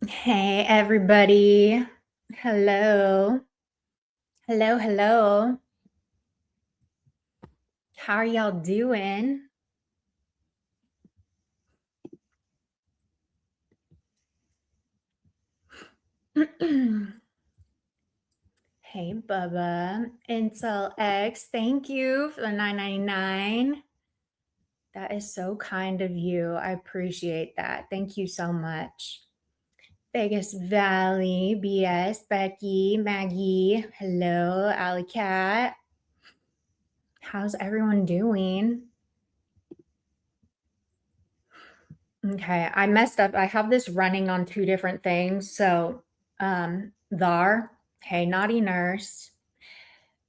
Hey, everybody. Hello. Hello, hello. How are y'all doing? Hey, Bubba. Intel X, thank you for the 9.99. That is so kind of you. I appreciate that. Thank you so much. Vegas Valley, BS, Becky, Maggie. Hello, Alley Cat. How's everyone doing? Okay, I messed up. I have this running on two different things. So, Thar, hey, naughty nurse.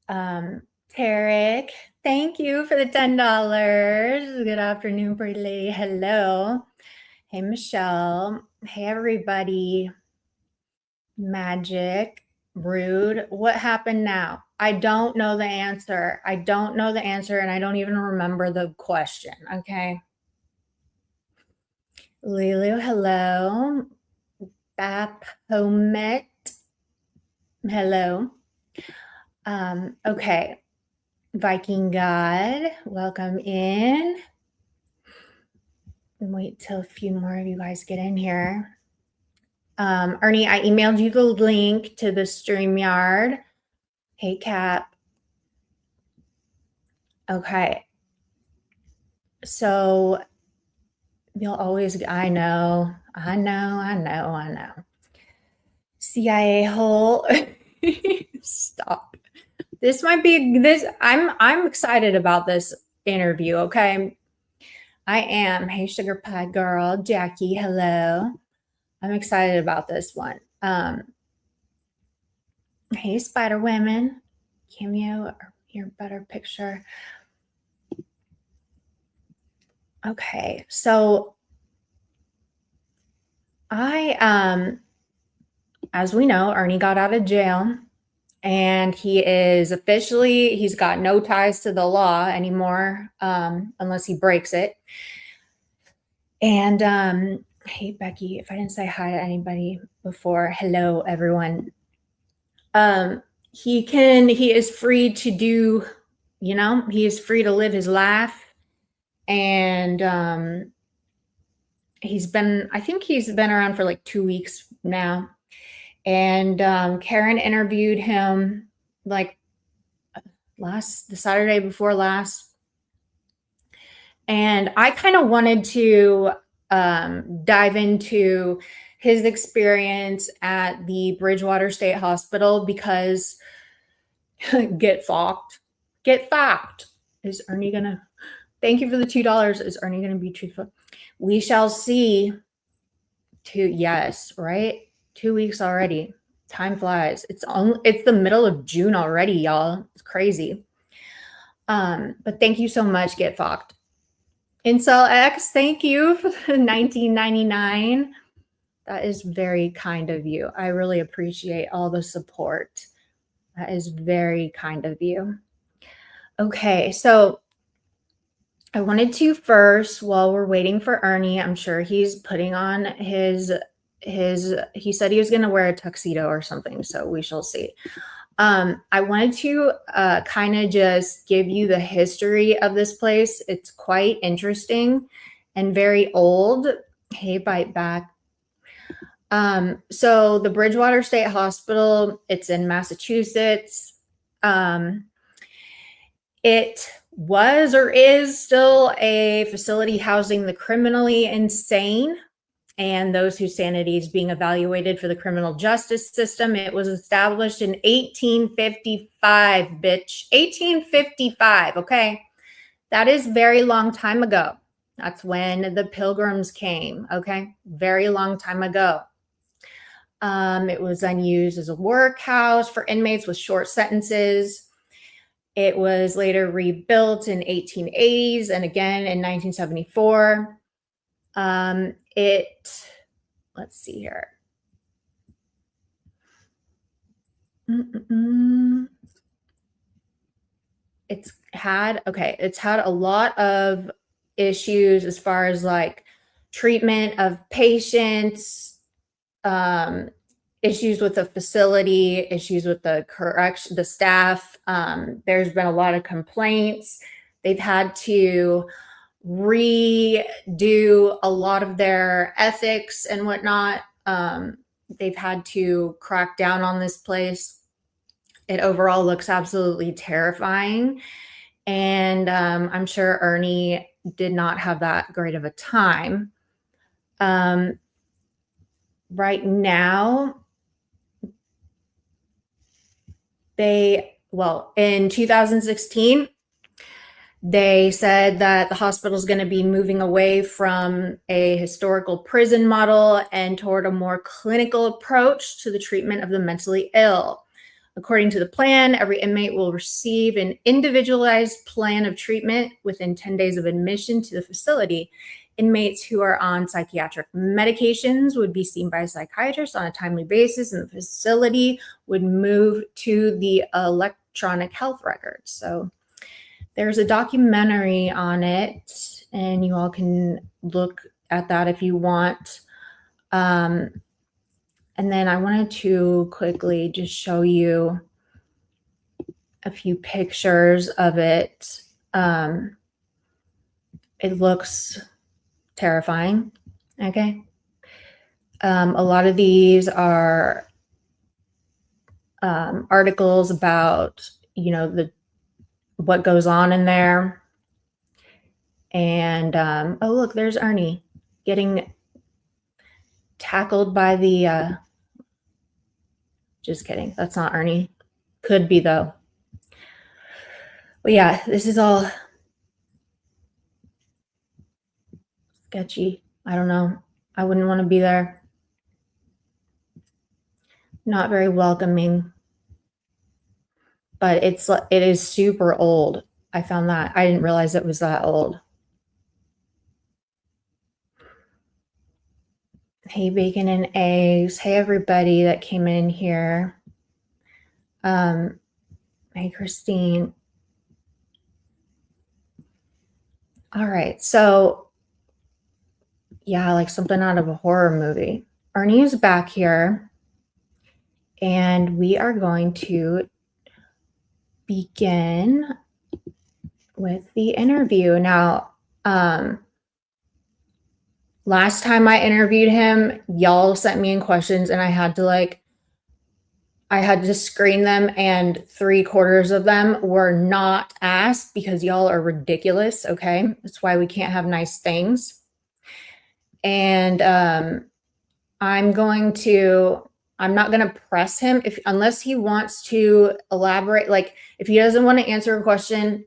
Tarek, thank you for the $10. Good afternoon, pretty lady. Hello. Hey, Michelle. Hey, everybody. Magic, rude. What happened now? I don't know the answer. I don't know the answer, and I don't even remember the question. Okay. Lulu, hello. Baphomet. Hello. Okay. Viking God, welcome in. Wait till a few more of you guys get in here. Ernie, I emailed you the link to the StreamYard. Hey, Cap. Okay. So you'll always, I know. CIA hole. Stop. This might be this. I'm excited about this interview. Okay, I am. Hey, sugar pie girl, Jackie. Hello. I'm excited about this one. Hey, Spider Women, cameo, your better picture. Okay, so as we know, Ernie got out of jail. And he is officially, he's got no ties to the law anymore, unless he breaks it. And hey, Becky, if I didn't say hi to anybody before, hello, everyone. He is free to do, he is free to live his life. And I think he's been around for like 2 weeks now. And Karen interviewed him like the Saturday before last. And I kind of wanted to dive into his experience at the Bridgewater State Hospital because get fucked. Is Ernie gonna thank you for the $2? Is Ernie gonna be truthful? We shall see. Yes, right? 2 weeks already. Time flies. It's the middle of June already, y'all. It's crazy. But thank you so much, Get Fucked. Incel X, thank you for the 19.99. That is very kind of you. I really appreciate all the support. That is very kind of you. Okay, so I wanted to first, while we're waiting for Ernie, I'm sure he's putting on he said he was going to wear a tuxedo or something, so we shall see. I wanted to kind of just give you the history of this place. It's quite interesting and very old. Hey, bite back. So the Bridgewater State Hospital, it's in Massachusetts. It was or is still a facility housing the criminally insane and those whose sanity is being evaluated for the criminal justice system. It was established in 1855, bitch. 1855, okay? That is very long time ago. That's when the Pilgrims came, okay? Very long time ago. It was then used as a workhouse for inmates with short sentences. It was later rebuilt in 1880s and again in 1974. Let's see here. It's had a lot of issues as far as like treatment of patients, issues with the facility, issues with the staff. There's been a lot of complaints. They've had to redo a lot of their ethics and whatnot. They've had to crack down on this place. It overall looks absolutely terrifying. And I'm sure Ernie did not have that great of a time. Right now, in 2016, they said that the hospital is going to be moving away from a historical prison model and toward a more clinical approach to the treatment of the mentally ill. According to the plan, every inmate will receive an individualized plan of treatment within 10 days of admission to the facility. Inmates who are on psychiatric medications would be seen by a psychiatrist on a timely basis, and the facility would move to the electronic health records. So there's a documentary on it, and you all can look at that if you want. And then I wanted to quickly just show you a few pictures of it. It looks terrifying. Okay. A lot of these are articles about, what goes on in there. And oh, look, there's Ernie getting tackled by the just kidding, that's not Ernie. Could be though. But yeah, this is all sketchy. I don't know. I wouldn't want to be there. Not very welcoming. But it is super old. I found that. I didn't realize it was that old. Hey, bacon and eggs. Hey, everybody that came in here. Hey, Christine. All right. So, yeah, like something out of a horror movie. Ernie is back here, and we are going to begin with the interview. Now, last time I interviewed him, y'all sent me in questions, and I had to screen them, and 3/4 of them were not asked because y'all are ridiculous. Okay. That's why we can't have nice things. And I'm not going to press him unless he wants to elaborate. Like if he doesn't want to answer a question,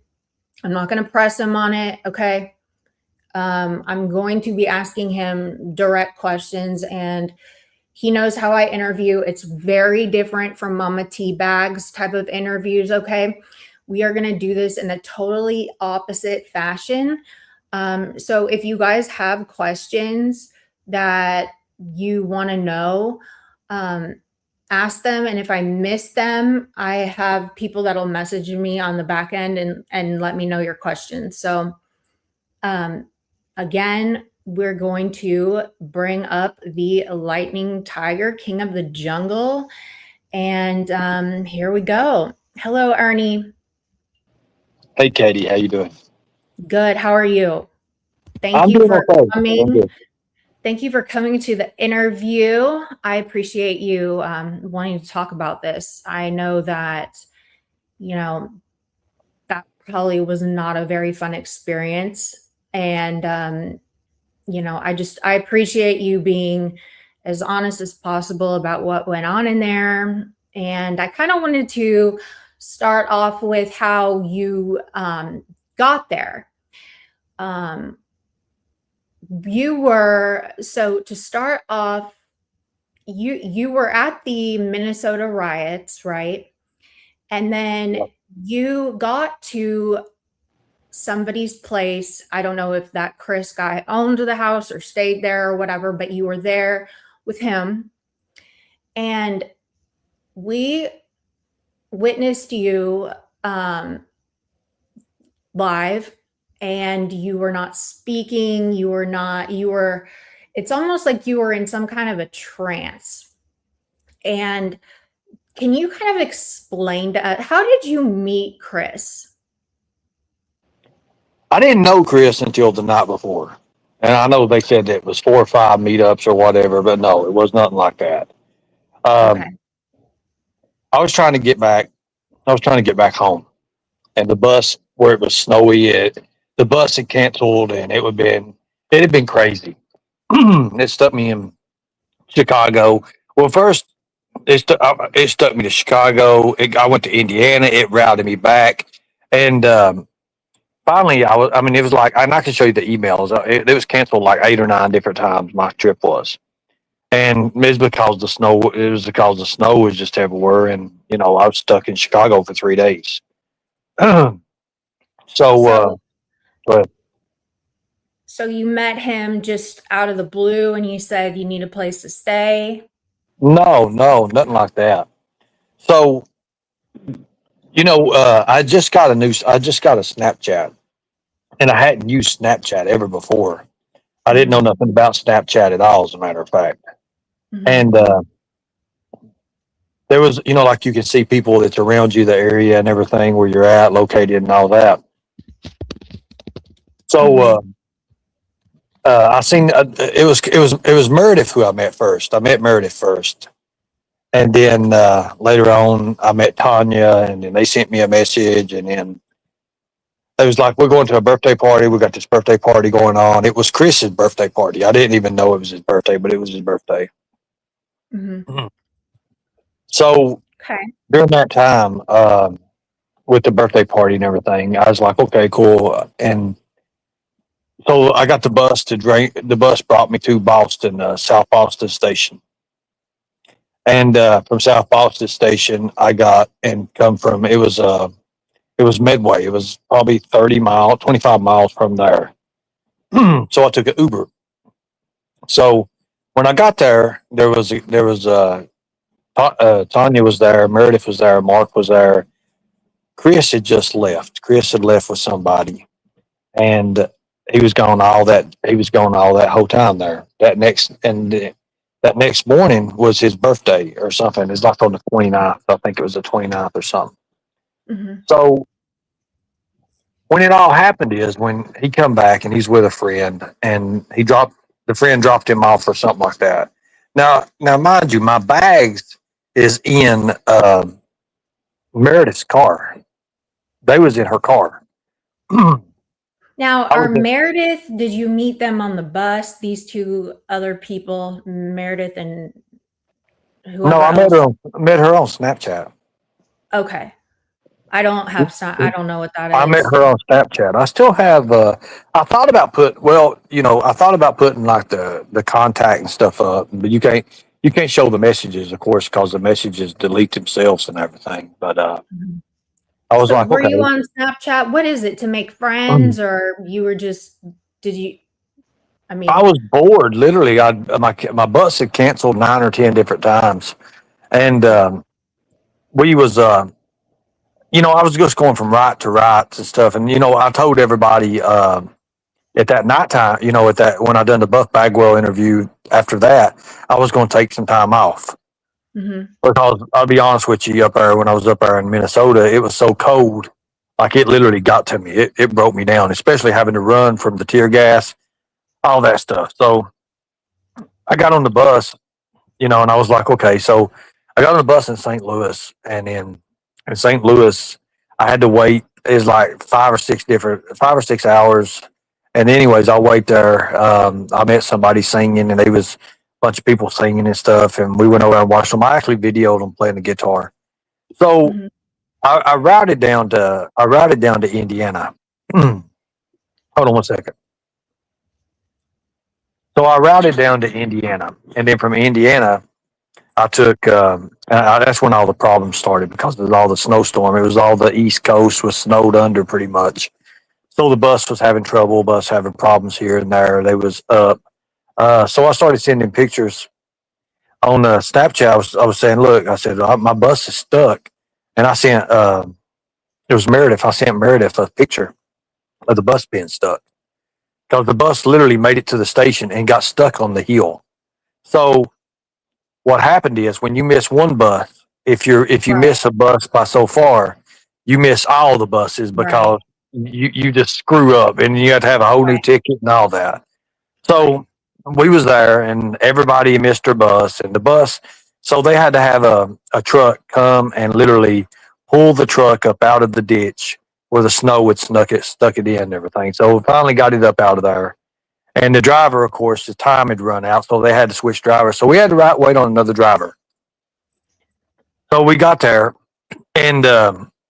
I'm not going to press him on it. Okay. I'm going to be asking him direct questions, and he knows how I interview. It's very different from Mama Teabag's type of interviews. Okay. We are going to do this in a totally opposite fashion. So if you guys have questions that you want to know, ask them. And if I miss them, I have people that'll message me on the back end and let me know your questions. So, again, we're going to bring up the Lightning Tiger, King of the Jungle. And here we go. Hello, Ernie. Hey, Katie, how you doing? Good. How are you? I'm doing okay. I'm good. Thank you for coming to the interview. I appreciate you wanting to talk about this. I know that, that probably was not a very fun experience. And, I appreciate you being as honest as possible about what went on in there. And I kind of wanted to start off with how you got there. To start off, you were at the Minnesota riots, right? And then you got to somebody's place. I don't know if that Chris guy owned the house or stayed there or whatever, but you were there with him. And we witnessed you live, and you were not speaking. You were it's almost like you were in some kind of a trance. And can you kind of explain to us, how did you meet Chris? I didn't know Chris until the night before. And I know they said that it was 4 or 5 meetups or whatever, but no, it was nothing like that. Okay. I was trying to get back. I was trying to get back home, and the bus where it was snowy, the bus had canceled, and it had been crazy. It stuck me in Chicago. Well, first it stuck me to Chicago. I went to Indiana. It routed me back, and finally, I was. I mean, it was like, and I can show you the emails. It was canceled like 8 or 9 different times. My trip was, and it was because the snow. It was because the snow was just everywhere, and I was stuck in Chicago for 3 days. so, So, go ahead. so you met him just out of the blue and you said you need a place to stay? No, nothing like that. So, I just got a Snapchat, and I hadn't used Snapchat ever before. I didn't know nothing about Snapchat at all, as a matter of fact. Mhm. And there was, like you can see people that's around you, the area and everything where you're at, located, and all that. So I seen it was Meredith who I met first. I met Meredith first, and then later on I met Tanya, and then they sent me a message, and then it was like, we're going to a birthday party. We got this birthday party going on. It was Chris's birthday party. I didn't even know it was his birthday, but it was his birthday. Mhm. So Okay. during that time, with the birthday party and everything, I was like, okay, cool. And so I got the bus to drink. The bus brought me to Boston, South Boston Station. And from South Boston Station, I got and come from, it was Medway. It was probably 25 miles from there. So I took an Uber. So when I got there, Tanya was there, Meredith was there, Mark was there. Chris had just left. Chris had left with somebody, and he was gone all that whole time there. That next morning was his birthday or something. It's like on the 29th. I think it was the 29th or something. Mhm. So when it all happened is when he come back and he's with a friend, and the friend dropped him off or something like that. Now, mind you, my bags is in Meredith's car. They was in her car. Now, I are was Meredith, did you meet them on the bus? These two other people, Meredith and No, whoever else? I met her on Snapchat. Okay. I don't know what that I met is. her on Snapchat. I still have. I thought about I thought about putting like the contact and stuff up, but you can't show the messages, of course, because the messages delete themselves and everything. But Mhm. I was So like, were okay. you on Snapchat? What is it, to make friends, or you were just, did you, I I mean, was bored. Literally, my bus had canceled 9 or 10 different times, and we was I was just going from right to right and stuff, and I told everybody. At that nighttime, at that when I done the Buff Bagwell interview, after that, I was going to take some time off mhm. because I'll be honest with you, up there when I was up there in Minnesota, it was so cold, like it literally got to me. It broke me down, especially having to run from the tear gas, all that stuff. So I got on the bus, and I was like, okay. So I got on the bus in St. Louis, and in St. Louis, I had to wait. It's like 5 or 6 hours. And anyways, I wait there. I met somebody singing, and they was a bunch of people singing and stuff. And we went over and watched them. I actually videoed them playing the guitar. So Mhm. I routed down to Indiana. Hold on one second. So I routed down to Indiana, and then from Indiana, I took. That's when all the problems started because of all the snowstorm. It was all the East Coast was snowed under pretty much. So the bus was having trouble. Bus having problems here and there. They was up. So I started sending pictures on Snapchat. I was saying, look, I said my bus is stuck, and I sent. It was Meredith. I sent Meredith a picture of the bus being stuck, because the bus literally made it to the station and got stuck on the hill. So what happened is when you miss one bus, if you Right. miss a bus by so far, you miss all the buses Right. because you just screw up and you have to have a whole new Right. ticket and all that. Right. So we was there and everybody missed their bus and the bus. So they had to have a truck come and literally pull the truck up out of the ditch where the snow had stuck it in and everything. So we finally got it up out of there. And the driver, of course, the time had run out, so they had to switch drivers. So we had to wait on another driver. So we got there, and they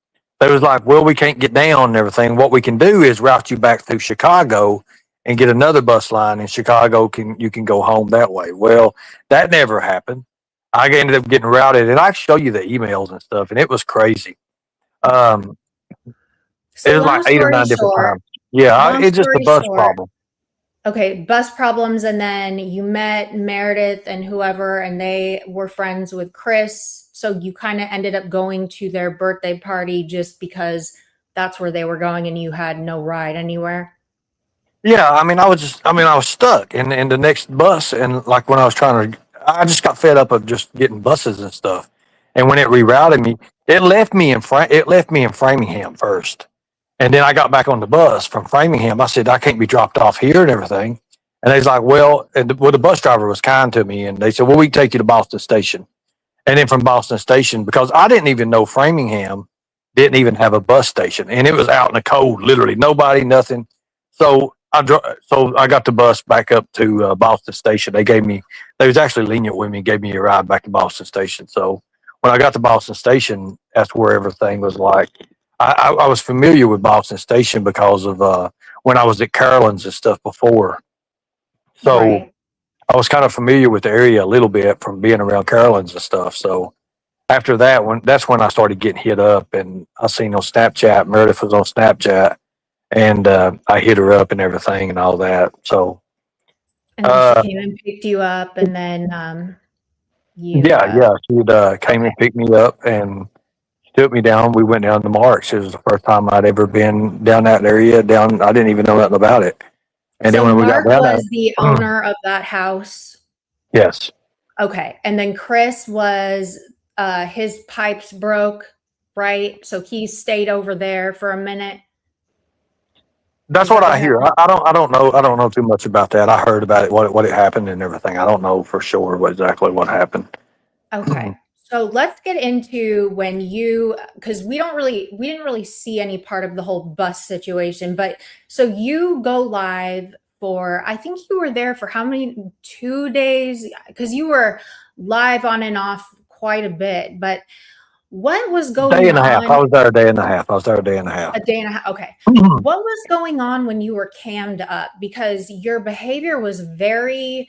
was like, "Well, we can't get down and everything. What we can do is route you back through Chicago and get another bus line in Chicago. You can go home that way." Well, that never happened. I ended up getting routed, and I show you the emails and stuff, and it was crazy. Um, it So was like 8 or 9 different times. Yeah, long it's just a story bus short, problem. okay, bus problems, and then you met Meredith and whoever, and they were friends with Chris. So you kind of ended up going to their birthday party just because that's where they were going and you had no ride anywhere. Yeah, I mean, I was stuck in the next bus, and like when I was trying to, I just got fed up of just getting buses and stuff. And when it rerouted me, it left me in Framingham first, and then I got back on the bus from Framingham. I said I can't be dropped off here and everything, and they was like, well, the bus driver was kind to me, and they said, well, we can take you to Boston Station, and then from Boston Station because I didn't even know Framingham didn't even have a bus station, and it was out in the cold, literally nobody, nothing. So I got the bus back up to Boston Station. They was actually lenient with me, gave me a ride back to Boston Station. So when I got to Boston Station, that's where everything was like. I was familiar with Boston Station because of when I was at Carolyn's and stuff before. So Right. I was kind of familiar with the area a little bit from being around Carolyn's and stuff. So after that, that's when I started getting hit up, and I seen on Snapchat. Meredith was on Snapchat, and I hit her up and everything and all that. So And then she uh, came and picked you up, and then you, yeah, she came okay. and picked me up and took me down. We went down to Marks. It was the first time I'd ever been down that area. Down, I didn't even know nothing about it. And then So when we got Mark down was the there, owner of that house. yes, Okay. And then Chris was, his pipes broke, right? So he stayed over there for a minute. that's Is what that I what hear. happened? I don't know too much about that. I heard about it, what it happened and everything. I don't know for sure exactly what happened. Okay. So let's get into when you, because we didn't really see any part of the whole bus situation, but so you go live for, I think you were there for how many, 2 days? Because you were live on and off quite a bit, but what was Day going and a half. on? I was there a day and a half. I was there a day and a half. A day and a half. Okay. What was going on when you were cammed up? Because your behavior was very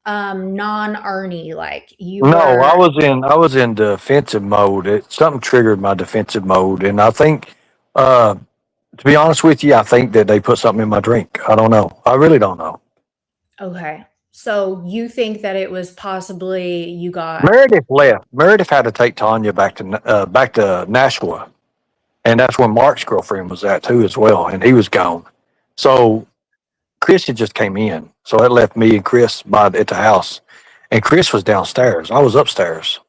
non-Ernie, like you No, were. I was in defensive mode. Something triggered my defensive mode, and I think, uh, to be honest with you, I think that they put something in my drink. I don't know. I really don't know. Okay. So you think that it was possibly you got. Meredith left. Meredith had to take Tanya back to Nashua, and that's where Mark's girlfriend was at too as well, and he was gone. So Chris had just came in, so that left me and Chris at the house, and Chris was downstairs. I was upstairs.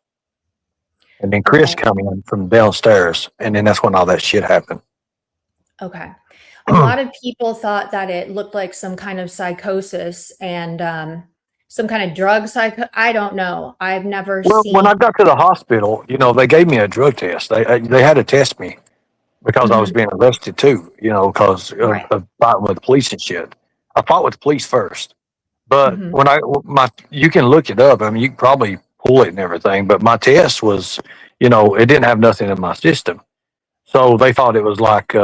And then Chris Okay. come in from downstairs, and then that's when all that shit happened. Okay. A lot of people thought that it looked like some kind of psychosis and some kind of drug psycho. I don't know. I've never Well, when seen. I got to the hospital, they gave me a drug test. They had to test me because I was Mhm. being arrested too. Because Right. of fighting with the police and shit. I fought with the police first, but Mhm. when you can look it up. I mean, you can probably pull it and everything. But my test was, it didn't have nothing in my system. So they thought it was like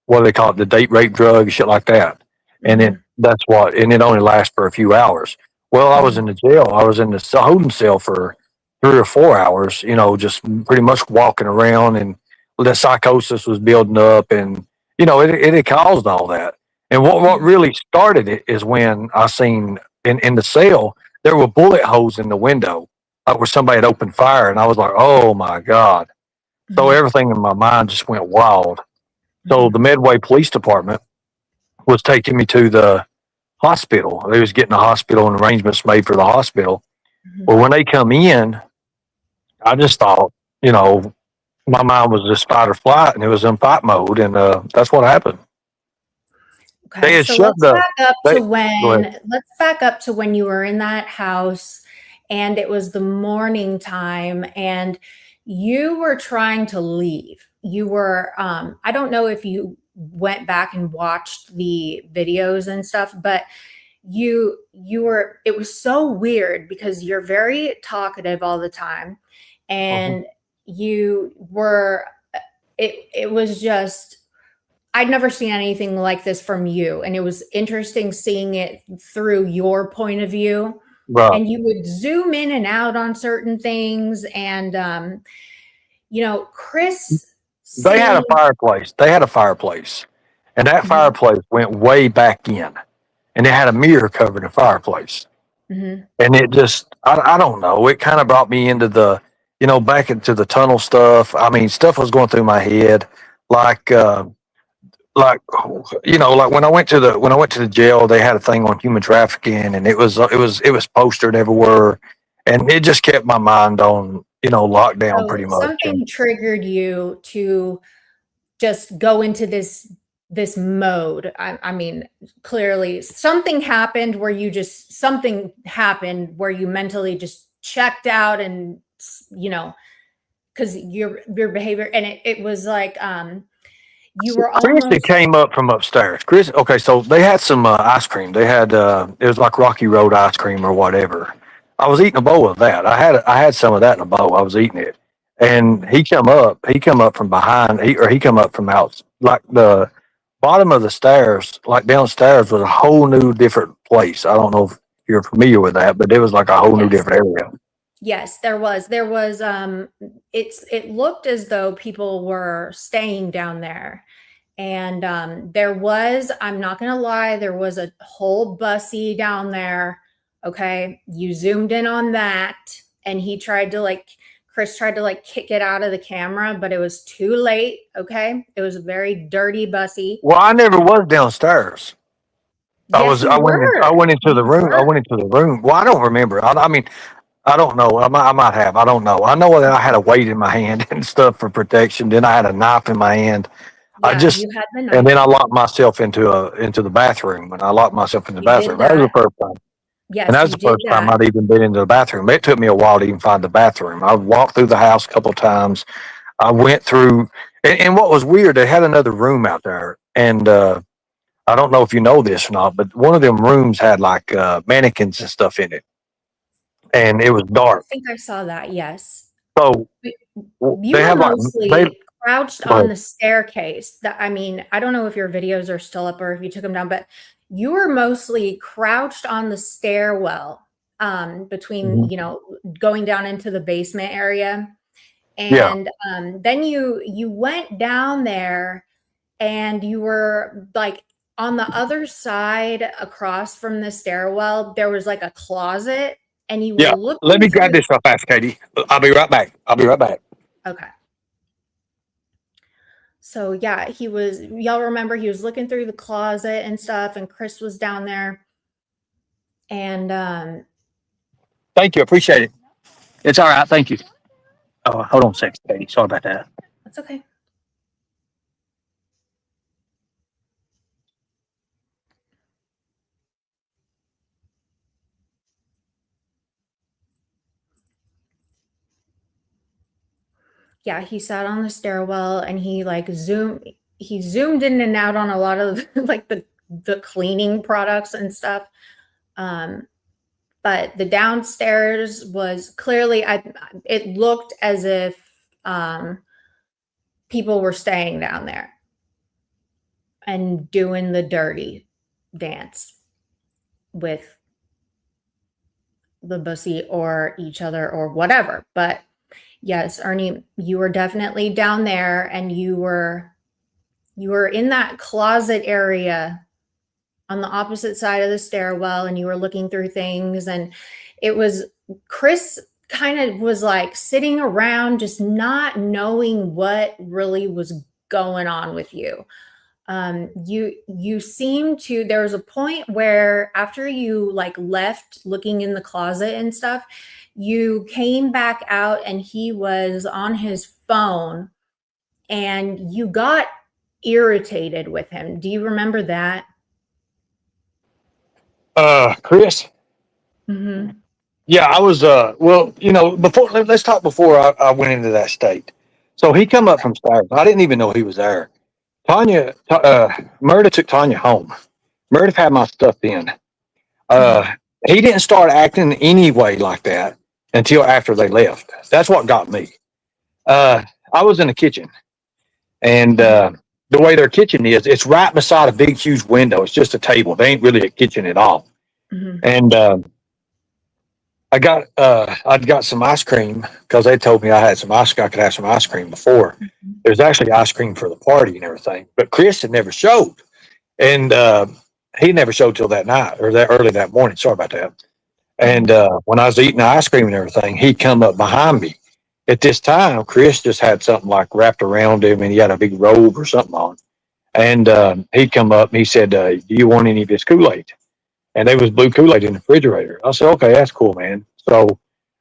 what do they call it, the date rape drug, shit like that. And Mhm. and it only lasts for a few hours. Well, I was Mhm. in the jail. I was in the holding cell for 3 or 4 hours. Just pretty much walking around, and the psychosis was building up, and it had caused all that. And what Mhm. really started it is when I seen in the cell there were bullet holes in the window, where somebody had opened fire, and I was like, oh my god. So Mhm. everything in my mind just went wild. So the Mhm. Medway Police Department was taking me to the hospital. They was getting the hospital and arrangements made for the hospital. Mhm. Well, when they come in, I just thought, you know, my mind was just fight or flight, and it was in fight mode, and that's what happened. They Okay, had so shut the. They go ahead. let's back up to when you were in that house and it was the morning time and you were trying to leave. You were I don't know if you went back and watched the videos and stuff, but you were it was so weird because you're very talkative all the time Mhm. and you were it was just I'd never seen anything like this from you, and it was interesting seeing it through your point of view. Right. And you would zoom in and out on certain things, and Chris They had a seemed. fireplace. They had a fireplace, and that Mhm, fireplace went way back in, and it had a mirror covering the fireplace. mhm. And it just, I don't know. It kind of brought me into the, back into the tunnel stuff. I mean, stuff was going through my head, like, like, like when I went to the jail, they had a thing on human trafficking, and it was postered everywhere, and it just kept my mind on, lockdown So pretty much. And something triggered you to just go into this mode. I mean, clearly something happened where you mentally just checked out and because your behavior and it was like you were Chris almost. came up from upstairs. Chris, okay, so they had some ice cream. They had it was like Rocky Road ice cream or whatever. I was eating a bowl of that. I had some of that in a bowl. I was eating it, and Mhm. he come up. He come up from behind. He come up from out like the bottom of the stairs, like downstairs was a whole new different place. I don't know if you're familiar with that, but it was like a whole new Yes. different area. Yes, there was it looked as though people were staying down there. And I'm not going to lie, there was a whole bussy down there. Okay. You zoomed in on that. And Chris tried to like kick it out of the camera, but it was too late. Okay. It was a very dirty bussy. Well, I never was downstairs. I Yes, was. you I were. went into the You room. I were. went into the room. Well, I don't remember. I mean, I don't know. I might have. I don't know. I know that I had a weight in my hand and stuff for protection. Then I had a knife in my hand. I Yeah, just, you had the and knife. then I locked myself into the bathroom, and I locked myself in the You did bathroom. That was the that. first time, and Yes, that's you the did first time that. I'd even been into the bathroom. It took me a while to even find the bathroom. I walked through the house a couple of times. I went through, and what was weird, they had another room out there, and I don't know if you know this or not, but one of them rooms had like mannequins and stuff in it, and it was I dark. think I saw that. Yes. So But you they were have like they. mostly crouched Go on ahead. the staircase. That I mean, I don't know if your videos are still up or if you took them down, but you were mostly crouched on the stairwell between, Mhm. going down into the basement area. Yeah. And then you went down there and you were like on the other side across from the stairwell, there was like a closet and you were Yeah. Let looking me grab through. this real fast, Katie. I'll be right back. I'll be right back. Okay. So yeah, y'all remember he was looking through the closet and stuff, and Chris was down there. And Thank you. Appreciate it. It's all right. Thank you. Hold on a second, Katie. Sorry about that. that's okay. Yeah, he sat on the stairwell and he zoomed in and out on a lot of like the cleaning products and stuff. Um, but the downstairs was clearly it looked as if um people were staying down there and doing the dirty dance with the bussy or each other or whatever. But yes, Ernie, you were definitely down there and you were in that closet area on the opposite side of the stairwell and you were looking through things and it was Chris kind of was like sitting around just not knowing what really was going on with you. You seem to, there was a point where after you like left looking in the closet and stuff, you came back out and he was on his phone and you got irritated with him. Do you remember that? Chris. Mm-hmm. Yeah, I was. Well, before let's talk before I went into that state. So he come up from stairs. I didn't even know he was there. Meredith took Tanya home. Meredith had my stuff in. Uh, he didn't start acting anyway like that until after they left. That's what got me. Uh, I was in the kitchen, and the way their kitchen is, it's right beside a big, huge window. It's just a table. They ain't really a kitchen at all. Mm-hmm. And I'd got some ice cream because they told me I could have some ice cream before. Mm-hmm. There's actually ice cream for the party and everything, but Chris had never showed, and he never showed till that night or that early that morning. Sorry about that. And when I was eating the ice cream and everything, he'd come up behind me. At this time, Chris just had something like wrapped around him, and he had a big robe or something on. And he'd come up and he said, "Do you want any of this Kool-Aid?" And there was blue Kool-Aid in the refrigerator. I said, "Okay, that's cool, man." So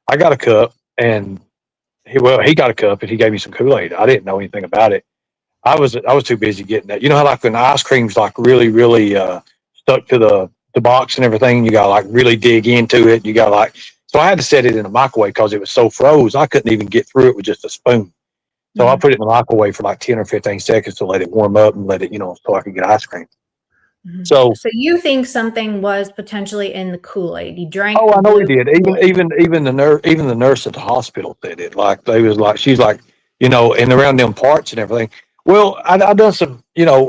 I got a cup, and he got a cup, and he gave me some Kool-Aid. I didn't know anything about it. I was too busy getting that. You know how like when ice cream's like really really stuck to the box and everything, you got to like really dig into it. You got to like, so I had to set it in the microwave because it was so froze. I couldn't even get through it with just a spoon. So I put it in the microwave for like 10 or 15 seconds to let it warm up and let it, so I could get ice cream. Mm-hmm. So you think something was potentially in the Kool-Aid? You drank? Oh, I know he did. Even the nurse at the hospital said it. Like they was like, she's like, and around them parts and everything. Well, I've done some,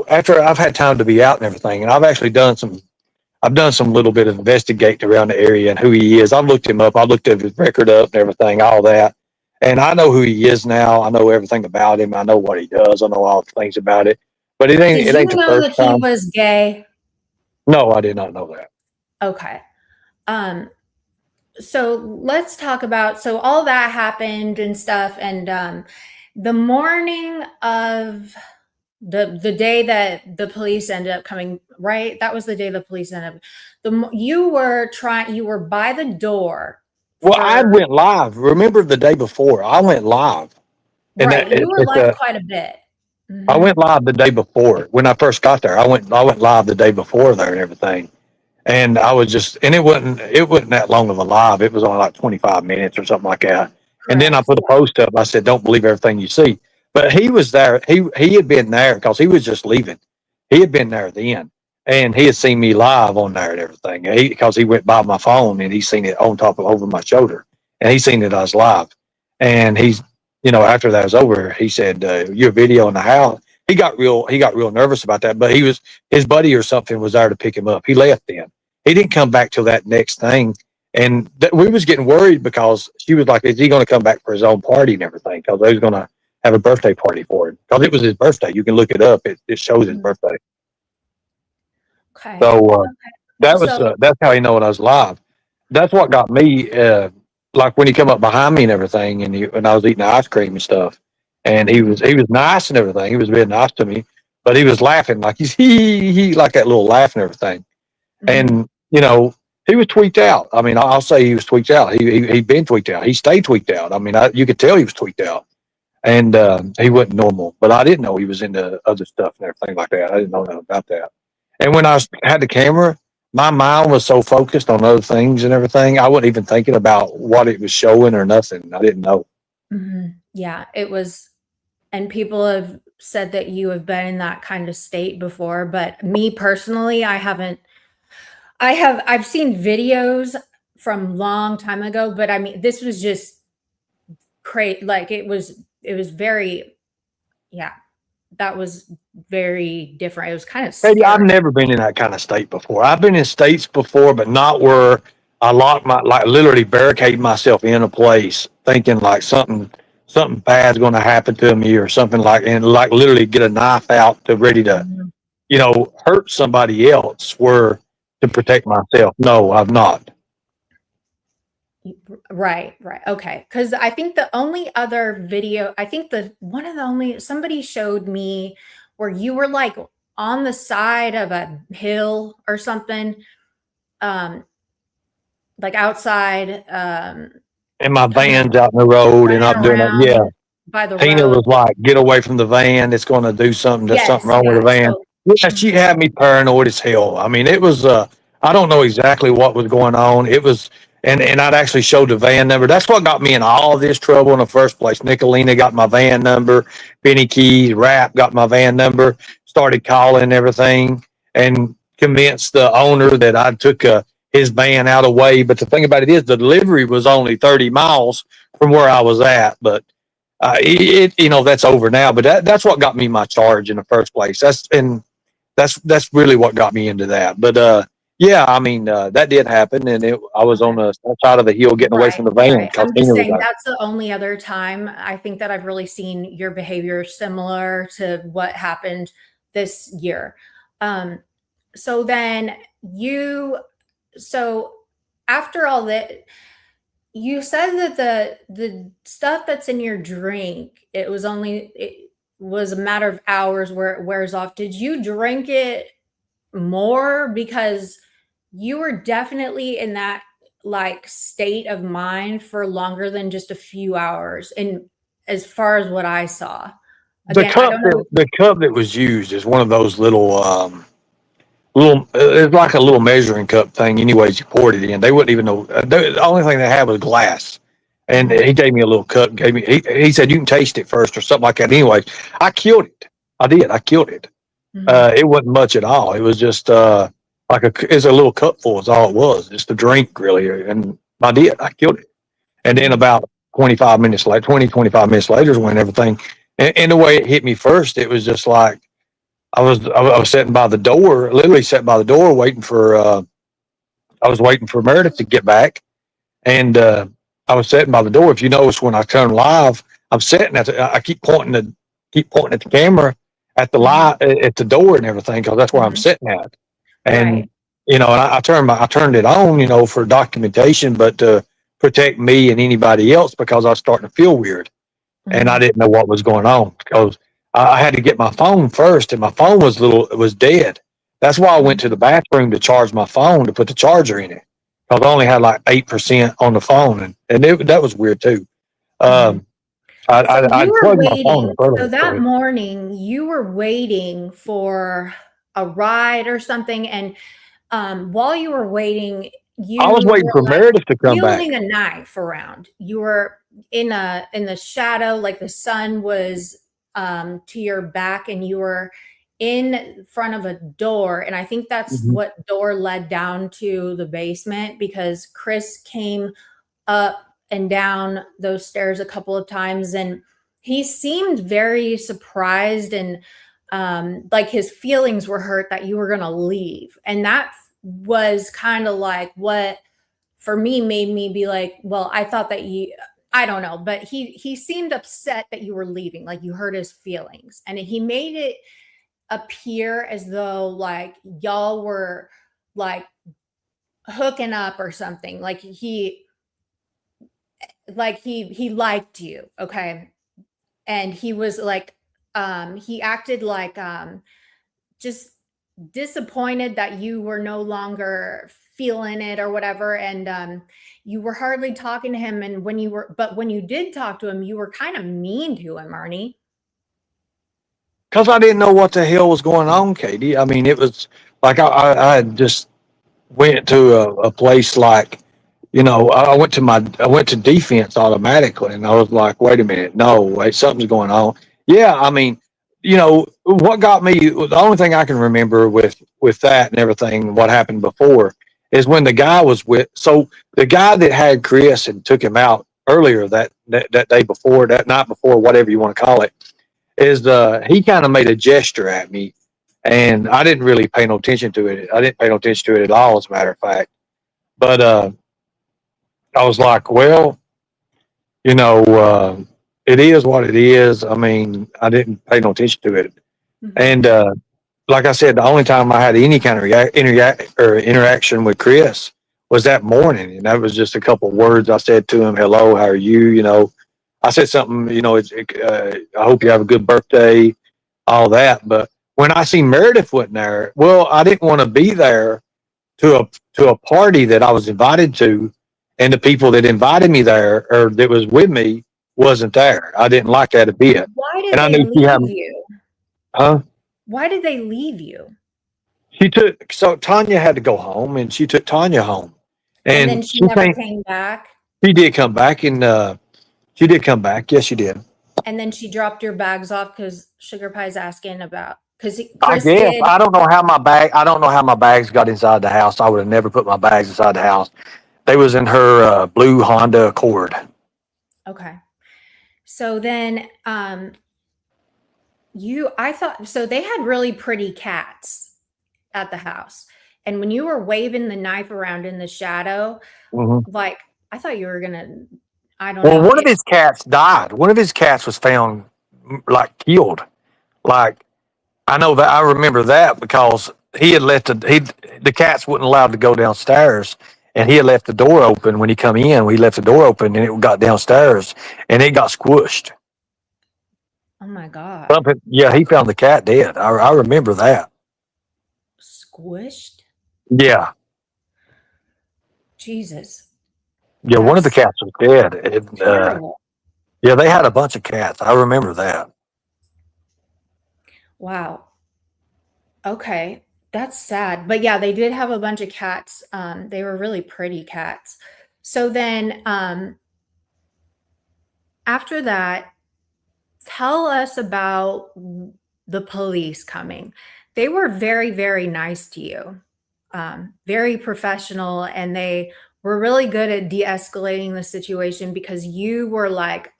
after I've had time to be out and everything, and I've done some little bit of investigating around the area and who he is. I've looked him up. I looked at his record up and everything, all that, and I know who he is now. I know everything about him. I know what he does. I know all the things about it. But it ain't. Did It you ain't the know first that he time. was gay? No, I did not know that. Okay. So let's talk about, so all that happened and stuff, and the morning of the day that the police ended up coming, right? That was the day the police ended up. You were by the door. Well, I went live. Remember the day before? I went live, and Right. You were live quite a bit. I Mm-hmm. went live the day before when I first got there. I went live the day before there and everything, and I was just, and it wasn't that long of a live. It was only like 25 minutes or something like that. And then I Correct. put a post up. I said, "Don't believe everything you see." But he was there. He had been there because he was just leaving. He had been there then, and he had seen me live on there and everything. Because he went by my phone and he seen it on top of over my shoulder, and he seen that I was live. And after that was over, he said, "Your video in the house." He got real nervous about that. But his buddy or something was there to pick him up. He left then. He didn't come back till that next thing. And we was getting worried because she was like, "Is he going to come back for his own party and everything?" Because they was going to have a birthday party for him. Because it was his birthday. You can look it up. It shows his birthday. Okay. So that's how he know when I was live. That's what got me. Like when he come up behind me and everything, and I was eating ice cream and stuff, and he was nice and everything. He was being nice to me, but he was laughing like he's he like that little laugh and everything. And he was tweaked out. I mean, I'll say he was tweaked out. He'd been tweaked out. He stayed tweaked out. I mean, you could tell he was tweaked out, and he wasn't normal. But I didn't know he was into other stuff and everything like that. I didn't know nothing about that. And when I had the camera, my mind was so focused on other things and everything, I wasn't even thinking about what it was showing or nothing. I didn't know. Mm-hmm. Yeah, it was. And people have said that you have been in that kind of state before, but me personally, I haven't. I've seen videos from long time ago, but I mean, this was just crazy. Like it was very, yeah, that was very different. It was kind of Hey, I've scary. never been in that kind of state before. I've been in states before, but not where I like literally barricade myself in a place, thinking like something bad's going to happen to me or something like, and like literally get a knife out to ready to, Mhm. hurt somebody else, where to protect myself. No, I've not. Right. Okay. Because I think the only other video, I think one of the only, somebody showed me where you were like on the side of a hill or something, like outside, And my kind of van's out in the road and running I'm doing it. Yeah. around by the Tina road. was like, get away from the van. It's going to do something. There's something Yes, wrong with yeah. the van. So, Yeah, she had me paranoid as hell. I mean, it was, I don't know exactly what was going on. It was, and I'd actually showed the van number. That's what got me in all this trouble in the first place. Nicolina got my van number. Benny Keys, Rap got my van number, started calling everything and convinced the owner that I took his van out of the way. But the thing about it is the delivery was only 30 miles from where I was at. But that's over now, but that's what got me my charge in the first place. That's really what got me into that. But yeah, I mean that did happen, and I was on okay. the side of the hill getting away Right, from the van right. because I'm just Tina was saying out. that's the only other time I think that I've really seen your behavior similar to what happened this year. Um, so then you, so after all that, you said that the stuff that's in your drink, it was a matter of hours where it wears off. Did you drink it more? Because you were definitely in that like state of mind for longer than just a few hours. And as far as what I saw, The again, I cup don't know. that the cup that was used is one of those little it's like a little measuring cup thing. Anyways, you poured it in. They wouldn't even know. The only thing they had was glass. And Mhm. he gave me a little cup. He said you can taste it first or something like that. Anyways, I killed it. I did. I killed it. Mhm. It wasn't much at all. It was just it's a little cupful is all it was, just a drink really. And I did. I killed it. And then Mhm. about 25 minutes later, 25 minutes later is when everything, and the way it hit me first, it was just like I was sitting by the door, literally sitting by the door, I was waiting for Meredith to get back, and I was sitting by the door. If you notice, when I turn live, I'm sitting I keep pointing at the camera at the Mhm. light at the door and everything because that's where I'm Mhm. sitting at. Right. And and I turned it on, for documentation, but to protect me and anybody else because I was starting to feel weird and I Mhm. didn't know what was going on because I had to get my phone first, and my phone it was dead. That's why I went to Mhm. the bathroom to charge my phone to put the charger in it because I only had like 8% on the phone, and that was weird too. Mhm. Um, So I you were plugged my phone up waiting. So earlier. Go that ahead. morning, you were waiting for a ride or something, and while you were waiting, I was you waiting were for like Meredith to come back. wielding a knife around. You were in the shadow, like the sun was to your back, and you were in front of a door. And I think that's Mhm. what door led down to the basement because Chris came up and down those stairs a couple of times, and he seemed very surprised and like his feelings were hurt that you were going to leave. And that was kind of like what for me made me be like, well, I thought that you, I don't know, but he seemed upset that you were leaving, like you hurt his feelings, and he made it appear as though like y'all were like hooking up or something, like he liked you, okay? And he was like he acted like just disappointed that you were no longer feeling it or whatever, and you were hardly talking to him, and when you did talk to him, you were kind of mean to him, Ernie. Because I didn't know what the hell was going on, Katie. I mean, it was like I had just went to a place like, I went to defense automatically, and I was like, wait a minute, no, wait, something's going on. Yeah, I mean, what got me, the only thing I can remember with that and everything, what happened before, is when the guy was so the guy that had Chris and took him out earlier that day before, that night before, whatever you want to call it, is he kind of made a gesture at me, and I didn't really pay no attention to it. I didn't pay no attention to it at all, as a matter of fact. But I was like, well, you know, uh, it is what it is. I mean, I didn't pay no attention to it. Mm-hmm. And like I said, the only time I had any kind of interaction with Chris was that morning, and that was just a couple of words I said to him. Hello, how are you? I said something. I hope you have a good birthday, all that. But when I seen Meredith wasn't there, well, I didn't want to be there to a party that I was invited to, and the people that invited me there or that was with me wasn't there. I didn't like that a bit, Why did and I they knew she had, leave you? huh? Why did they leave you? She took so Tanya had to go home, and she took Tanya home, And then and she never came back. she did come back, and she did come back. Yes, she did. And then she dropped your bags off because Sugar Pie's asking about, because I Chris guess did. I don't know how my bag. I don't know how my bags got inside the house. I would have never put my bags inside the house. They was in her blue Honda Accord. Okay. So then I thought, so they had really pretty cats at the house. And when you were waving the knife around in the shadow, Mm-hmm. like, I thought you were going to, I don't Well, know. one of his cats died. One of his cats was found like killed. Like I know that I remember that because he had left the cats wouldn't allowed to go downstairs, and he had left the door open when he come in. We left the door open, and it got downstairs, and it got squished. Oh my God. Something, yeah, he found the cat dead. I remember that. Squished? Yeah, Jesus. yeah. One of the That's cats was dead. And, terrible. yeah, they had a bunch of cats. I remember that. Wow. Okay. That's sad. But yeah, they did have a bunch of cats. They were really pretty cats. So then after that, tell us about the police coming. They were very, very nice to you, very professional, and they were really good at de-escalating the situation because you were like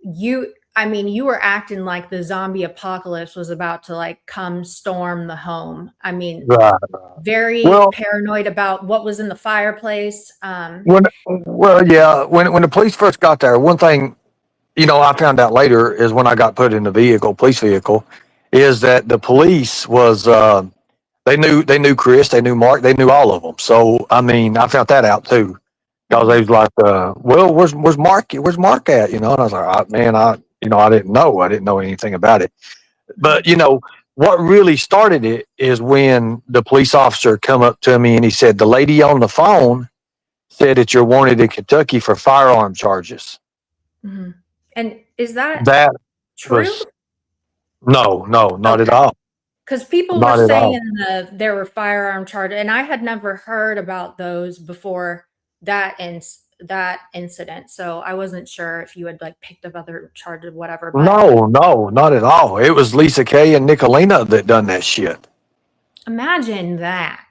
you were acting like the zombie apocalypse was about to like come storm the home. I mean, Right. very Well, paranoid about what was in the fireplace. yeah. When the police first got there, one thing I found out later is when I got put in the police vehicle, is that the police was they knew Chris, they knew Mark, they knew all of them. So I mean, I found that out too because they was like, well, where's Mark? Where's Mark at? And I was like, man, I didn't know anything about it. But what really started it is when the police officer come up to me and he said, the lady on the phone said that you're wanted in Kentucky for firearm charges. Mhm. And is that That true? was no, not at Okay. all. Because people Not were at all. saying there were firearm charges, and I had never heard about those before that incident. So I wasn't sure if you had like picked up other charges, whatever. But No, not at all. It was Lisa Kay and Nicolina that done that shit. imagine that.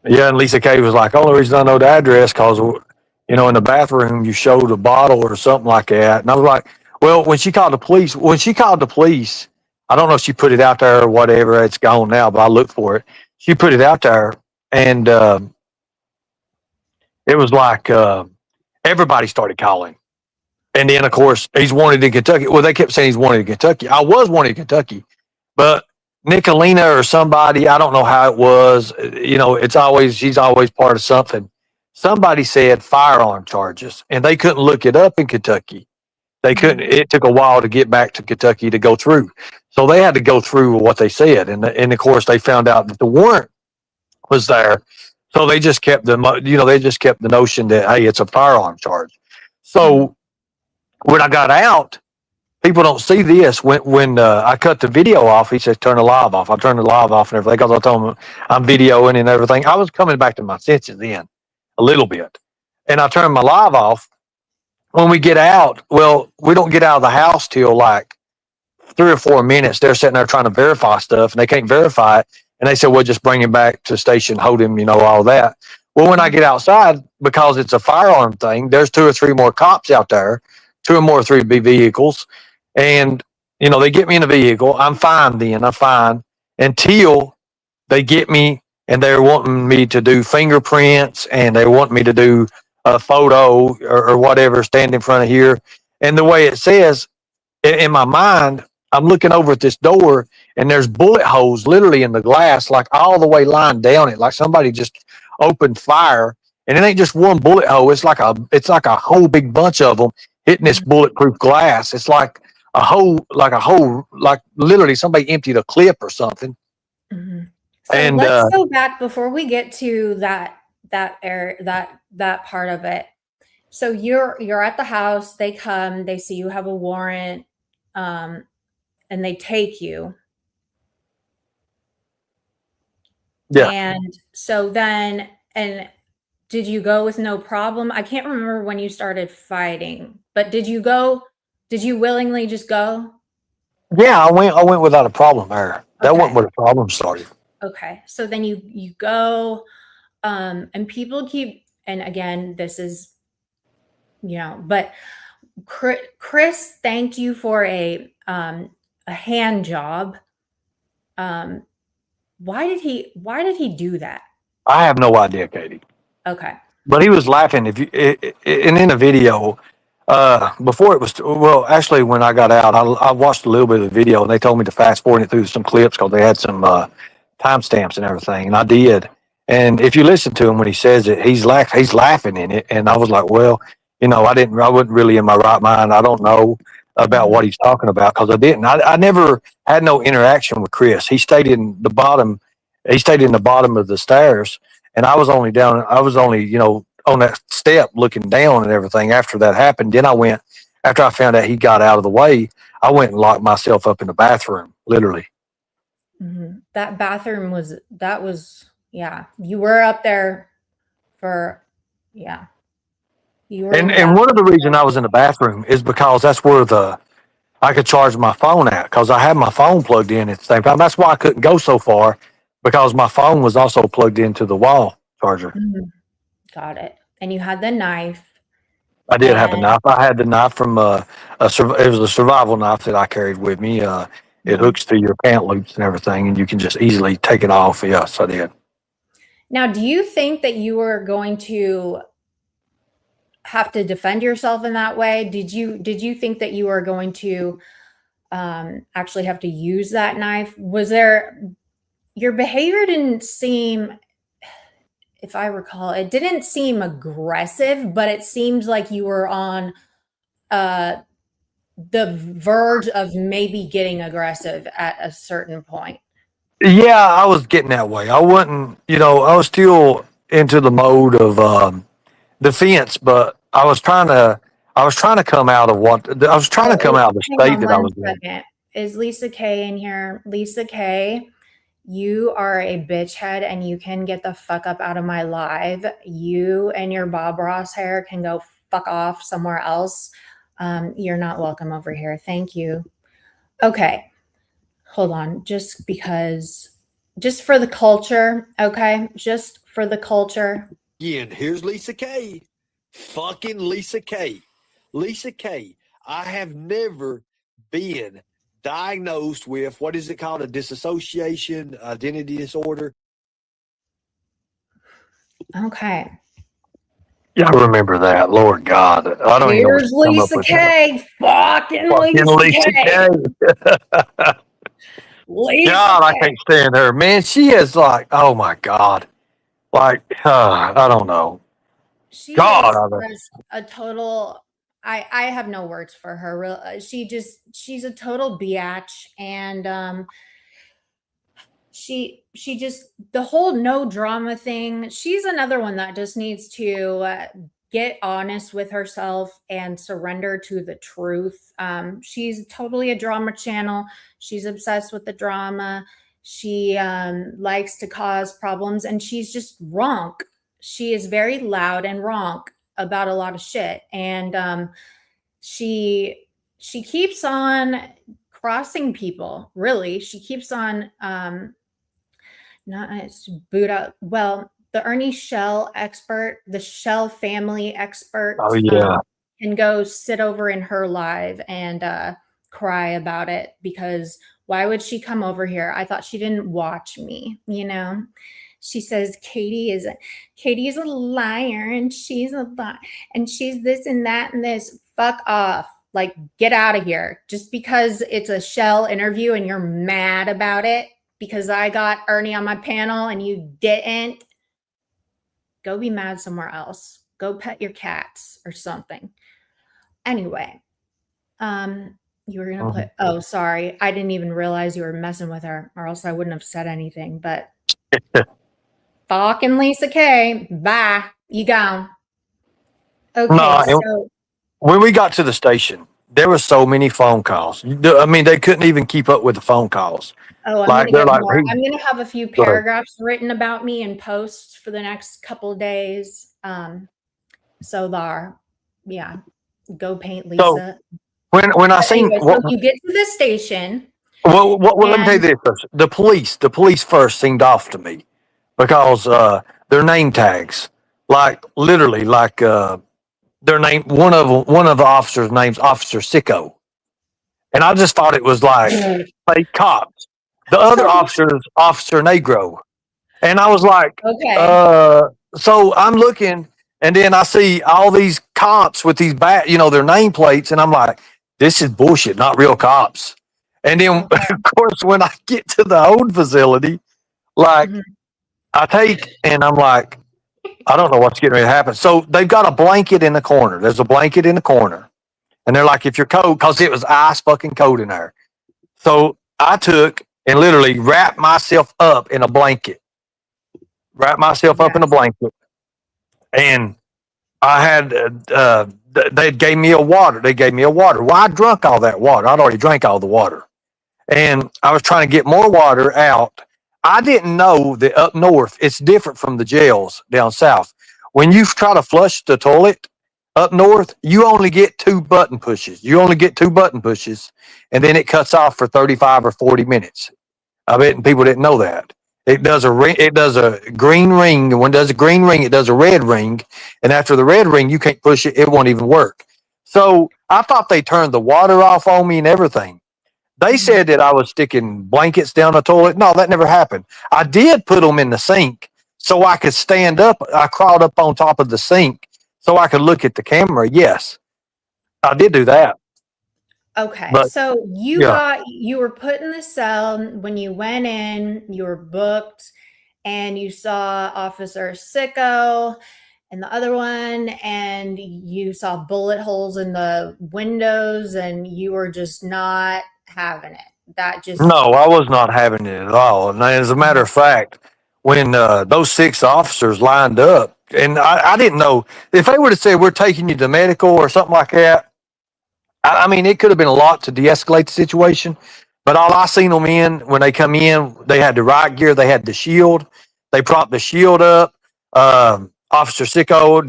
Yeah, and Lisa Kay was like, only reason I know the address because in the bathroom you showed a bottle or something like that. And I was like, well, when she called the police, I don't know if she put it out there or whatever. It's gone now, but I looked for it. She put it out there, and it was like everybody started calling. And then, of course, he's wanted in Kentucky. Well, they kept saying he's wanted in Kentucky. I was wanted in Kentucky, but Nicolina or somebody, I don't know how it was. She's always part of something. Somebody said firearm charges, and they couldn't look it up in Kentucky. They couldn't. It took a while to get back to Kentucky to go through, so they had to go through what they said, and of course they found out that the warrant was there. So they just kept the notion that hey, it's a firearm charge. So when I got out, people don't see this. When I cut the video off, he says turn the live off. I turned the live off and everything because I told him I'm videoing and everything. I was coming back to my senses then a little bit, and I turned my live off. When we get out, well, we don't get out of the house till like 3 or 4 minutes. They're sitting there trying to verify stuff, and they can't verify it. And they said, "Well, just bring him back to the station, hold him, all that." Well, when I get outside, because it's a firearm thing, there's 2 or 3 more cops out there, 2 or more 3 vehicles, and they get me in the vehicle. I'm fine then. I'm fine until they get me, and they're wanting me to do fingerprints, and they want me to do a photo or whatever, stand in front of here. And the way it says in my mind, I'm looking over at this door, and there's bullet holes literally in the glass, like all the way lined down it, like somebody just opened fire. And it ain't just one bullet hole; it's like a whole big bunch of them hitting this bulletproof glass. It's like a whole, like literally somebody emptied a clip or something. Mhm. So And let's go back before we get to that part of it. So you're at the house, they come, they see you have a warrant, um, and they take you. yeah, And so then, and did you go with no problem? I can't remember when you started fighting, but did you go? Did you willingly just go? yeah, I went without a problem there. That wasn't Okay. where the problem started. Okay. So then you go, and people keep, and again, this is, but Chris thanked you for a hand job. Um, why did he do that? I have no idea, Katie. Okay. But he was laughing. If you and in the video, before it was well, actually, when I got out, I watched a little bit of the video, and they told me to fast forward it through some clips because they had some timestamps and everything, and I did. And if you listen to him when he says it, he's laughing in it, and I was like, well, I wasn't really in my right mind. I don't know about Mhm. what he's talking about because I didn't. I never had no interaction with Chris. He stayed in the bottom. He stayed in the bottom of the stairs, and I was only down. I was only on that step looking down and everything. After that happened, then I went. After I found out he got out of the way, I went and locked myself up in the bathroom, literally. That bathroom was, yeah. You were up there for, yeah. You were in the And one of bathroom the reason for. I was in the bathroom is because that's where I could charge my phone at because I had my phone plugged in at the same time. That's why I couldn't go so far because my phone was also plugged into the wall charger. Mhm. Got it. And you had the knife, I did have a and knife. I had the knife from it was a survival knife that I carried with me. It mhm. hooks to your pant loops and everything, and you can just easily take it off. Yes, I did. Now, do you think that you were going to have to defend yourself in that way? Did you think that you were going to actually have to use that knife? Was there Your behavior didn't seem, if I recall, it didn't seem aggressive, but it seems like you were on uh, the verge of maybe getting aggressive at a certain point. Yeah, I was getting that way. I wasn't, I was still into the mode of defense, but I was trying to come out of I was trying to Oh, come out of the hang state on that I one was in. second. Is Lisa K in here? Lisa K, you are a bitch head and you can get the fuck up out of my live. You and your Bob Ross hair can go fuck off somewhere else. You're not welcome over here. Thank you. Okay, hold on. Just for the culture, okay? Just for the culture. Again, here's Lisa K. Fucking Lisa K. Lisa K. I have never been diagnosed with what is it called? A dissociation identity disorder. Okay. Yeah, I remember that. Lord God, I don't even know what Here's you come up Lisa with that. K. Fucking Fucking Lisa Lisa K. K. Lisa God, I K. can't stand her. Man, she is like, oh my God. Like, I don't know. She God, is I don't. just a total. I have no words for her. She's a total biatch, and she just, the whole no drama thing. She's another one that just needs to get honest with herself and surrender to the truth. She's totally a drama channel. She's obsessed with the drama. She likes to cause problems, and she's just wrong. She is very loud and wrong about a lot of shit, and she she keeps on crossing people. Really, she keeps on not it's Buddha. Well, the Ernie Shell expert, the Shell family expert, Oh yeah. can go sit over in her live and cry about it, because why would she come over here? I thought she didn't watch me, you know? She says Katie is a liar, and and she's this and that and this. Fuck off. Like, get out of here. Just because it's a Shell interview and you're mad about it because I got Ernie on my panel and you didn't, go be mad somewhere else. Go pet your cats or something. Anyway, You were gonna play. Oh, sorry. I didn't even realize you were messing with her, or else I wouldn't have said anything. But fucking Lisa K. Bye. You gone. Okay, No, and so when we got to the station, there were so many phone calls. I mean, they couldn't even keep up with the phone calls. I'm Like gonna they're get like, more. I'm gonna have a few go ahead. paragraphs written about me in posts for the next couple of days. So there, yeah, go paint So Lisa. when I But seen anyway, so you get to the station let me tell you and this first. The police first seemed off to me because their name tags, like literally, like their name. One of the officers' names Officer Sicko, and I just thought it was like fake cops. The other officer's Officer Negro, and I was like, okay. uh. So I'm looking, and then I see all these cops with these their nameplates, and I'm like, this is bullshit, not real cops. And then, Okay. of course, when I get to the old facility, like Mhm. I take, and I'm like, I don't know what's getting ready to happen. So they've got a blanket in the corner. There's a blanket in the corner, and they're like, if you're cold, because it was ice fucking cold in there. So I took and literally wrapped myself up in a blanket, wrapped myself up in a Yes. blanket, and I had they gave me a water. They gave me a water. Well, I drunk all that water. I'd already drank all the water, and I was trying to get more water out. I didn't know that up north it's different from the jails down south. When you try to flush the toilet up north, you only get two button pushes. You only get two button pushes, and then it cuts off for 35 or 40 minutes. I bet people didn't know that. It does a ring. It does a green ring. And when it does a green ring, it does a red ring. And after the red ring, you can't push it. It won't even work. So I thought they turned the water off on me and everything. They Mhm. said that I was sticking blankets down the toilet. No, that never happened. I did put them in the sink so I could stand up. I crawled up on top of the sink so I could look at the camera. Yes, I did do that. Okay, But so yeah, you were put in the cell when you went in, you were booked, and you saw Officer Sicko and the other one, and you saw bullet holes in the windows, and you were just not having it. That just no, I was not having it at all. And as a matter of fact, when those six officers lined up, and I didn't know if they would have said we're taking you to medical or something like that. I mean, it could have been a lot to de-escalate the situation. But all I seen them in when they come in, they had the riot gear, they had the shield, they propped the shield up. Officer Sicko,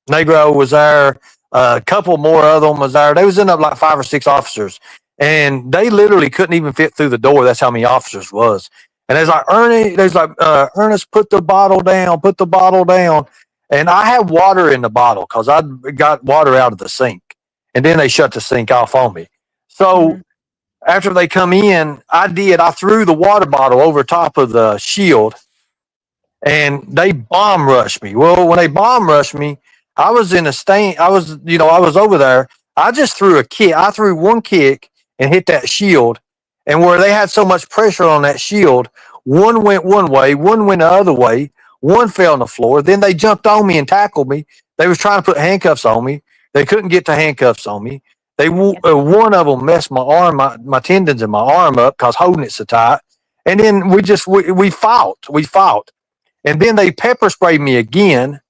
Negro was there. A couple more of them was there. They was in up like 5 or 6 officers, and they literally couldn't even fit through the door. That's how many officers was. And there's like Ernie. There's like Ernest, put the bottle down. Put the bottle down. And I had water in the bottle because I got water out of the sink, and then they shut the sink off on me. So Mhm. after they come in, I threw the water bottle over top of the shield, and they bomb rushed me. Well, when they bomb rushed me, I was in a stain. I was over there. I just threw a kick. I threw one kick and hit that shield. And where they had so much pressure on that shield, one went one way, one went the other way, one fell on the floor. Then they jumped on me and tackled me. They was trying to put handcuffs on me. They couldn't get the handcuffs on me. Yeah. One of them messed my arm, my tendons in my arm up because holding it so tight. And then we fought. We fought. And then they pepper sprayed me again,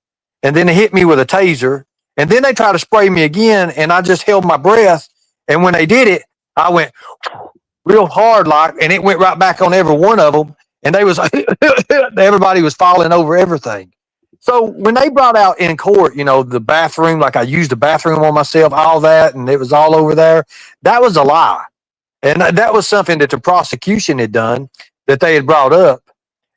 and then they hit me with a taser, and then they tried to spray me again, and I just held my breath. And when they did it, I went real hard, like, and it went right back on every one of them. And they was everybody was falling over everything. So when they brought out in court, the bathroom, like I used the bathroom on myself, all that, and it was all over there. That was a lie, and that was something that the prosecution had done that they had brought up,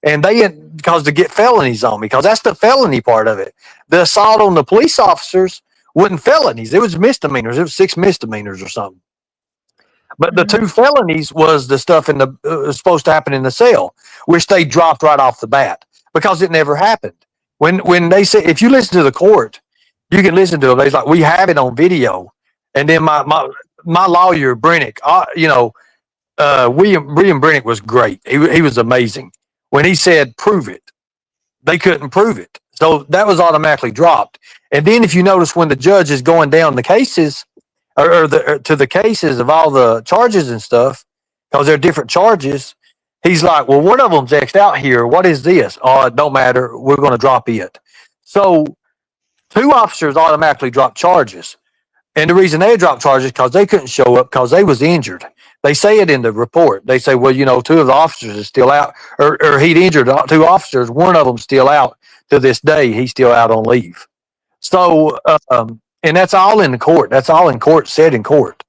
and they because to get felonies on me, because that's the felony part of it. The assault on the police officers wasn't felonies; it was misdemeanors. It was 6 misdemeanors or something. But the Mhm. 2 felonies was the stuff in the supposed to happen in the cell, which they dropped right off the bat because it never happened. When they say, if you listen to the court, you can listen to them. They're like, we have it on video, and then my lawyer Brennick, William Brennick was great. He was amazing. When he said prove it, they couldn't prove it, so that was automatically dropped. And then if you notice when the judge is going down the cases, or to the cases of all the charges and stuff, because they're different charges. He's like, well, one of them's X'd out here. What is this? Oh, it don't matter. We're going to drop it. So two officers automatically drop charges. And the reason they dropped charges because they couldn't show up because they was injured. They say it in the report. They say, well, two of the officers is still out, or he'd injured two officers. One of them's still out to this day. He's still out on leave. So, and that's all in the court. That's all in court, said in court.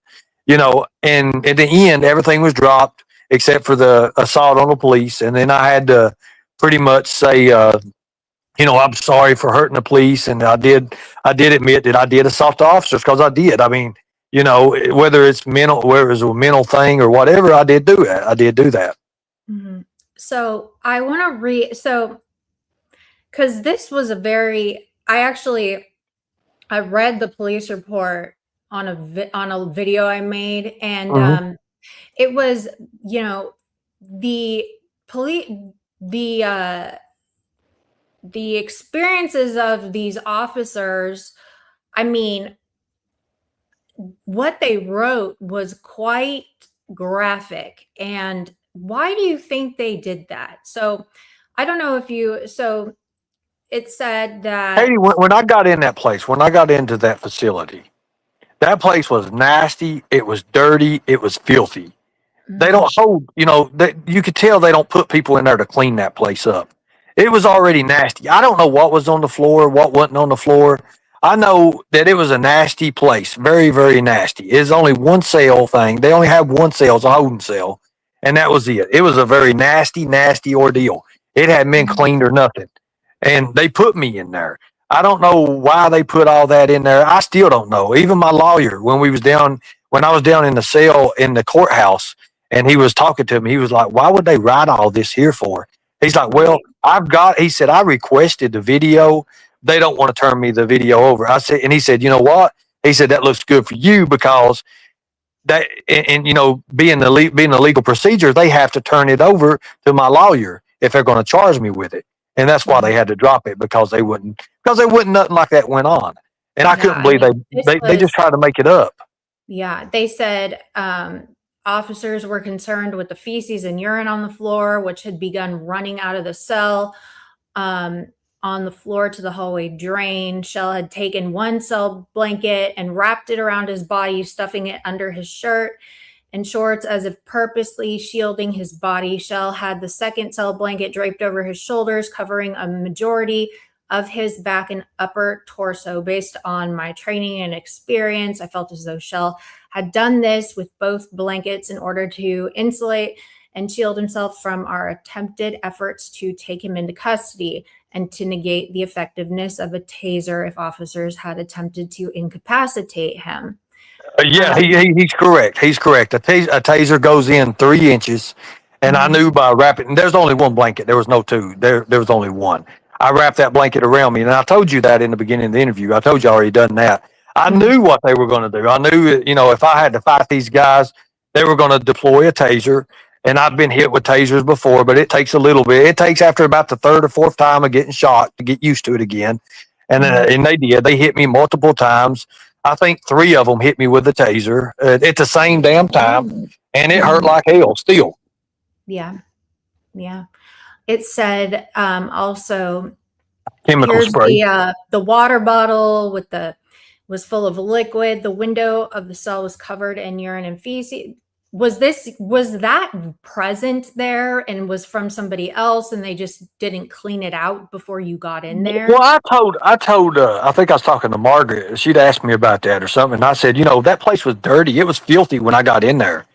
And at the end, everything was dropped except for the assault on the police. And then I had to pretty much say, I'm sorry for hurting the police, and I did admit that I did assault the officers because I did. I mean, whether it's mental, whether it's a mental thing or whatever, I did do that. I did do that. Mm-hmm. So I want to read, because this was I read the police report on a video I made, and it was, the police, the experiences of these officers. I mean, what they wrote was quite graphic. And why do you think they did that? So I don't know if it said that. Hey, when I got in that place, when I got into that facility, that place was nasty. It was dirty. It was filthy. They don't hold, you could tell they don't put people in there to clean that place up. It was already nasty. I don't know what was on the floor, what wasn't on the floor. I know that it was a nasty place, very, very nasty. It's only one cell thing. They only have one cell, it's a holding cell, and that was it. It was a very nasty, nasty ordeal. It hadn't been cleaned or nothing, and they put me in there. I don't know why they put all that in there. I still don't know. Even my lawyer, when I was down in the cell in the courthouse, and he was talking to me, he was like, why would they write all this here for? He's like, well, he said, I requested the video. They don't want to turn me the video over. I said, and he said, you know what? He said, that looks good for you because that, and being the legal procedure, they have to turn it over to my lawyer if they're going to charge me with it. And that's why they had to drop it because they wouldn't nothing like that went on. And I couldn't believe they just tried to make it up. Yeah. They said, officers were concerned with the feces and urine on the floor, which had begun running out of the cell on the floor to the hallway drain. Shell had taken one cell blanket and wrapped it around his body, stuffing it under his shirt and shorts as if purposely shielding his body. Shell had the second cell blanket draped over his shoulders, covering a majority of his back and upper torso. Based on my training and experience, I felt as though Shell had done this with both blankets in order to insulate and shield himself from our attempted efforts to take him into custody and to negate the effectiveness of a taser if officers had attempted to incapacitate him. Yeah, he's correct. He's correct. A taser goes in 3 inches, and I knew by wrapping. And there's only one blanket. There was no two. There was only one. I wrapped that blanket around me, and I told you that in the beginning of the interview. I told you I already done that. I knew what they were going to do. I knew, if I had to fight these guys, they were going to deploy a taser. And I've been hit with tasers before, but it takes a little bit. It takes after about the third or fourth time of getting shot to get used to it again. And they did. They hit me multiple times. I think 3 of them hit me with a taser at the same damn time, and it hurt like hell still. Yeah. Yeah. It said also, chemical spray. The water bottle was full of liquid. The window of the cell was covered in urine and feces. Was that present there and was from somebody else, and they just didn't clean it out before you got in there? Well, I told, I think I was talking to Margaret. She'd asked me about that or something. And I said, that place was dirty. It was filthy when I got in there.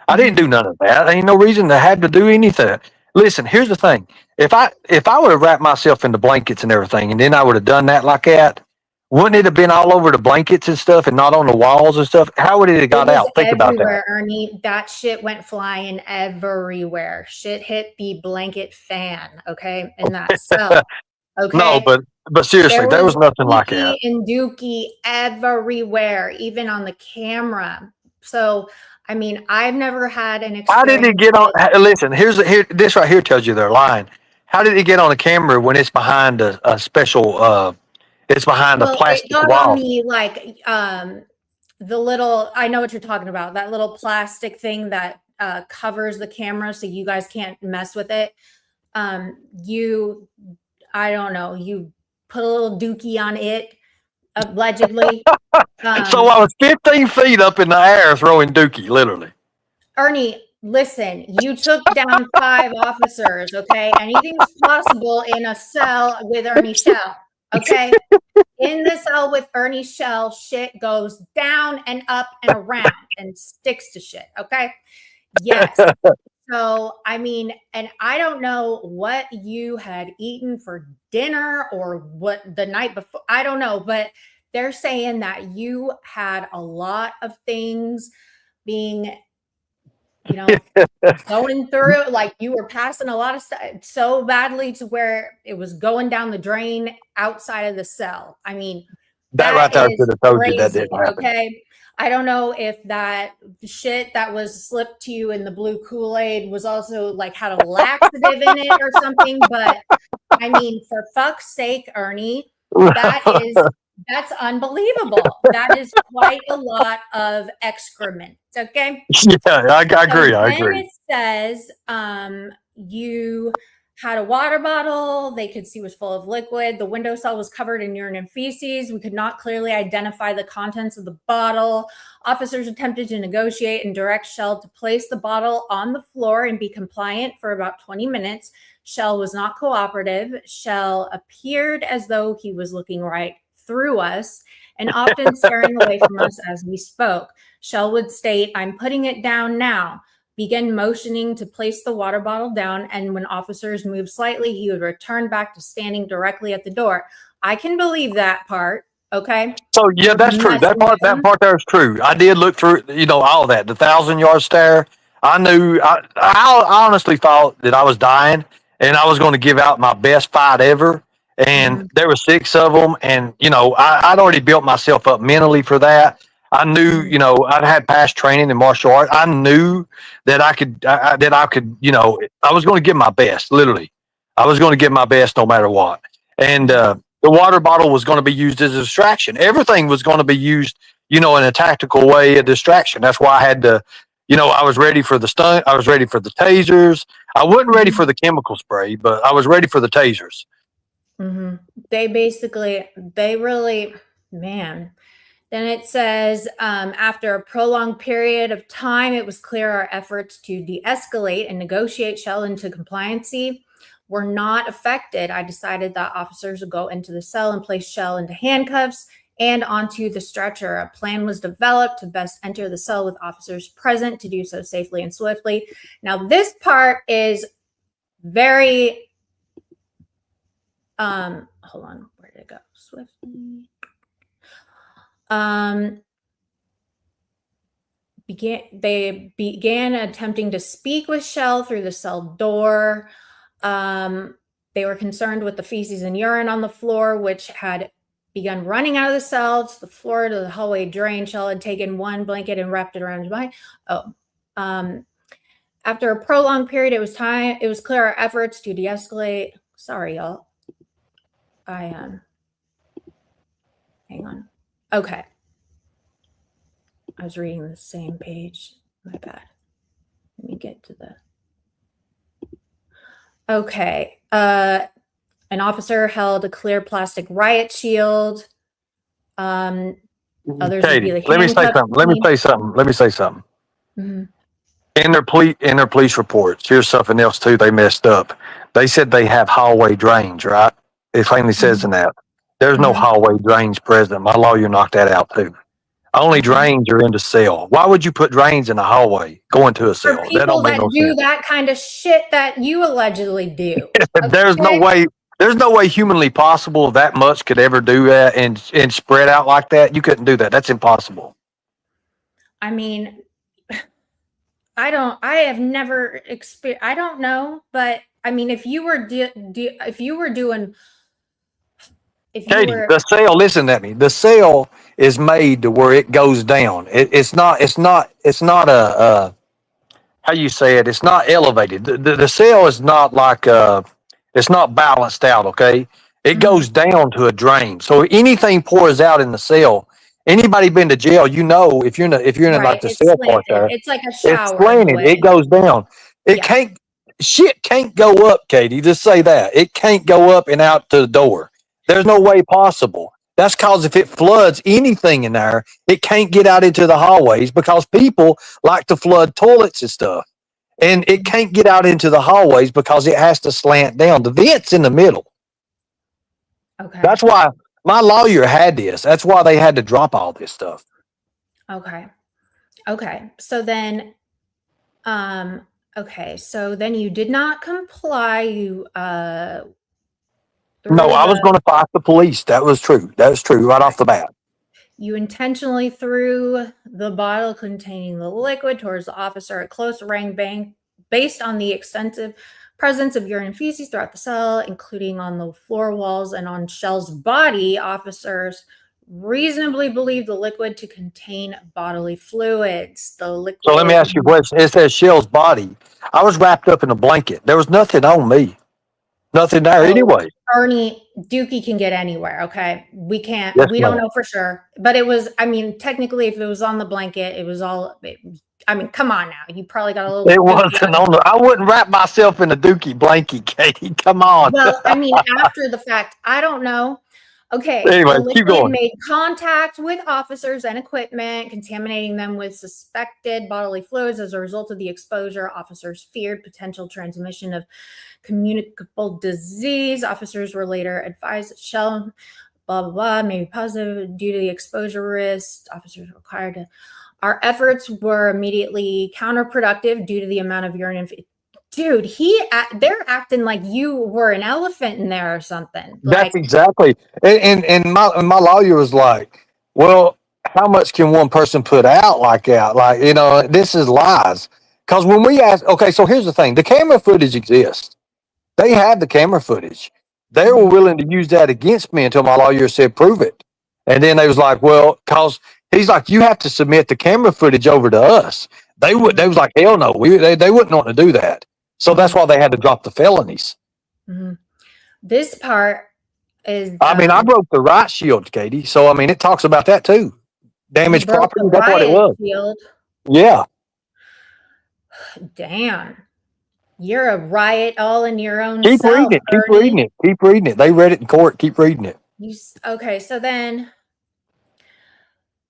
I didn't do none of that. There ain't no reason to have to do anything. Listen, here's the thing. If I would have wrapped myself in the blankets and everything, and then I would have done that like that, wouldn't it have been all over the blankets and stuff and not on the walls and stuff? How would it have got out? Think about that. Ernie, that shit went flying everywhere. Shit hit the blanket fan, okay, in that cell. Okay. No, but seriously, there was nothing like that. And dookie everywhere, even on the camera. So, I mean, I've never had an experience. How did it get on? Listen, this right here tells you they're lying. How did it get on the camera when it's behind a special? It's behind a plastic wall. It got on me like I know what you're talking about, that little plastic thing that covers the camera so you guys can't mess with it. I don't know, you put a little dookie on it, allegedly. So I was 15 feet up in the air throwing dookie, literally. Ernie, listen, you took down 5 officers, okay? Anything's possible in a cell with Ernie Shell, okay? In the cell with Ernie Shell, shit goes down and up and around and sticks to shit, okay? Yes. So, I mean, and I don't know what you had eaten for dinner or what the night before. I don't know, but they're saying that you had a lot of things being, going through, like you were passing a lot of stuff so badly to where it was going down the drain outside of the cell. I mean, That right there should have told you that crazy, didn't happen. okay? I don't know if that shit that was slipped to you in the blue Kool-Aid was also like had a laxative in it or something, but I mean, for fuck's sake, Ernie, that's unbelievable. That is quite a lot of excrement. Okay. Yeah, I agree. I Then agree. it says you had a water bottle they could see was full of liquid. The window cell was covered in urine and feces. We could not clearly identify the contents of the bottle. Officers attempted to negotiate and direct Shell to place the bottle on the floor and be compliant for about 20 minutes. Shell was not cooperative. Shell appeared as though he was looking right through us and often staring away from us as we spoke. Shell would state, "I'm putting it down now," begin motioning to place the water bottle down, and when officers moved slightly, he would return back to standing directly at the door. I can believe that part, okay? So yeah, that's true. That part there is true. I did look through, all that. The 1,000-yard stare. I knew. I honestly thought that I was dying, and I was going to give out my best fight ever. And there were 6 of them, and I'd already built myself up mentally for that. I knew, I'd had past training in martial arts. I knew that I could, I was going to give my best. Literally, I was going to give my best no matter what. And the water bottle was going to be used as a distraction. Everything was going to be used, in a tactical way, a distraction. That's why I had to, I was ready for the stunt. I was ready for the tasers. I wasn't ready for the chemical spray, but I was ready for the tasers. Mm-hmm. They really, man. Then it says, after a prolonged period of time, it was clear our efforts to de-escalate and negotiate Shell into compliancy were not affected. I decided that officers would go into the cell and place Shell into handcuffs and onto the stretcher. A plan was developed to best enter the cell with officers present to do so safely and swiftly. Now, this part is very... hold on, where did it go? Swiftly. They began attempting to speak with Shell through the cell door. They were concerned with the feces and urine on the floor, which had begun running out of the cell to the floor to the hallway drain. Shell had taken one blanket and wrapped it around his body. After a prolonged period, it was clear our efforts to de-escalate. Sorry, y'all. Hang on. Okay. I was reading the same page. My bad. Let me get to the... Okay. An officer held a clear plastic riot shield. Others Katie, let me say something. Mm-hmm. In their police reports, here's something else too. They messed up. They said they have hallway drains, right? It plainly says in that. There's no hallway drains present. My lawyer knocked that out too. Only drains are in the cell. Why would you put drains in a hallway going to a cell? For people that do that kind of shit that you allegedly do. Okay? There's no way humanly possible that much could ever do that and spread out like that. You couldn't do that. That's impossible. I mean, I have never experienced, I don't know, but I mean, if you were doing... Katie, the cell, listen at me. The cell is made to where it goes down. It's not a how you say it? It's not elevated. The cell is not like it's not balanced out, okay? It goes down to a drain. So anything pours out in the cell Anybody been to jail, you know, if you're in like Right. the It's cell part slanted. there, It's like a it's shower in a slanted. It way. goes down. It Yeah. shit can't go up, Katie. Just say that. It can't go up and out to the door. There's no way possible. That's because if it floods anything in there, it can't get out into the hallways because people like to flood toilets and stuff. And it can't get out into the hallways because it has to slant down. The vent's in the middle. Okay. That's why my lawyer had this. That's why they had to drop all this stuff. Okay. Okay. So then, so then you did not comply. You, No, threw I was the, going to fight the police. That was true. That was true right off the bat. you intentionally threw the bottle containing the liquid towards the officer at close range bank based on the extensive presence of urine and feces throughout the cell, including on the floor walls and on Shell's body. Officers reasonably believe the liquid to contain bodily fluids. The liquid. So let me ask you a question. It says Shell's body. I was wrapped up in a blanket. There was nothing on me. Nothing there anyway. Ernie, Dookie can get anywhere. Okay. We can't, Yes, we don't ma'am. know for sure, but it was, I mean, technically if it was on the blanket, it was all, I mean, come on now. You probably got a little. It wasn't on the. I wouldn't wrap myself in a dookie blanket, Katie. Come on. Well, I mean, after the fact, I don't know. Okay. Anyway, The keep liquid going. made contact with officers and equipment, contaminating them with suspected bodily fluids. As a result of the exposure, officers feared potential transmission of communicable disease. Officers were later advised that Shell, blah, blah, blah, may be positive due to the exposure risk. Officers were required to. Our efforts were immediately counterproductive due to the amount of urine. Dude, they're acting like you were an elephant in there or something. That's Like, exactly. And my lawyer was like, "Well, how much can one person put out like that? Like, this is lies." Because when we asked, okay, so here's the thing: the camera footage exists. They had the camera footage. They were willing to use that against me until my lawyer said, "Prove it." And then they was like, "Well, because he's like, you have to submit the camera footage over to us." They was like, "Hell no, they wouldn't want to do that." So that's why they had to drop the felonies. this part is. I mean, I broke the right shield, Katie. So I mean, it talks about that too. Damaged property. That's what it was. Field. Yeah. Damn, you're a riot all in your own. Keep self, reading it. Keep Ernie. reading it. Keep reading it. They read it in court. Keep reading it. Okay, so then,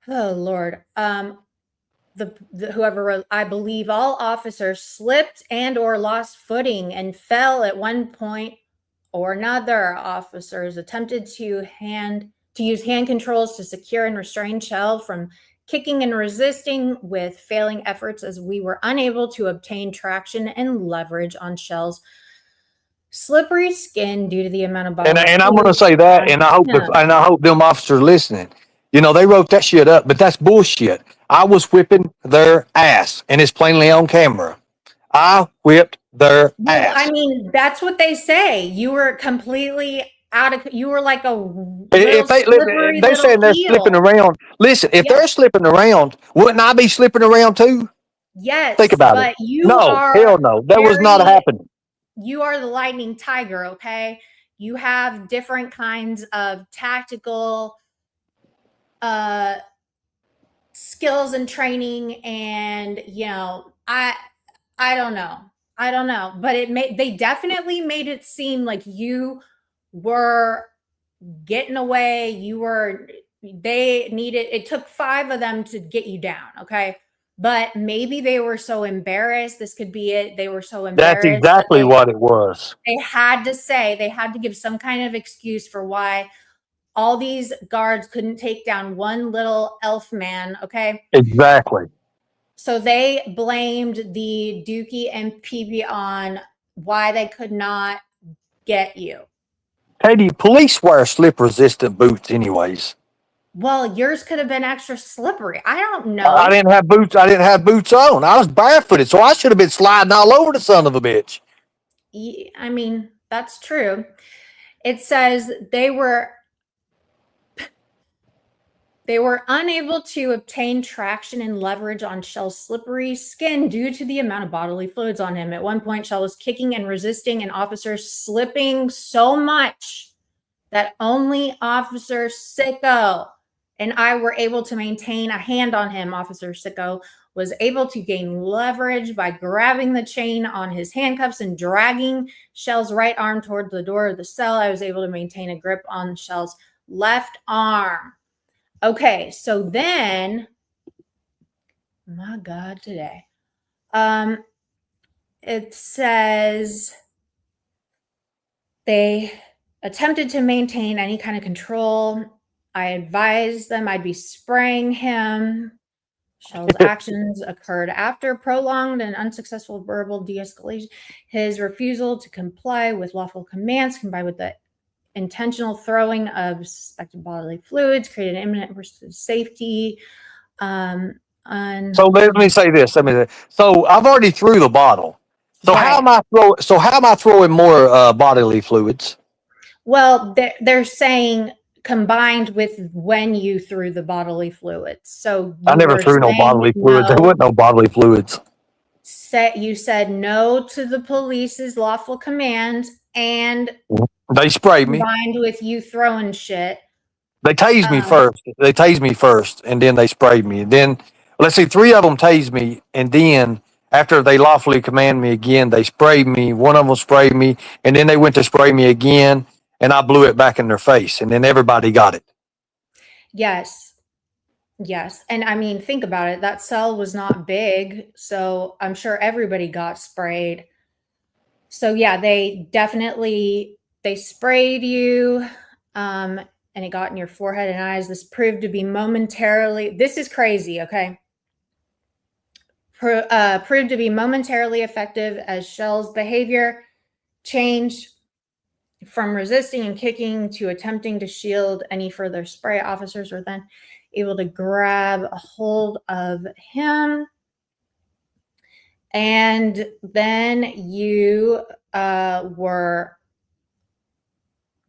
oh Lord, whoever wrote, I believe all officers slipped and or lost footing and fell at one point or another. Officers attempted to use hand controls to secure and restrain Shell from kicking and resisting, with failing efforts as we were unable to obtain traction and leverage on Shell's slippery skin due to the amount of bodily And I'm going to fluid say that, on and I hope him. and I hope them officers listening. They wrote that shit up, but that's bullshit. I was whipping their ass, and it's plainly on camera. I whipped their ass. I mean, that's what they say. You were completely out of. You were like a. If they saying they're slipping around, listen. If they're slipping around, wouldn't I be slipping around too? Yes, Think about but it. you No, are. hell no. That was not happening. You are the lightning tiger. Okay, you have different kinds of tactical skills and training, and I don't know, but they definitely made it seem like you were getting away. It took 5 of them to get you down. Okay. But maybe they were so embarrassed. This could be it. They were so embarrassed. That's exactly what it was. They had to give some kind of excuse for why all these guards couldn't take down one little elf man. Okay. Exactly. So they blamed the Dookie and PP on why they could not get you. Katie, police wear slip-resistant boots anyways. Well, yours could have been extra slippery. I don't know. I didn't have boots. I didn't have boots on. I was barefooted, so I should have been sliding all over the son of a bitch. I mean, that's true. It says they were unable to obtain traction and leverage on Shell's slippery skin due to the amount of bodily fluids on him. At one point, Shell was kicking and resisting, and officers slipping so much that only Officer Sicko and I were able to maintain a hand on him. Officer Sicko was able to gain leverage by grabbing the chain on his handcuffs and dragging Shell's right arm toward the door of the cell. I was able to maintain a grip on Shell's left arm. Okay, so then, my God, today. It says they attempted to maintain any kind of control. I advised them I'd be spraying him. Shell's actions occurred after prolonged and unsuccessful verbal de-escalation. His refusal to comply with lawful commands combined with the intentional throwing of suspected bodily fluids created an imminent risk to safety. So let me say this. So I've already threw the bottle. So Right. how am I throwing more bodily fluids? Well, they're saying combined with when you threw the bodily fluids. So I never threw no bodily fluids. There wasn't no bodily fluids. You said no to the police's lawful commands, and they sprayed me. Combined with you throwing shit. They tased me first. They tased me first, and then they sprayed me. And then, let's see, 3 of them tased me, and then after they lawfully command me again, they sprayed me. One of them sprayed me, and then they went to spray me again, and I blew it back in their face, and then everybody got it. Yes. And I mean, think about it. That cell was not big, so I'm sure everybody got sprayed. So yeah, they sprayed you, and it got in your forehead and eyes. This proved to be this is crazy, okay? Proved to be momentarily effective as Shell's behavior changed from resisting and kicking to attempting to shield any further spray. Officers were then able to grab a hold of him. And then you were,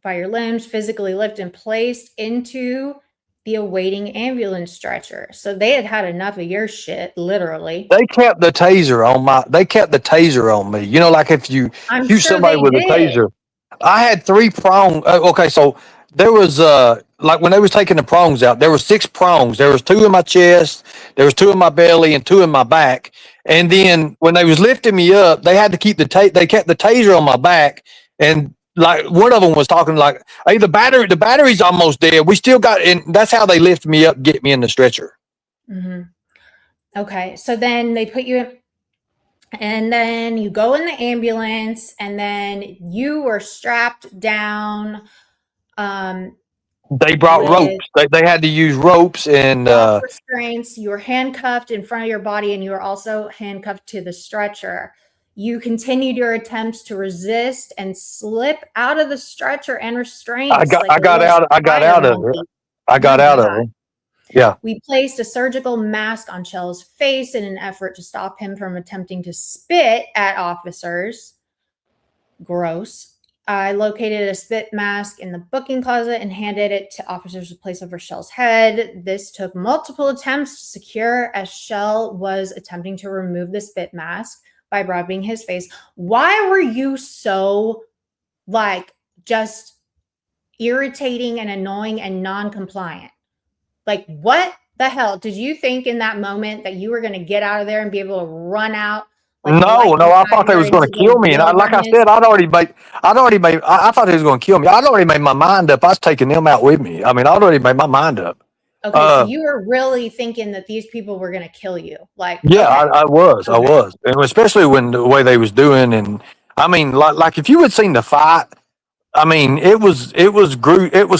by your limbs, physically lifted and placed into the awaiting ambulance stretcher. So they had enough of your shit, literally. They kept the taser on me. You know, like if you shoot somebody with a taser. I had 3 prongs. Okay, so there was like when they was taking the prongs out, there was 6 prongs. There was 2 in my chest, there was 2 in my belly, and 2 in my back. And then when they was lifting me up, they had to keep they kept the taser on my back. And like one of them was talking like, "Hey, the battery's almost dead. We still got," and that's how they lift me up, get me in the stretcher. Mm-hmm. Okay, so then they put you in, and then you go in the ambulance, and then you were strapped down. They brought ropes. They had to use ropes and restraints. You were handcuffed in front of your body, and you were also handcuffed to the stretcher. You continued your attempts to resist and slip out of the stretcher and restraints. I got out of it. Yeah. We placed a surgical mask on Shell's face in an effort to stop him from attempting to spit at officers. Gross. I located a spit mask in the booking closet and handed it to officers to place over Shell's head. This took multiple attempts to secure, as Shell was attempting to remove the spit mask by rubbing his face. Why were you so, just irritating and annoying and non-compliant? What the hell? Did you think in that moment that you were going to get out of there and be able to run out? No, I thought they was going to kill me. And I thought they was going to kill me. I'd already made my mind up. I was taking them out with me. I mean, I'd already made my mind up. Okay, so you were really thinking that these people were going to kill you. Yeah, okay. I was. And especially when the way they was doing. And I mean, like if you had seen the fight, I mean, it was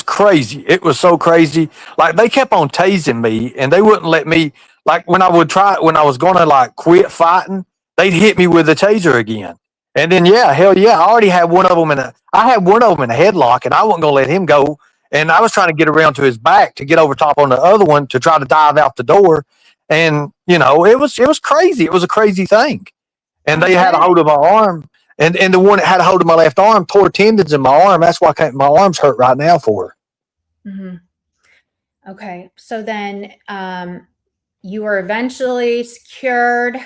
crazy. It was so crazy. Like they kept on tasing me and they wouldn't let me, like when I was going to quit fighting, they'd hit me with a taser again. And then, hell yeah, I already had one of them in a headlock and I wasn't going to let him go. And I was trying to get around to his back to get over top on the other one to try to dive out the door. And, it was crazy. It was a crazy thing. And they had a hold of my arm. And the one that had a hold of my left arm tore tendons in my arm. That's why my arm's hurt right now for her. Mm-hmm. Okay. So then you were eventually secured.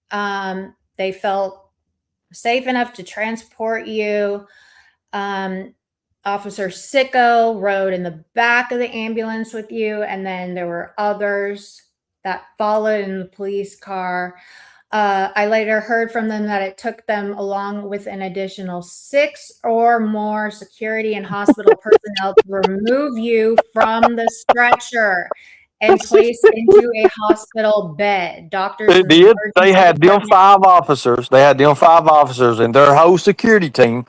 They felt safe enough to transport you. Officer Sicko rode in the back of the ambulance with you, and then there were others that followed in the police car. I later heard from them that it took them, along with an additional 6 or more security and hospital personnel, to remove you from the stretcher and place into a hospital bed. Doctors It from the did. They emergency had them department. 5 officers. They had them 5 officers and their whole security team.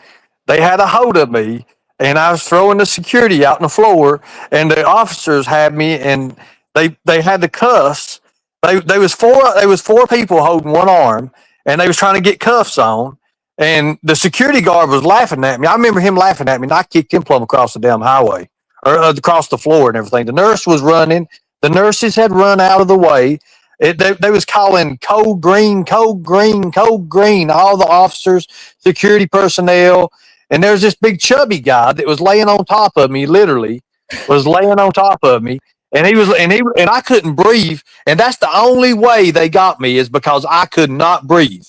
They had a hold of me, and I was throwing the security out on the floor, and the officers had me, and they had the cuffs. They was four people holding one arm, and they was trying to get cuffs on. And the security guard was laughing at me. I remember him laughing at me, and I kicked him plumb across the damn highway or across the floor and everything. The nurse was running. The nurses had run out of the way. They was calling code green, code green, code green. All the officers, security personnel, and there's this big chubby guy that was laying on top of me. Literally, was laying on top of me, and and I couldn't breathe. And that's the only way they got me is because I could not breathe.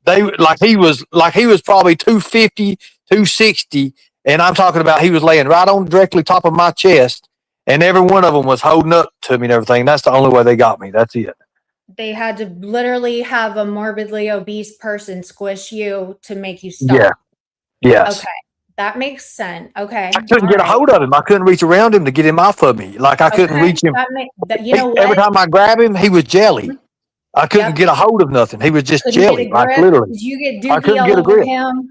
They he was probably 250, 260, and I'm talking about he was laying right on directly top of my chest, and every one of them was holding up to me and everything. That's the only way they got me. That's it. They had to literally have a morbidly obese person squish you to make you stop. Yeah. Yes. Okay. That makes sense. Okay. I couldn't All get a right. hold of him. I couldn't reach around him to get him off of me. Like I couldn't Okay. reach him. You know Every what? time I grab him, he was jelly. I couldn't Yep. get a hold of nothing. He was just Couldn't get a jelly, like grip. literally. Did you get I dookie couldn't all get a over grip. him?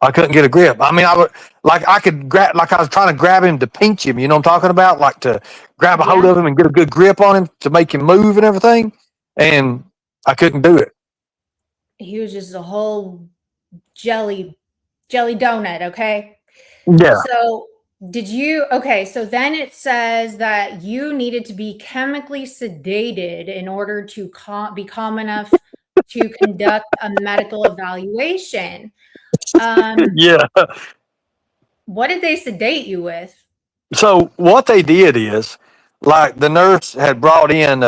I couldn't get a grip. I mean, I would like I could grab, like I was trying to grab him to pinch him. You know what I'm talking about? Like to grab a hold Yeah. of him and get a good grip on him to make him move and everything. And I couldn't do it. He was just a whole jelly donut, okay? Yeah. So so then it says that you needed to be chemically sedated in order to be calm enough to conduct a medical evaluation. Yeah. What did they sedate you with? So what they did is, like the nurse had brought in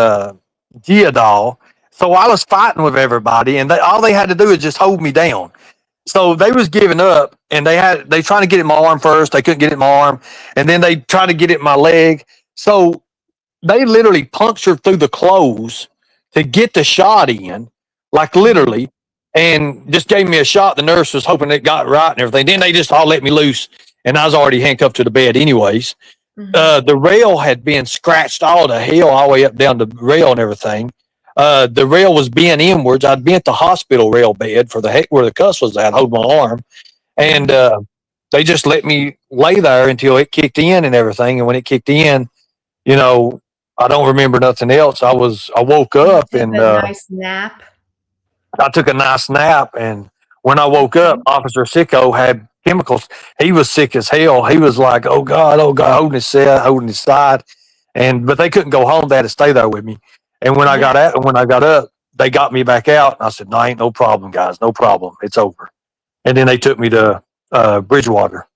Geodol, so I was fighting with everybody, and all they had to do is just hold me down. So they was giving up, and they trying to get it in my arm first. They couldn't get it in my arm, and then they tried to get it in my leg. So they literally punctured through the clothes to get the shot in, like literally, and just gave me a shot. The nurse was hoping it got right and everything. Then they just all let me loose, and I was already handcuffed to the bed anyways. The rail had been scratched all to hell, all the way up down the rail and everything. The rail was bent inwards. I'd been at the hospital rail bed for where the cuss was at, hold my arm, and they just let me lay there until it kicked in and everything. And when it kicked in, you know, I don't remember nothing else. I woke up Took and a nice nap. I took a nice nap. And when I woke up, Officer Sicko had chemicals. He was sick as hell. He was like, oh God, holding his head, holding his side. But they couldn't go home. They had to stay there with me. And when I got up, they got me back out. And I said, no, ain't no problem, guys. No problem. It's over. And then they took me to Bridgewater.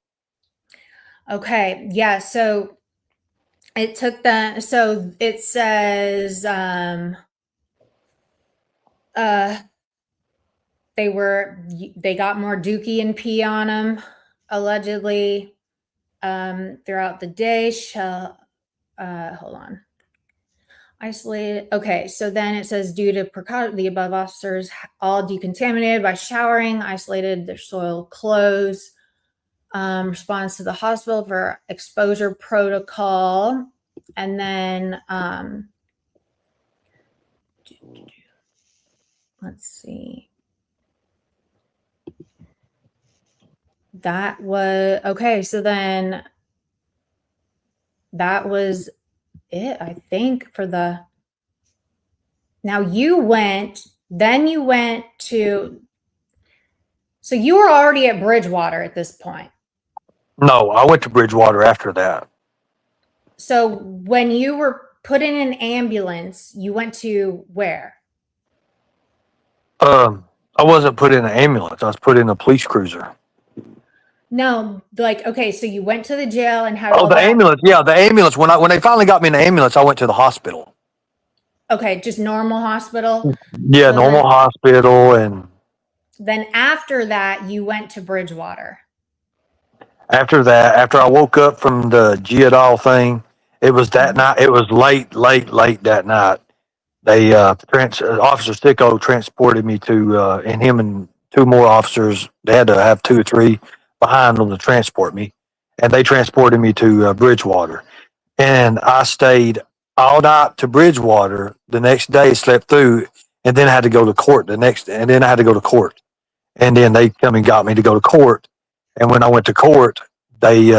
Okay. Yeah. So it took so it says they got more dookie and pee on them, allegedly, throughout the day. Hold on. Isolated. Okay, so then it says due to precaution, the above officers all decontaminated by showering, isolated their soiled clothes. Response to the hospital for exposure protocol, and then let's see. That was okay. So then that was it, I think, for the. Now you went to. So you were already at Bridgewater at this point. No, I went to Bridgewater after that. So when you were put in an ambulance, you went to where? I wasn't put in an ambulance. I was put in a police cruiser. No, like, okay, so you went to the jail and had Oh, all the that. ambulance. Yeah, the ambulance. When they finally got me in the ambulance, I went to the hospital. Okay, just normal hospital. Yeah, So normal hospital. And then after that, you went to Bridgewater. After that, after I woke up from the Geodol thing, it was that Mhm. night. It was late that night. They Officer Sicko transported me to, and him and two more officers. They had to have two or three behind them to transport me, and they transported me to Bridgewater. And I stayed all night to Bridgewater. The next day, slept through, and then I had to go to court the next. And then I had to go to court, and then they come and got me to go to court. And when I went to court, they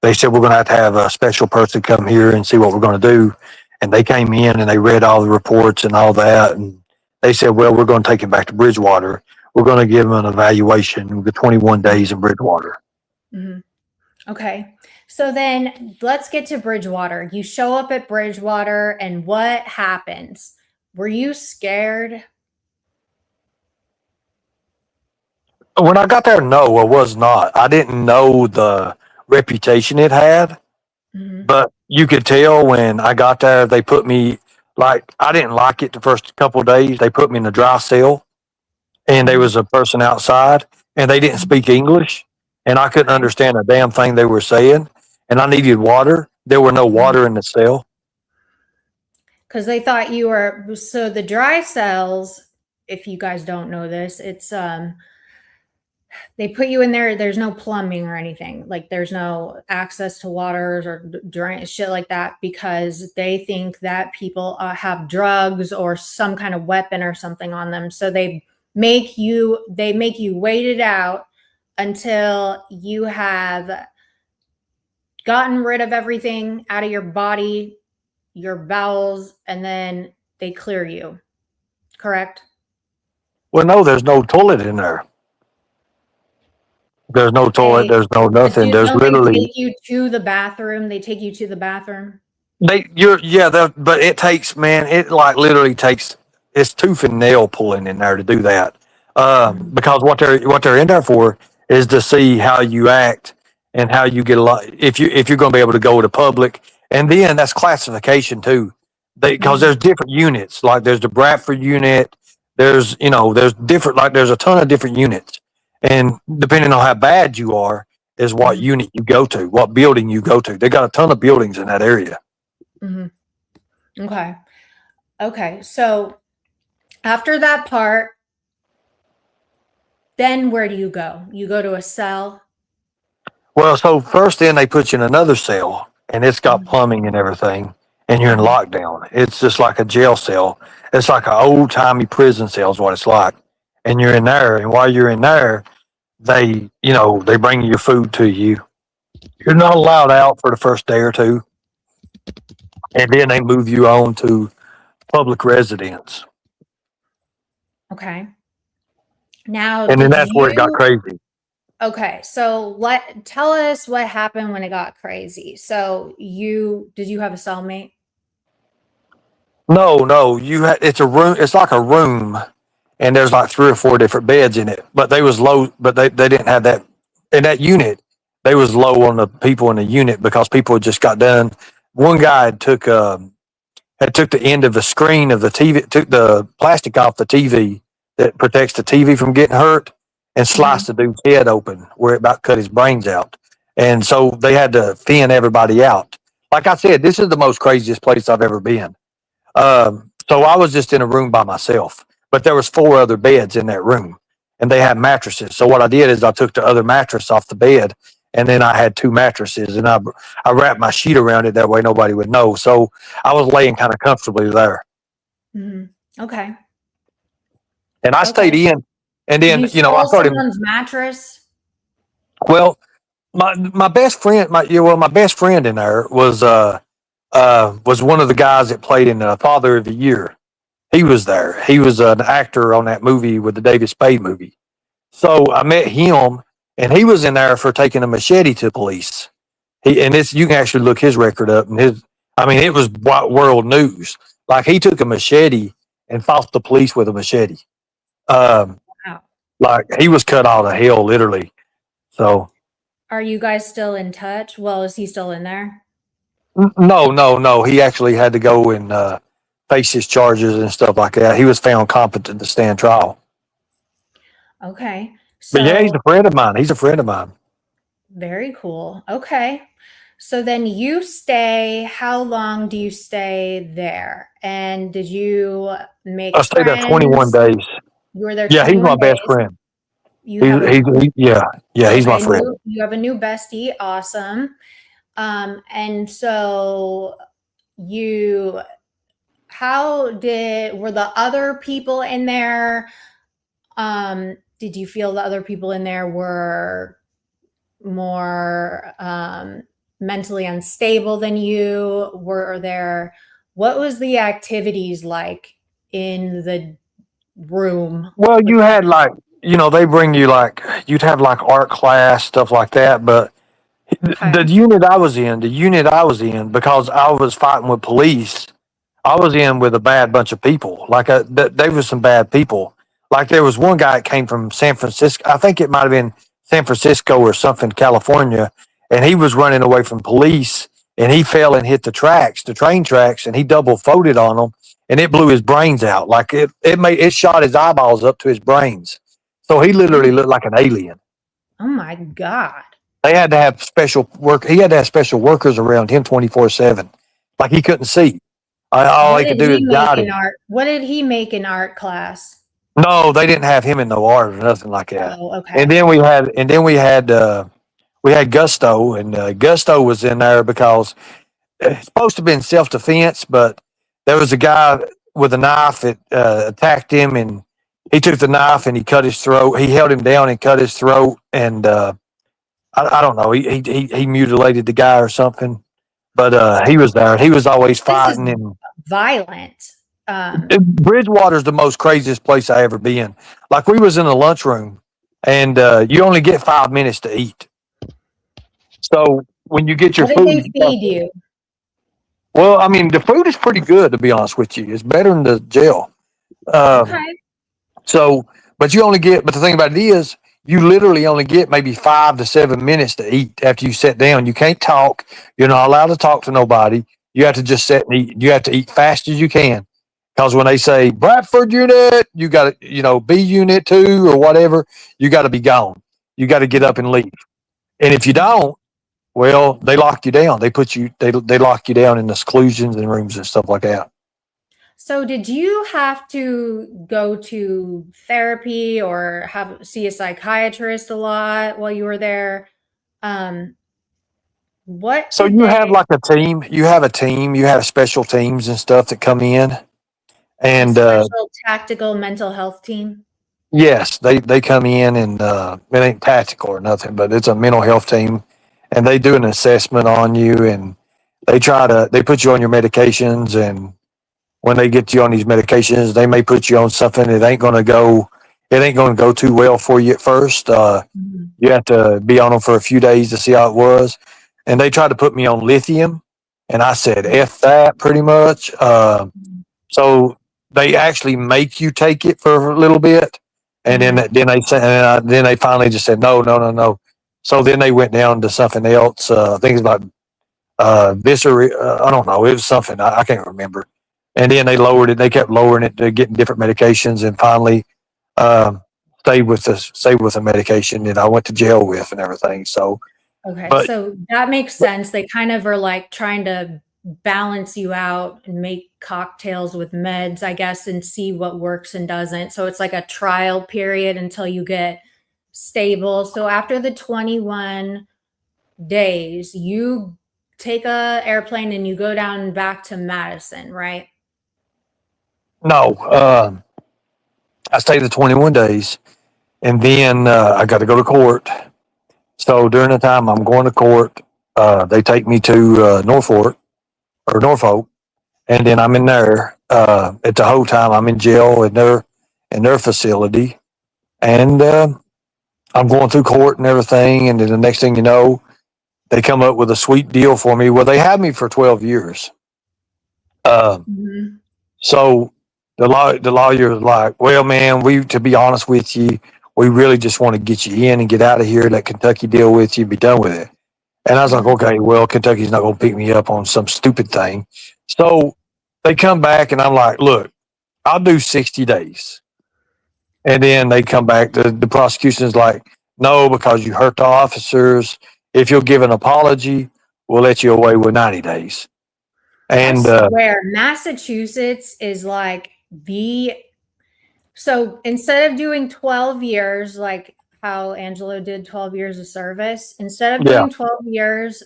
they said we're going to have a special person come here and see what we're going to do. And they came in and they read all the reports and all that, and they said, well, we're going to take him back to Bridgewater. We're going to give him an evaluation with 21 days in Bridgewater. Mhm. Okay. So then let's get to Bridgewater. You show up at Bridgewater, and what happens? Were you scared? When I got there, no, I was not. I didn't know the reputation it had, Mhm. but you could tell when I got there, they put me, like, I didn't like it the first couple of days. They put me in a dry cell, and there Mhm. was a person outside, and they didn't speak English, and I couldn't Okay. understand a damn thing they were saying, and I needed water. There were no water in the cell. Because they thought you were, so the dry cells, if you guys don't know this, it's they put you in there, there's no plumbing or anything, like there's no access to waters or drain shit like that, because they think that people have drugs or some kind of weapon or something on them, so they make you wait it out until you have gotten rid of everything out of your body, your bowels, and then they clear you, correct? Well, no, there's no toilet in there. There's no toilet. Okay. There's no But nothing. There's don't they literally take you to the bathroom? They take you to the bathroom? but it takes, man, it like literally takes, it's tooth and nail pulling in there to do that. Mhm. Because what they're in there for is to see how you act and how you get a lot. If you're going to be able to go to public, and then that's classification too. Because Mhm. there's different units. Like there's the Bradford unit. There's different, like there's a ton of different units, and depending on how bad you are is what Mhm. unit you go to, what building you go to. They got a ton of buildings in that area. Mhm. Okay. Okay. So after that part, then where do you go? You go to a cell? Well, so first then they put you in another cell, and it's got Mhm. plumbing and everything, and you're in Mhm. lockdown. It's just like a jail cell. It's like an old timey prison cell is what it's like. And you're in there, and while you're in there, they bring your food to you. You're not allowed out for the first day or two, and then they move you on to public residence, Okay. Now, and then did that's where it got you crazy. Okay, so tell us what happened when it got crazy. So did you have a cellmate? No, no, it's a room. It's like a room, and there's like three or four different beds in it. But they was low, but they didn't have that in that unit. They was low on the people in the unit because people had just got done. One guy had took the end of the screen of the TV, took the plastic off the TV that protects the TV from getting hurt, and Mhm. sliced the dude's head open where it about cut his brains out. And so they had to thin everybody out. Like I said, this is the most craziest place I've ever been. So I was just in a room by myself, but there was four other beds in that room, and they had mattresses. So what I did is I took the other mattress off the bed, and then I had two mattresses, and I wrapped my sheet around it that way nobody would know. So I was laying kind of comfortably there, Mhm. Okay. and I stayed Okay. in. And then You I stole told him, someone's mattress? well, my best friend, my best friend in there was one of the guys that played in Father of the Year. He was there. He was an actor on that movie with the David Spade movie. So I met him, and he was in there for taking a machete to police. And this, you can actually look his record up, and it was world news. Like he took a machete and fought the police with a machete. Um, Wow. like he was cut out of hell, literally. So Are you guys still in touch? Well, is he still in there? no, no, no. He actually had to go and face his charges and stuff like that. He was found competent to stand trial. Okay. But yeah, he's So a friend of mine. He's a friend of mine. Very cool. Okay. So then you stay, how long do you stay there? And did you make I stayed there 21 friends? days. You were there Yeah, he's 21 my best days. friend. You have a Yeah, he's my okay, friend. you have a new bestie. Awesome. And so you were the other people in there? Did you feel the other people in there were more mentally unstable than you? What was the activities like in the room? Well, you had like, they bring you like, you'd have like art class, stuff like that. But Okay. the unit I was in, because I was fighting with police, I was in with a bad bunch of people. Like, they were some bad people. Like, there was one guy that came from San Francisco. I think it might have been San Francisco or something, California, and he was running away from police, and he fell and hit the train tracks, and he double folded on them, and it blew his brains out. Like, it shot his eyeballs up to his brains. So he literally looked like an alien. Oh my God. They had to have special work. He had to have special workers around him 24/7. Like, he couldn't see. All What they did could do is he make guide in him. art? What did he make in art class? No, they didn't have him in no art or nothing like that. Oh, okay. And then we had Gusto, and Gusto was in there because it's supposed to have been self defense, but there was a guy with a knife that attacked him, and he took the knife and he cut his throat. He held him down and cut his throat, and I don't know. He mutilated the guy or something, but he was there. He was always This is fighting, and violent. Bridgewater's the most craziest place I ever been. Like, we was in a lunchroom, and you only get 5 minutes to eat. So when you get your What did food, they feed you? well, I mean, the food is pretty good, to be honest with you. It's better than the jail. Um, Okay. so, but the thing about it is, you literally only get maybe 5 to 7 minutes to eat after you sit down. You can't talk. You're not allowed to talk to nobody. You have to just sit and eat. You have to eat fast as you can. Because when they say Bradford unit, you got to, B unit 2 or whatever, you got to be gone. You got to get up and leave. And if you don't, well, they lock you down. They lock you down in the seclusions and rooms and stuff like that. So did you have to go to therapy or see a psychiatrist a lot while you were there? What So did you have they like a team. You have a team. You have special teams and stuff that come in. a And special tactical mental health team? yes, they come in, and it ain't tactical or nothing, but it's a mental health team, and they do an assessment on you, and they put you on your medications, and when they get you on these medications, they may put you on something that ain't going to go too well for you at first. Mhm. You have to be on them for a few days to see how it was, and they tried to put me on lithium, and I said F that pretty much. So they actually make you take it for a little bit, and then they finally just said no, no, no, no. So then they went down to something else. Things like viscera. I don't know. It was something I can't remember. And then they lowered it. They kept lowering it to getting different medications, and finally um, stayed with the medication that I went to jail with and everything. So, Okay, but so that makes sense. They kind of are like trying to balance you out and make cocktails with meds, I guess, and see what works and doesn't. So it's like a trial period until you get stable. So after the 21 days, you take a airplane and you go down back to Madison, right? no, I stayed the 21 days, and then I got to go to court. So during the time I'm going to court, they take me to Norfolk, and then I'm in there. At the whole time I'm in jail in their facility, and I'm going through court and everything. And then the next thing you know, they come up with a sweet deal for me. Well, they had me for 12 years. Mhm. So the lawyer was like, "Well, man, to be honest with you, we really just want to get you in and get out of here. Let Kentucky deal with you, be done with it." And I was like, Mhm. "Okay, well, Kentucky's not going to pick me up on some stupid thing." So they come back, and I'm like, "Look, I'll do 60 days." And then they come back. The prosecution is like, "No, because you hurt the officers. If you'll give an apology, we'll let you away with 90 days. And I swear, Massachusetts is like so instead of doing 12 years, like how Angelo did 12 years of service, instead of yeah. doing 12 years,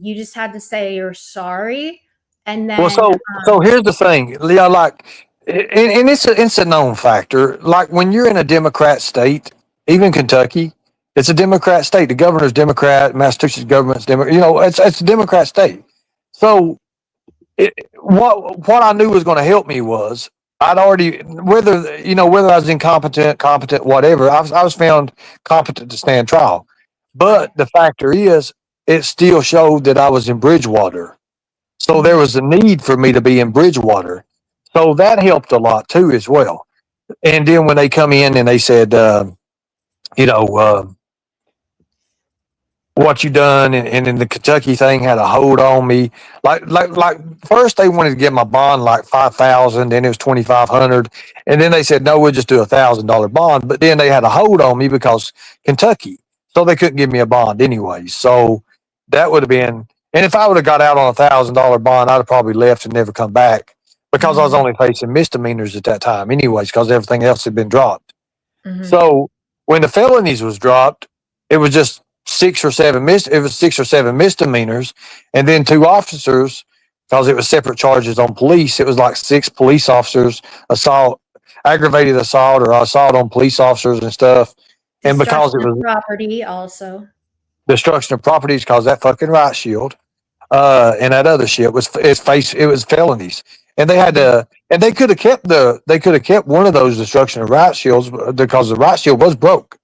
you just had to say you're sorry. And then, Well, so here's the thing, Leo, like, and it's a known factor. Like when you're in a Democrat state, even Kentucky, it's a Democrat state. The governor's Democrat, Massachusetts government's Democrat. You know, it's a Democrat state. So what I knew was going to help me was I'd already whether I was incompetent, competent, whatever. I was found competent to stand trial. But the factor is, it still showed that I was in Bridgewater. So there was a need for me to be in Bridgewater. So that helped a lot too, as well. And then when they come in and they said, you know, what you done, and then the Kentucky thing had a hold on me. Like first they wanted to get my bond like 5,000, then it was 2,500, and then they said no, we'll just do $1,000 bond. But then they had a hold on me because Kentucky, so they couldn't give me a bond anyway. So that would have been, and if I would have got out on $1,000 bond, I'd have probably left and never come back because I was only facing misdemeanors at that time, anyways, because everything else had been dropped. So when the felonies was dropped, it was just 6 or 7 misdemeanors, and then 2 officers, because it was separate charges on police. It was like 6 police officers, aggravated assault or assault on police officers and stuff. And because it was property, also destruction of properties, because that fucking right shield, and that other shit was felonies. And they had to, and they could have kept one of those destruction of right shields because the right shield was broke.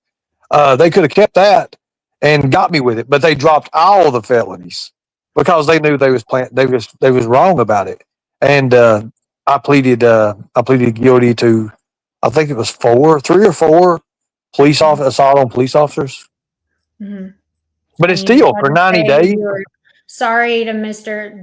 They could have kept that and got me with it, but they dropped all the felonies because they knew they was wrong about it. And I pleaded guilty to, I think it was 3 or 4 assault on police officers. But it's still for 90 days. Sorry to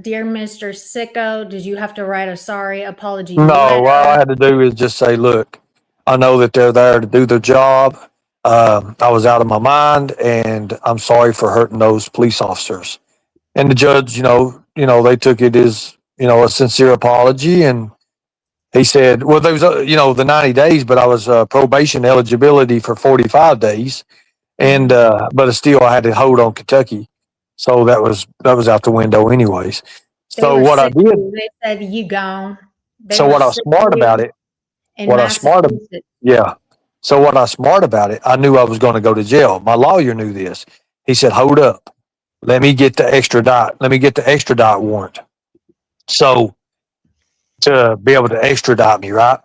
dear Mr. Sicko. Did you have to write a sorry apology? No, all I had to do is just say, look, I know that they're there to do their job. I was out of my mind, and I'm sorry for hurting those police officers. And the judge, they took it as, a sincere apology. And he said, well, there was, the 90 days, but I was probation eligibility for 45 days. And, but still I had to hold on Kentucky. So that was out the window anyways. So what I did, they said, you gone. So what I was smart about it, So what I was smart about it, I knew I was going to go to jail. My lawyer knew this. He said, hold up. Let me get the extradite warrant. So to be able to extradite me, right?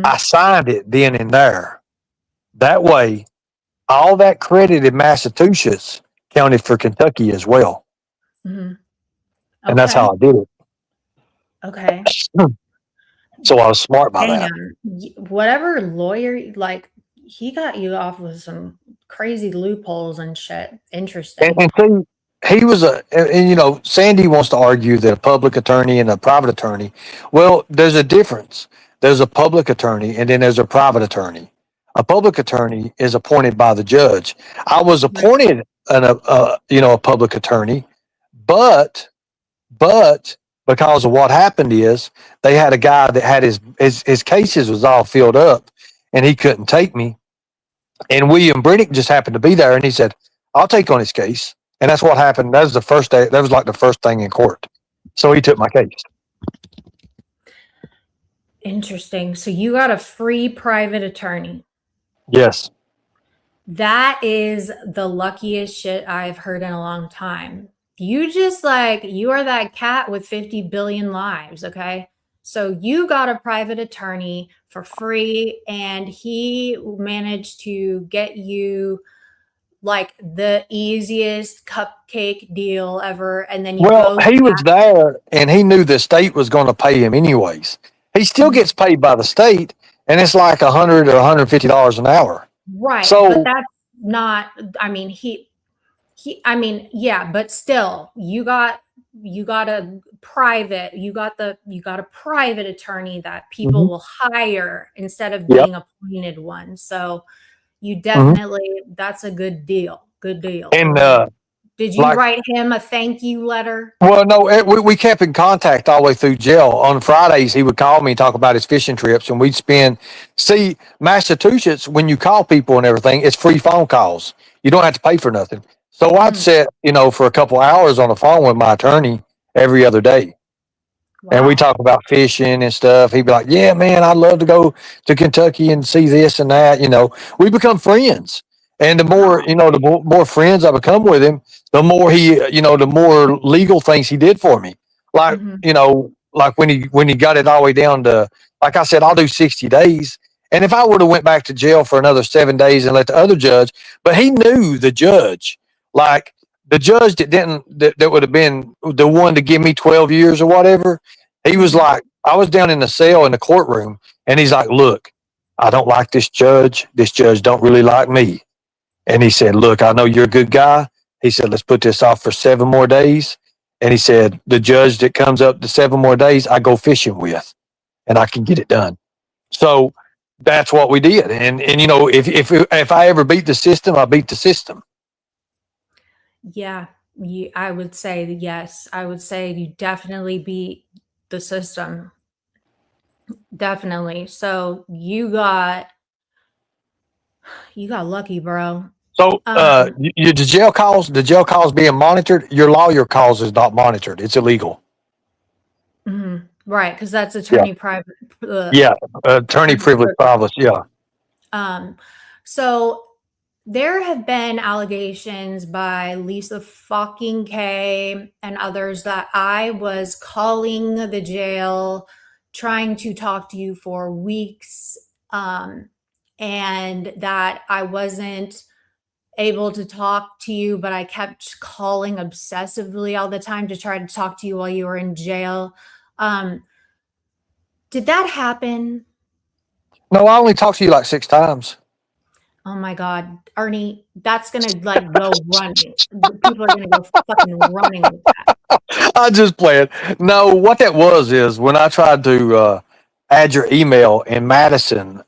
I signed it then and there. That way, all that credit in Massachusetts counted for Kentucky as well. And that's how I did it. Okay. So I was smart by that. Whatever lawyer, he got you off with some crazy loopholes and shit. Interesting. And see, he was Sandy wants to argue that a public attorney and a private attorney. Well, there's a difference. There's a public attorney and then there's a private attorney. A public attorney is appointed by the judge. I was appointed a public attorney, but because of what happened is they had a guy that had his cases was all filled up and he couldn't take me. And William Briddick just happened to be there and he said, I'll take on his case. And that's what happened. That was the first day. That was like the first thing in court. So he took my case. Interesting. So you got a free private attorney. Yes. That is the luckiest shit I've heard in a long time. You just you are that cat with 50 billion lives. Okay. So you got a private attorney for free and he managed to get you the easiest cupcake deal ever. And then he was there and he knew the state was going to pay him anyways. He still gets paid by the state and it's like $100 or $150 an hour. Right. So, but that's not, but still you got a private attorney that people will hire instead of being appointed one. So you definitely, that's a good deal. Good deal. And Did you write him a thank you letter? Well, no, we kept in contact all the way through jail. On Fridays, he would call me and talk about his fishing trips, and we'd see, Massachusetts, when you call people and everything, it's free phone calls. You don't have to pay for nothing. So I'd sit, for a couple hours on the phone with my attorney every other day. Wow. And we talk about fishing and stuff. He'd be like, yeah, man, I'd love to go to Kentucky and see this and that. We become friends. And the more, the more friends I become with him, the more the more legal things he did for me. Like, like when he got it all the way down to, like I said, I'll do 60 days. And if I would have went back to jail for another 7 days and let the other judge, but he knew the judge, like the judge that would have been the one to give me 12 years or whatever. He was like, I was down in the cell in the courtroom, and he's like, look, I don't like this judge. This judge don't really like me. And he said, look, I know you're a good guy. He said, let's put this off for 7 more days. And he said, the judge that comes up to 7 more days, I go fishing with, and I can get it done. So that's what we did. And if I ever beat the system, I beat the system. Yeah, I would say yes. I would say you definitely beat the system. Definitely. So you got lucky, bro. So the jail calls being monitored. Your lawyer calls is not monitored. It's illegal. Right, because that's attorney private. Attorney privilege privilege. Yeah. So there have been allegations by Lisa fucking K and others that I was calling the jail, trying to talk to you for weeks, and that I wasn't able to talk to you, but I kept calling obsessively all the time to try to talk to you while you were in jail. Did that happen? No, I only talked to you like 6 times. Oh my God, Ernie, that's gonna go running. People are gonna go fucking running with that. I just played. No, what that was is when I tried to add your email in Madison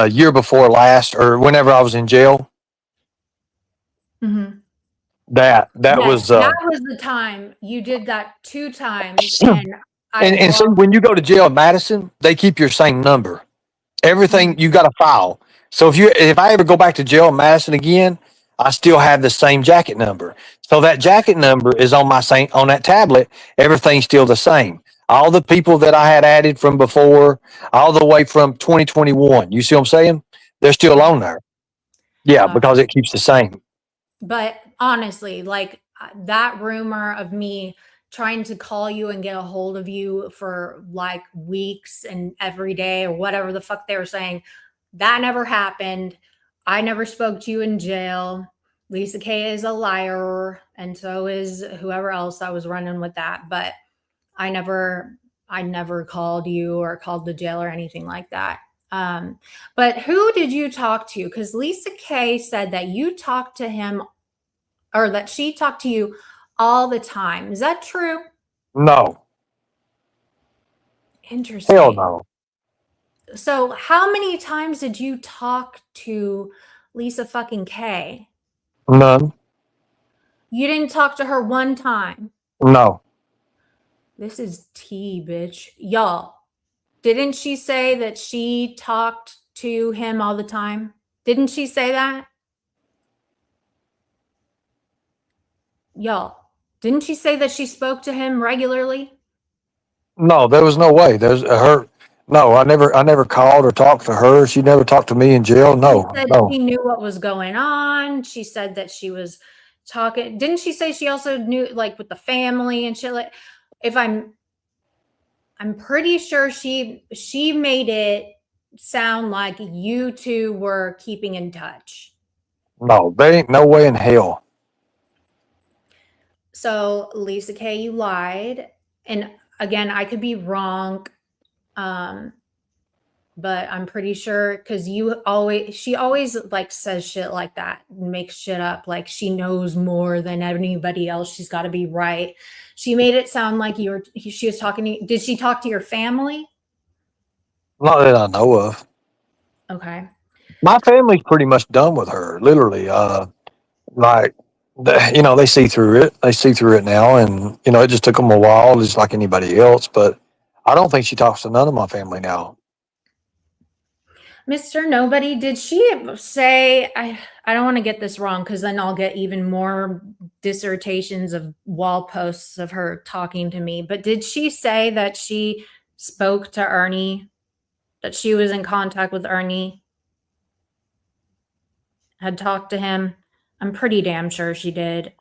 year before last, or whenever I was in jail. Mm-hmm. That was that was the time you did that 2 times, and so when you go to jail in Madison, they keep your same number. Everything you got a file. So if I ever go back to jail in Madison again, I still have the same jacket number. So that jacket number is on that tablet. Everything's still the same. All the people that I had added from before, all the way from 2021. You see what I'm saying? They're still on there. Yeah, because it keeps the same. But honestly, like that rumor of me trying to call you and get a hold of you for like weeks and every day or whatever the fuck they were saying, that never happened. I never spoke to you in jail. Lisa K is a liar, and so is whoever else I was running with that. But I never called you or called the jail or anything like that. But who did you talk to? Because Lisa K said that you talked to him, or that she talked to you all the time. Is that true? No. Interesting. Hell no. So how many times did you talk to Lisa fucking K? None. You didn't talk to her one time? No. This is tea, bitch. Y'all, didn't she say that she talked to him all the time? Didn't she say that? Y'all, didn't she say that she spoke to him regularly? No, there was no way. No, I never called or talked to her. She never talked to me in jail. No, she said no. She knew what was going on. She said that she was talking. Didn't she say she also knew, like, with the family and shit? Like, I'm pretty sure she made it sound like you two were keeping in touch. No, there ain't no way in hell. So Lisa K, you lied, and again, I could be wrong, but I'm pretty sure, because she always like says shit like that, makes shit up, like she knows more than anybody else. She's got to be right. She made it sound like she was talking to you. Did she talk to your family? Not that I know of. Okay. My family's pretty much done with her, literally. Like they see through it. They see through it now, and it just took them a while, just like anybody else. But I don't think she talks to none of my family now. Mr. Nobody, did she say, I don't want to get this wrong because then I'll get even more dissertations of wall posts of her talking to me, but did she say that she spoke to Ernie, that she was in contact with Ernie, had talked to him? I'm pretty damn sure she did.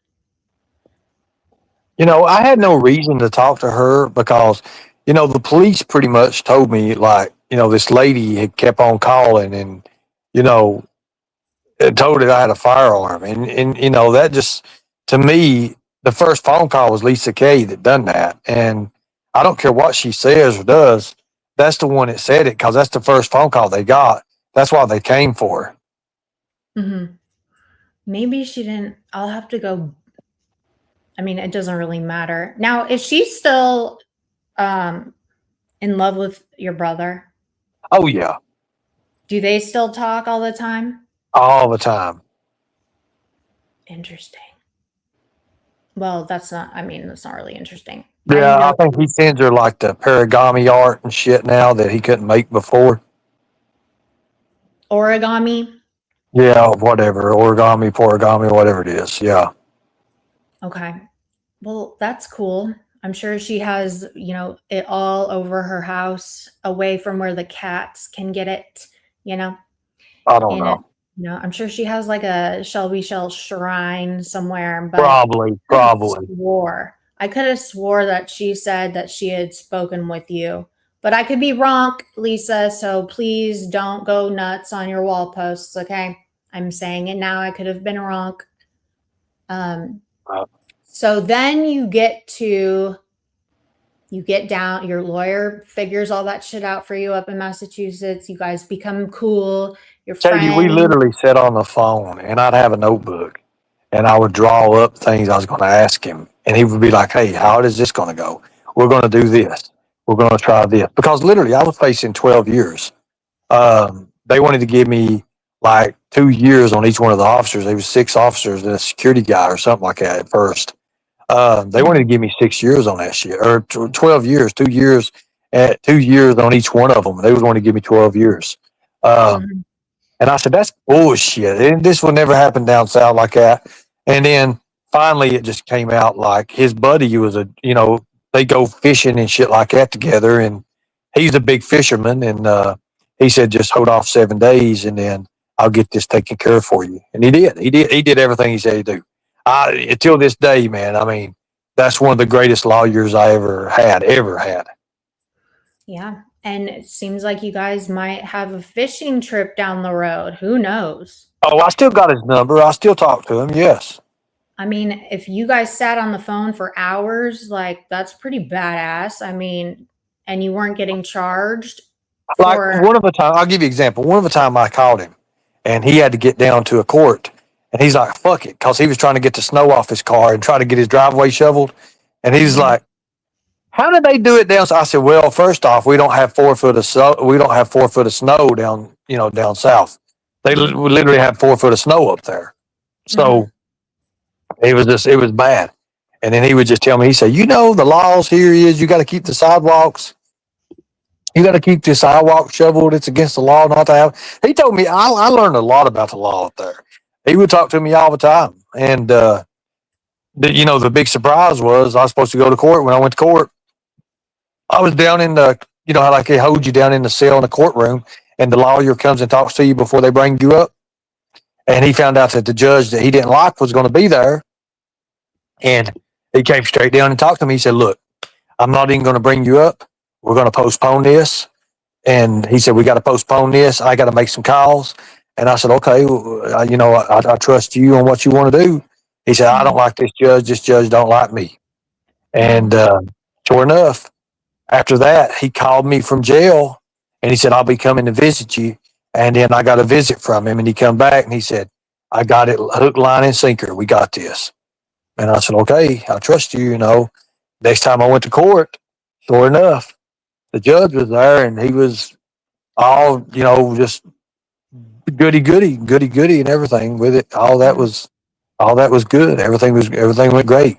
I had no reason to talk to her because, the police pretty much told me, like, this lady had kept on calling and, you know, it told her I had a firearm. And that just, to me, the first phone call was Lisa Kay that done that. And I don't care what she says or does. That's the one that said it because that's the first phone call they got. That's why they came for her. Mm-hmm. Maybe she didn't. I'll have to go. I mean, it doesn't really matter. Now, is she still in love with your brother? Oh, yeah. Do they still talk all the time? All the time. Interesting. Well, that's not really interesting. Yeah, I think he sends her like the origami art and shit now that he couldn't make before. Origami? Yeah, whatever. Origami, whatever it is. Yeah. Okay. Well, that's cool. I'm sure she has, it all over her house, away from where the cats can get it, I don't know. I'm sure she has like a Shelby Shell shrine somewhere, but Probably. I could have swore that she said that she had spoken with you, but I could be wrong, Lisa. So please don't go nuts on your wall posts. Okay. I'm saying it now. I could have been wrong. So then you get down, your lawyer figures all that shit out for you up in Massachusetts. You guys become cool. Your friends. Tell you, we literally sat on the phone and I'd have a notebook and I would draw up things I was going to ask him. And he would be like, hey, how is this going to go? We're going to do this. We're going to try this. Because literally I was facing 12 years. They wanted to give me like 2 years on each one of the officers. There was 6 officers and a security guy or something like that at first. They wanted to give me 6 years on that shit, or 12 years, 2 years, at 2 years on each one of them. They was wanting to give me 12 years. And I said, that's bullshit. This will never happen down south like that. And then finally it just came out like his buddy was they go fishing and shit like that together. And he's a big fisherman. And he said, just hold off 7 days and then I'll get this taken care of for you. And he did. He did everything he said he'd do. Until this day, man, I mean, that's one of the greatest lawyers I ever had. Yeah. And it seems like you guys might have a fishing trip down the road. Who knows? Oh, I still got his number. I still talk to him. Yes. I mean, if you guys sat on the phone for hours, like that's pretty badass. I mean, and you weren't getting charged. Like one of the time, I'll give you an example. One of the time I called him and he had to get down to a court and he's like, fuck it. Cause he was trying to get the snow off his car and try to get his driveway shoveled. And he's like, how did they do it down? So I said, well, first off, we don't have 4 foot of snow. We don't have 4 foot of snow down south. They literally have 4 foot of snow up there. So it was bad. And then he would just tell me, he said, the laws here is you got to keep the sidewalks. You got to keep the sidewalk shoveled. It's against the law not to have. He told me, I learned a lot about the law up there. He would talk to me all the time. And, the big surprise was I was supposed to go to court. When I went to court, I was down in the, how like they hold you down in the cell in the courtroom and the lawyer comes and talks to you before they bring you up. And he found out that the judge that he didn't like was going to be there. And he came straight down and talked to me. He said, look, I'm not even going to bring you up. We're going to postpone this. And he said, we got to postpone this. I got to make some calls. And I said, okay, well, I trust you on what you want to do. He said, I don't like this judge. This judge don't like me. And sure enough, after that, he called me from jail and he said, I'll be coming to visit you. And then I got a visit from him and he come back and he said, I got it hook, line, and sinker. We got this. And I said, okay, I trust you, Next time I went to court, sure enough, the judge was there and he was all, just goody and everything with it. All that was All that was good. Everything went great.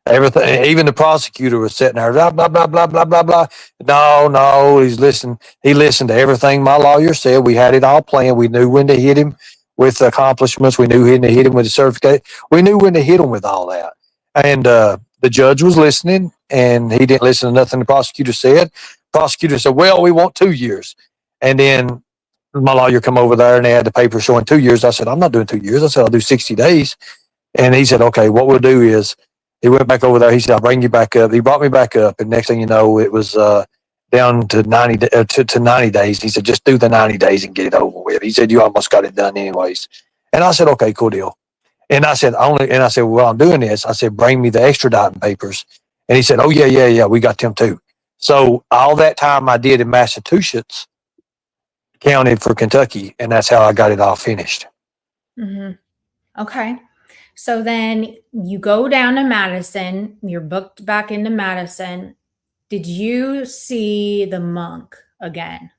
Everything, even the prosecutor was sitting there, blah, blah, blah, blah, blah, blah, blah. No, he's listening. He listened to everything my lawyer said. We had it all planned. We knew when to hit him with accomplishments. We knew when to hit him with the certificate. We knew when to hit him with all that. And the judge was listening, and he didn't listen to nothing the prosecutor said. Prosecutor said, well, we want 2 years. And then my lawyer come over there, and they had the paper showing 2 years. I said, I'm not doing 2 years. I said, I'll do 60 days. And he said, okay, what we'll do is, he went back over there. He said, I'll bring you back up. He brought me back up. And next thing you know, it was down to 90, to 90 days. He said, just do the 90 days and get it over with. He said, you almost got it done anyways. And I said, okay, cool deal. And I said, well, I'm doing this. I said, bring me the extraditing papers. And he said, oh, yeah, we got them too. So all that time I did in Massachusetts counted for Kentucky. And that's how I got it all finished. Mm-hmm. Okay. So then you go down to Madison, you're booked back into Madison. Did you see the monk again?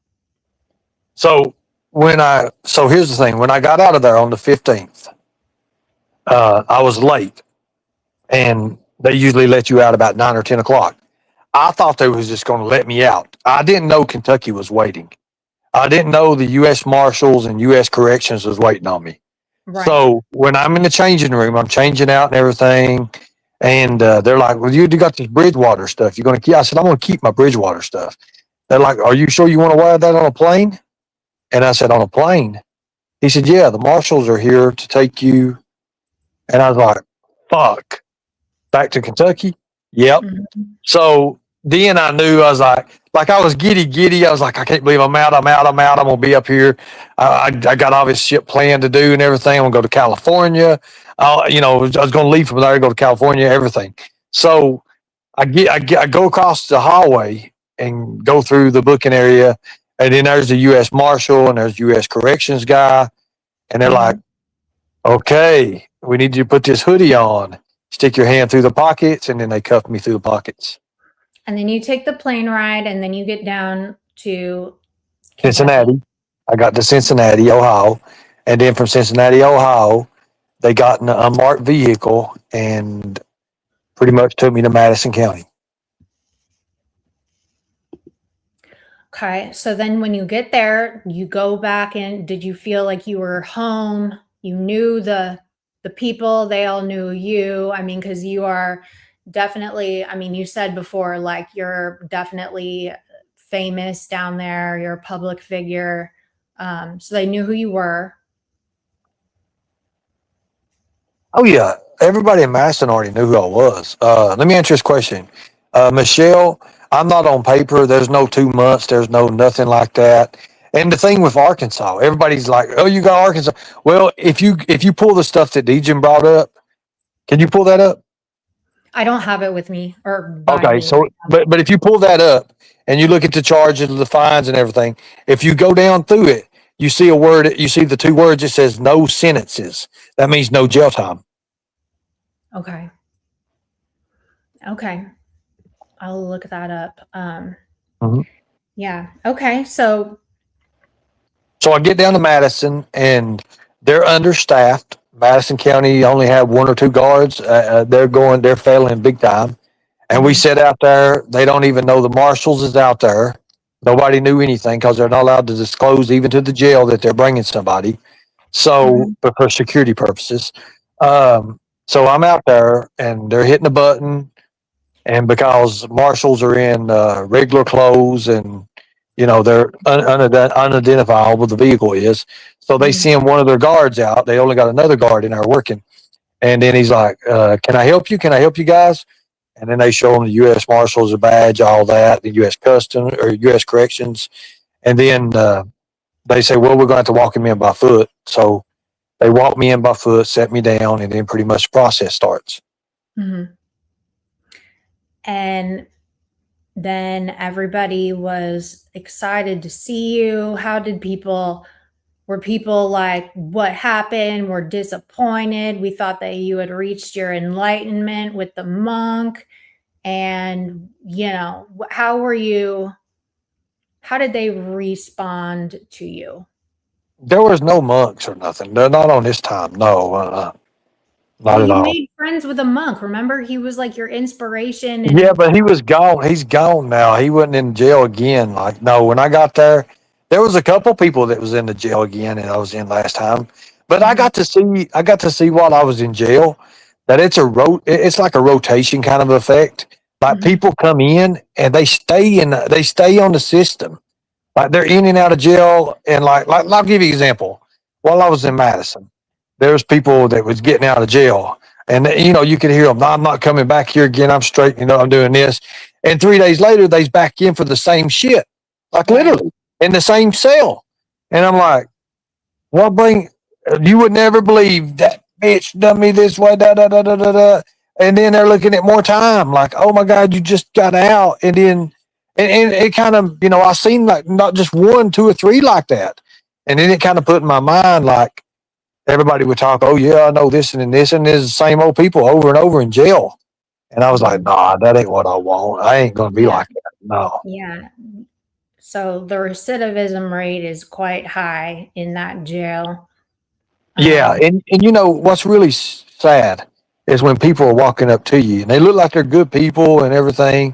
So here's the thing. When I got out of there on the 15th, I was late, and they usually let you out about 9 or 10 o'clock. I thought they was just going to let me out. I didn't know Kentucky was waiting. I didn't know the U.S. Marshals and U.S. Corrections was waiting on me. Right. So when I'm in the changing room, I'm changing out and everything. And they're like, well, you got this Bridgewater stuff. You're going to keep? I said, I'm going to keep my Bridgewater stuff. They're like, are you sure you want to wear that on a plane? And I said, on a plane? He said, yeah, the marshals are here to take you. And I was like, fuck. Back to Kentucky? Yep. Mm-hmm. So then I knew, I was like I was giddy. I was like, I can't believe I'm out. I'm going to be up here. I got all this shit planned to do and everything. I'm going to go to California. I was going to leave from there, go to California, everything. So I go across the hallway and go through the booking area. And then there's the U.S. Marshal and there's U.S. Corrections guy. And they're like, okay, we need you to put this hoodie on. Stick your hand through the pockets. And then they cuff me through the pockets. And then you take the plane ride, and then you get down to Cincinnati. I got to Cincinnati, Ohio. And then from Cincinnati, Ohio, they got in an unmarked vehicle and pretty much took me to Madison County. Okay. So then when you get there, you go back in. Did you feel like you were home? You knew the people, they all knew you. I mean, because you are definitely, I mean, you said before, like, you're definitely famous down there. You're a public figure. So they knew who you were. Oh, yeah. Everybody in Madison already knew who I was. Let me answer this question. Michelle, I'm not on paper. There's no 2 months. There's no nothing like that. And the thing with Arkansas, everybody's like, oh, you got Arkansas. Well, if you pull the stuff that Dejan brought up, can you pull that up? I don't have it with me. Okay, so but if you pull that up and you look at the charges, the fines and everything, if you go down through it, you see a word, you see the 2 words, it says no sentences. That means no jail time. Okay. I'll look that up. Yeah. Okay. So I get down to Madison and they're understaffed. Madison County only have 1 or 2 guards. They're failing big time. And we sit out there. They don't even know the marshals is out there. Nobody knew anything because they're not allowed to disclose even to the jail that they're bringing somebody. So for security purposes. So I'm out there and they're hitting the button. And because marshals are in regular clothes and, they're unidentifiable, the vehicle is. So they send one of their guards out. They only got another guard in there working. And then he's like, can I help you? Can I help you guys? And then they show them the U.S. Marshals, a badge, all that, the U.S. Customs or U.S. Corrections. And then they say, well, we're going to have to walk him in by foot. So they walk me in by foot, set me down, and then pretty much the process starts. Mm-hmm. And then everybody was excited to see you. Were people like, what happened? Were disappointed? We thought that you had reached your enlightenment with the monk. And, how did they respond to you? There was no monks or nothing. They're not on this time. No. Not Well, at you all. made friends with a monk. Remember, he was like your inspiration. And Yeah, but he was gone. He's gone now. He wasn't in jail again. Like, no, when I got there was a couple people that was in the jail again, and I was in last time. But Mhm, I got to see while I was in jail that it's like a rotation kind of effect. Like mhm, people come in and they stay on the system. Like they're in and out of jail, and like I'll give you an example. While I was in Madison, there was people that was getting out of jail, and you could hear them. No, I'm not coming back here again. I'm straight. I'm doing this. And 3 days later, they's back in for the same shit, like right. literally in the same cell. And I'm like, what bring? You would never believe that bitch done me this way. Da da da da da da. And then they're looking at more time, like, oh my god, you just got out, and then and it kind of I seen like not just one, two, or three like that, and then it kind of put in my mind like everybody would talk, oh yeah, I know this and then this, and there's the same old people over and over in jail, and I was like, Mhm. nah, that ain't what I want. I ain't gonna be Yeah, like that. No. yeah. So the recidivism rate is quite high in that jail. Yeah, Um, and what's really sad is when people are walking up to you and they look like they're good people and everything,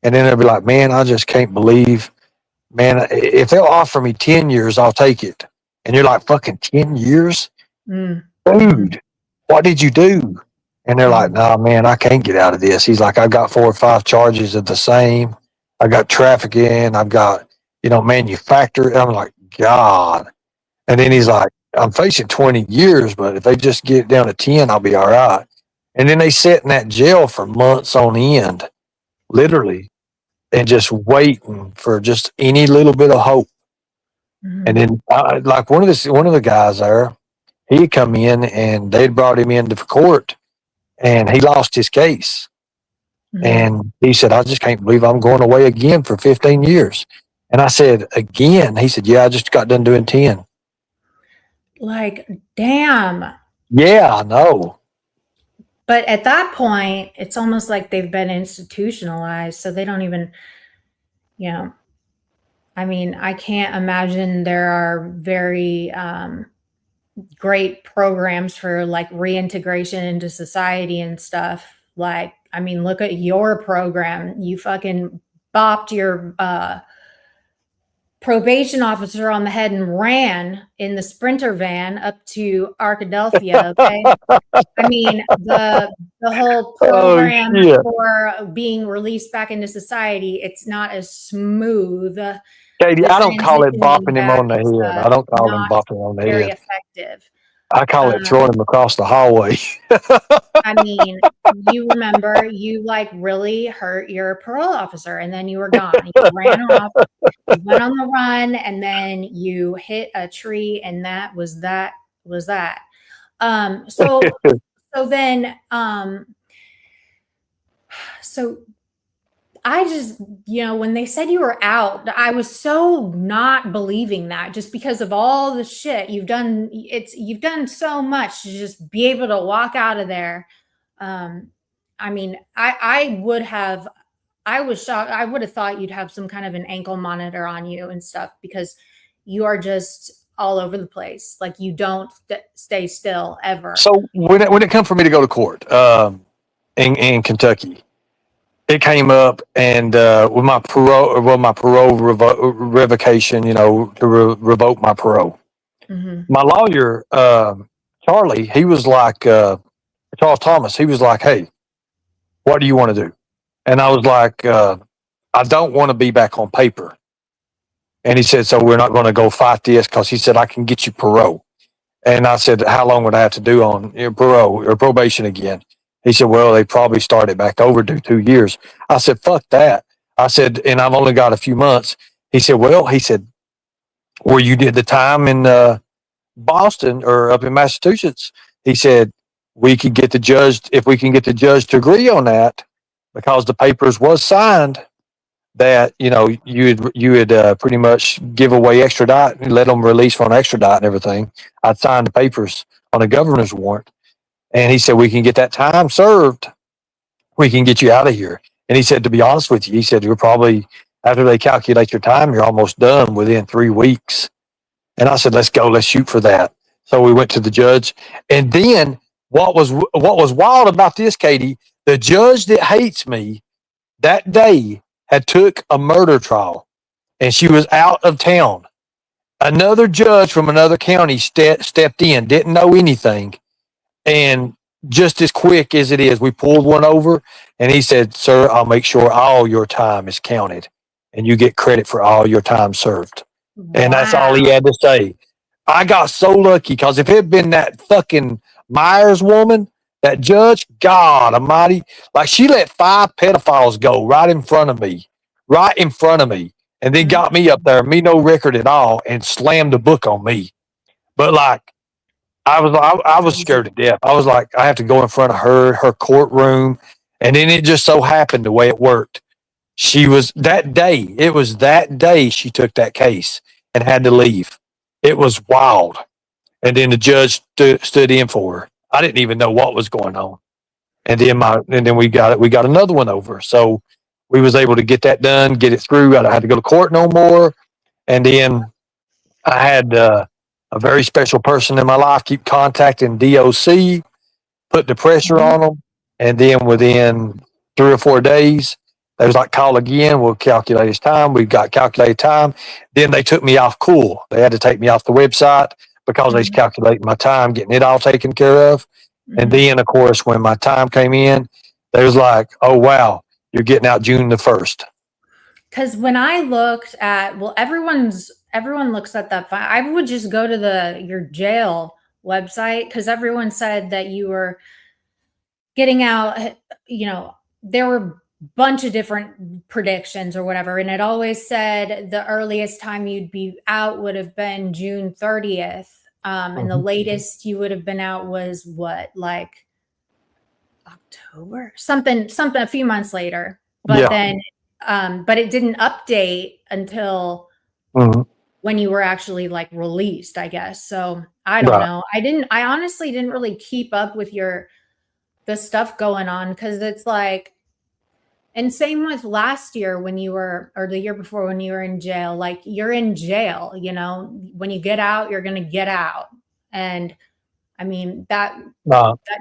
and then they'll be like, "Man, I just can't believe, man, if they'll offer me 10 years, I'll take it." And you're like, "Fucking 10 years, mm, mhm, dude? What did you do?" And they're like, mhm. "Nah, man, I can't get out of this." He's like, "I've got 4 or 5 charges of the same. I got trafficking. I've got manufacturing." I'm like, God. And then he's like, I'm facing 20 years, but if they just get down to 10, I'll be all right. And then they sit in that jail for months on end, literally, and just waiting for just any little bit of hope. And Mhm, then, like one of the guys there, he had come in and they'd brought him into court, and he lost his case. mhm. And he said, I just can't believe I'm going away again for 15 years. And I said, again? He said, yeah, I just got done doing 10. Like, damn. Yeah, I know. But at that point, it's almost like they've been institutionalized, so they don't even, you know, I mean, I can't imagine there are very great programs for like reintegration into society and stuff. Like, I mean, look at your program. You fucking bopped your probation officer on the head and ran in the Sprinter van up to Arkadelphia. Okay. I mean, the whole Oh, program shit. for being released back into society, it's not as smooth. Katie, The I don't call it transitioning bopping him back on the is head. I don't call him not bopping on the very head. effective. I call it Um, throwing him across the hallway. I mean, you remember you like really hurt your parole officer and then you were gone. You ran off, you went on the run, and then you hit a tree, and that was that. So so then so I just, when they said you were out, I was so not believing that just because of all the shit you've done. You've done so much to just be able to walk out of there. Um, I mean, I was shocked. I would have thought you'd have some kind of an ankle monitor on you and stuff because you are just all over the place. Like you don't stay still ever. So when it come for me to go to court in Kentucky, it came up, and with my parole revocation, to revoke my parole. Hmm. My lawyer, Charlie, he was like Charles Thomas. He was like, "Hey, what do you want to do?" And I was like, "I don't want to be back on paper." And he said, "So we're not going to go fight this," because he said, "I can get you parole." And I said, "How long would I have to do on your parole or probation again?" He said, "Well, they probably started back over, do 2 years." I said, "Fuck that." I said, "And I've only got a few months." He said, "Well," he said, "where you did the time in Boston or up in Massachusetts," he said, "we could get the judge, if we can get the judge to agree on that, because the papers was signed, that you would pretty much give away extradite and let them release on extradite and everything. I'd sign the papers on a governor's warrant." And he said, "We can get that time served. We can get you out of here." And he said, "To be honest with you," he said, "you're probably, after they calculate your time, you're almost done within 3 weeks." And I said, "Let's go. Let's shoot for that." So we went to the judge. And then what was wild about this, Katie, the judge that hates me that day had took a murder trial, and she was out of town. Another judge from another county stepped in, didn't know anything, and just as quick as it is, we pulled one over, and he said, "Sir, I'll make sure all your time is counted, and you get credit for all your time served." And that's all he Wow. had to say. I got so lucky because if it had been that fucking Myers woman, that judge, God Almighty, like she let 5 pedophiles go right in front of me, and then got me up there, me no record at all, and slammed the book on me. But like I was scared to death. I was like, I have to go in front of her courtroom, and then it just so happened the way it worked. She was that day. It was that day she took that case and had to leave. It was wild. And then the judge stood in for her. I didn't even know what was going on. And then we got another one over. So we was able to get that done, get it through. I had to go to court no more. And then I had a very special person in my life keep contacting DOC, put the pressure on them, and then within 3 or 4 days, they was like, call again. We'll calculate his time. We got calculated time. Then they took me off cool. They had to take me off the website because they was calculating my time, getting it all taken care of. And then, of course, when my time came in, they was like, oh, wow, you're getting out June the 1st. Because when I looked at, well, everyone looks at that file. I would just go to your jail website because everyone said that you were getting out, there were a bunch of different predictions or whatever. And it always said the earliest time you'd be out would have been June 30th. And the latest you would have been out was what, like October? Something a few months later. But then, but it didn't update until when you were actually like released, I guess. So I don't know. I honestly didn't really keep up with the stuff going on because it's like, and same with last year when you were, or the year before when you were in jail, like you're in jail, when you get out, you're going to get out. And I mean, that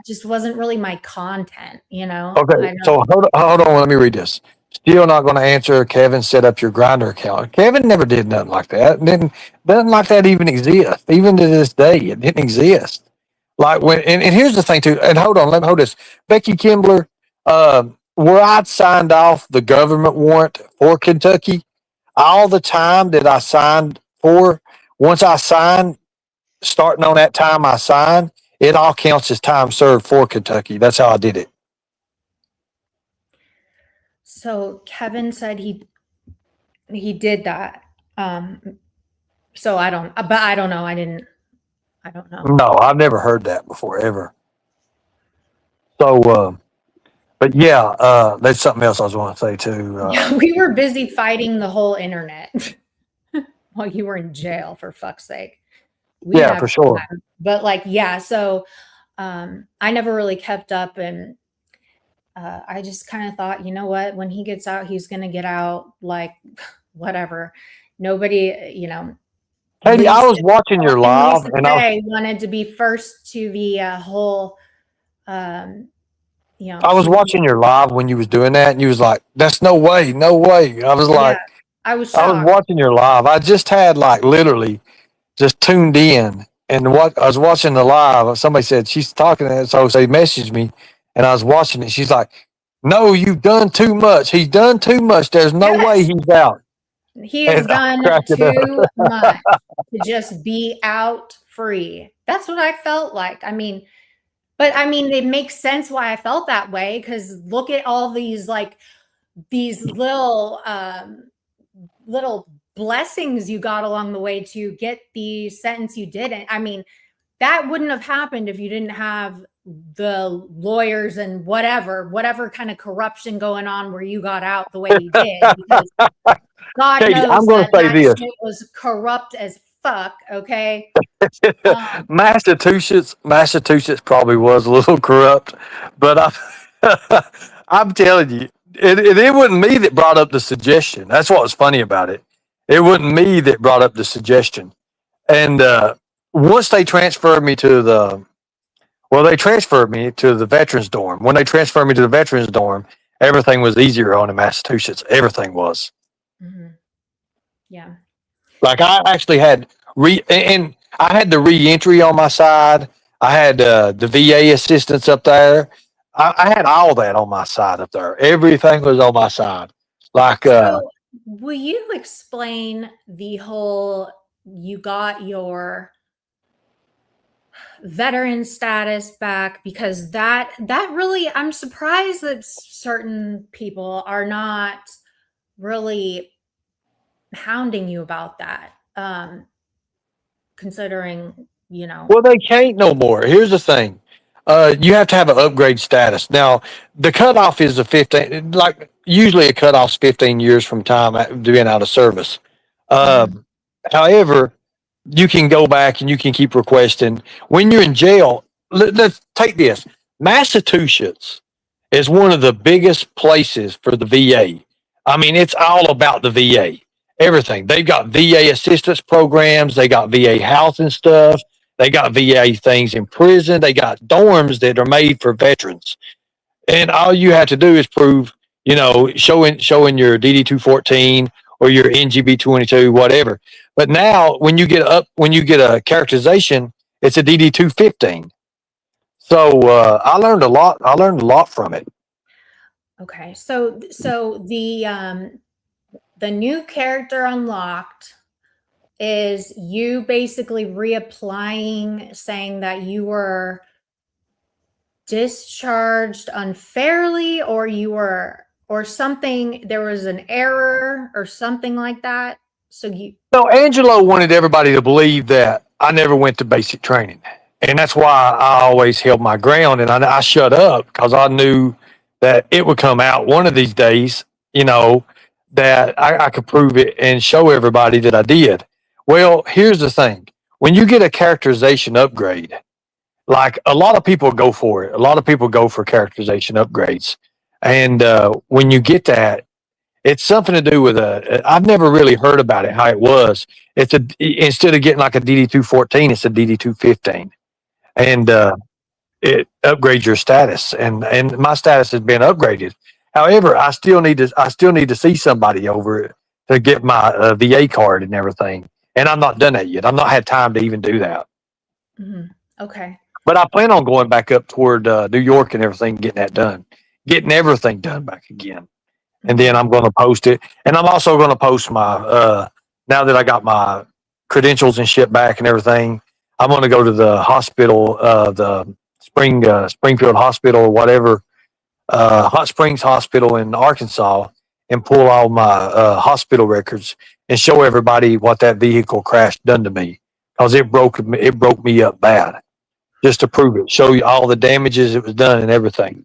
just wasn't really my content, Okay. So hold on. Let me read this. Still not going to answer. Kevin set up your Grinder account. Kevin never did nothing like that. Nothing like that even exist. Even to this day, it didn't exist. Like and here's the thing too. And hold on, let me hold this. Becky Kimbler, where I'd signed off the government warrant for Kentucky, all the time that I signed for, once I signed, starting on that time I signed, it all counts as time served for Kentucky. That's how I did it. So Kevin said he did that. So I don't know. I don't know. No, I've never heard that before ever. So, but yeah, there's something else I was going to say too. We were busy fighting the whole internet while you were in jail, for fuck's sake. Yeah, for sure. But like, yeah, so I never really kept up, and I just kind of thought, you know what, when he gets out, he's going to get out like whatever. Nobody, Katie, I was watching your live, and I wanted to be first to the whole, I was watching your live when you was doing that, and you was like, "That's no way, no way." I was like, I was shocked. I was watching your live. I just had like literally just tuned in, and what I was watching the live. Somebody said she's talking, so they messaged me, and I was watching it. She's like, "No, you've done too much. He's done too much. There's no way he's out." He has done too much to just be out free. That's what I felt like. I mean, it makes sense why I felt that way, because look at all these little blessings you got along the way to get the sentence you didn't. I mean, that wouldn't have happened if you didn't have the lawyers and whatever kind of corruption going on where you got out the way you did. Because God Katie, knows I'm going to say this. Shit was corrupt as fuck. Okay. Massachusetts probably was a little corrupt, but I'm telling you, it wasn't me that brought up the suggestion. That's what was funny about it. It wasn't me that brought up the suggestion. And once they transferred me to Well, they transferred me to the veterans dorm. When they transferred me to the veterans dorm, everything was easier on in Massachusetts. Everything was. Mm-hmm. Yeah. Like I actually had and I had the reentry on my side. I had the VA assistance up there. I had all that on my side up there. Everything was on my side. Like So, will you explain the whole you got your veteran status back, because that really, I'm surprised that certain people are not really hounding you about that, considering, well, they can't no more. Here's the thing. You have to have an upgrade status. Now, the cutoff is a 15, like usually a cutoff's 15 years from time being out of service. Mhm. However, you can go back and you can keep requesting. When you're in jail, let's take this. Massachusetts is one of the biggest places for the VA. I mean, it's all about the VA. Everything. They've got VA assistance programs. They got VA housing stuff. They got VA things in prison. They got dorms that are made for veterans. And all you have to do is prove, showing your DD 214 or your NGB 22, whatever. But now, when you get a characterization, it's a DD 215. So I learned a lot. I learned a lot from it. Okay, so the new character unlocked is you basically reapplying, saying that you were discharged unfairly, or or something, there was an error or something like that. So So Angelo wanted everybody to believe that I never went to basic training. And that's why I always held my ground and I shut up because I knew that it would come out one of these days, that I could prove it and show everybody that I did. Well, here's the thing. When you get a characterization upgrade, like a lot of people go for it, a lot of people go for characterization upgrades. And when you get that, it's something to do with I've never really heard about it, how it was. Instead of getting like a DD 214, it's a DD 215. And it upgrades your status. And my status has been upgraded. However, I still need to see somebody over it to get my VA card and everything. And I'm not done that yet. I've not had time to even do that. Mm-hmm. Okay. But I plan on going back up toward New York and everything, getting everything done back again. And then I'm going to post it. And I'm also going to post my, now that I got my credentials and shit back and everything, I'm going to go to the hospital, the Springfield Hospital or whatever, Hot Springs Hospital in Arkansas, and pull all my hospital records and show everybody what that vehicle crash done to me. Because it broke me up bad. Just to prove it, show you all the damages it was done and everything.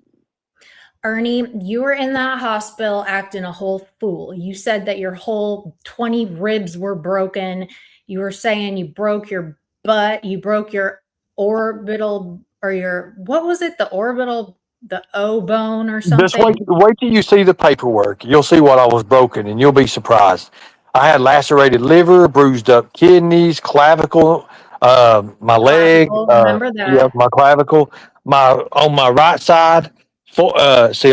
Ernie, you were in that hospital acting a whole fool. You said that your whole 20 ribs were broken. You were saying you broke your butt, you broke your orbital, or what was it? The O bone or something? Just wait till you see the paperwork. You'll see what I was broken and you'll be surprised. I had lacerated liver, bruised up kidneys, clavicle, my leg, remember that? Yeah, my clavicle, on my right side. On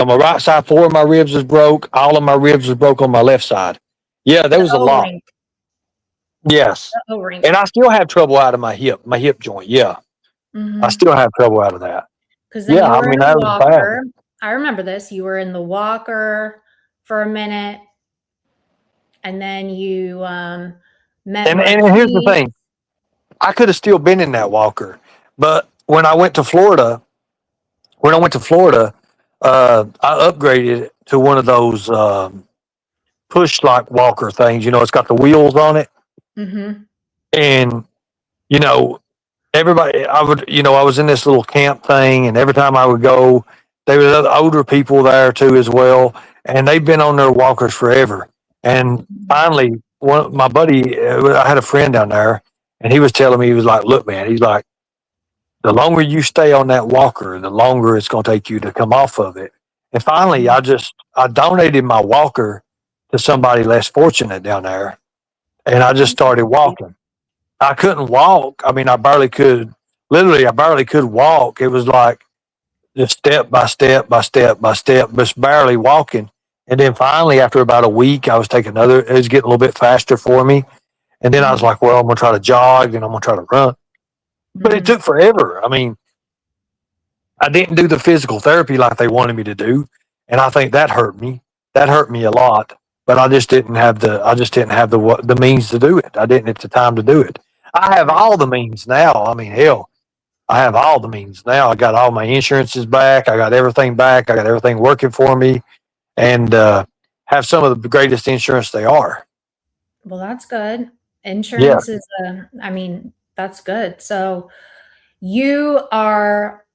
my right side, 4 of my ribs was broke. All of my ribs was broke on my left side. Yeah, there was a lot. Yes, and I still have trouble out of my hip joint. Yeah, I still have trouble out of that. Because then you were in the walker. I remember this. You were in the walker for a minute, and then you met. And here's the thing: I could have still been in that walker, but when I went to Florida, I upgraded to one of those push like walker things. It's got the wheels on it, and everybody. I was in this little camp thing, and every time I would go, there were other older people there too as well, and they've been on their walkers forever. And finally, my buddy, I had a friend down there, and he was telling me, he was like, "Look, man," he's like, the longer you stay on that walker, the longer it's going to take you to come off of it. And finally, I donated my walker to somebody less fortunate down there, and I just started walking. I couldn't walk. I mean, I barely could literally, I barely could walk. It was like just step by step by step by step, just barely walking. And then finally, after about a week, I was taking it was getting a little bit faster for me. And then I was Mhm. like, well, I'm going to try to jog and I'm going to try to run. But it Mhm. took forever. I mean, I didn't do the physical therapy like they wanted me to do. And I think that hurt me. That hurt me a lot. But I just didn't have the means to do it. I didn't have the time to do it. I have Right. all the means now. I mean, hell, I have all the means now. I got all my insurances back. I got everything back. I got everything working for me, and have some of the greatest insurance they are. Well, that's good. Yeah, Insurance is I mean, that's good. So you are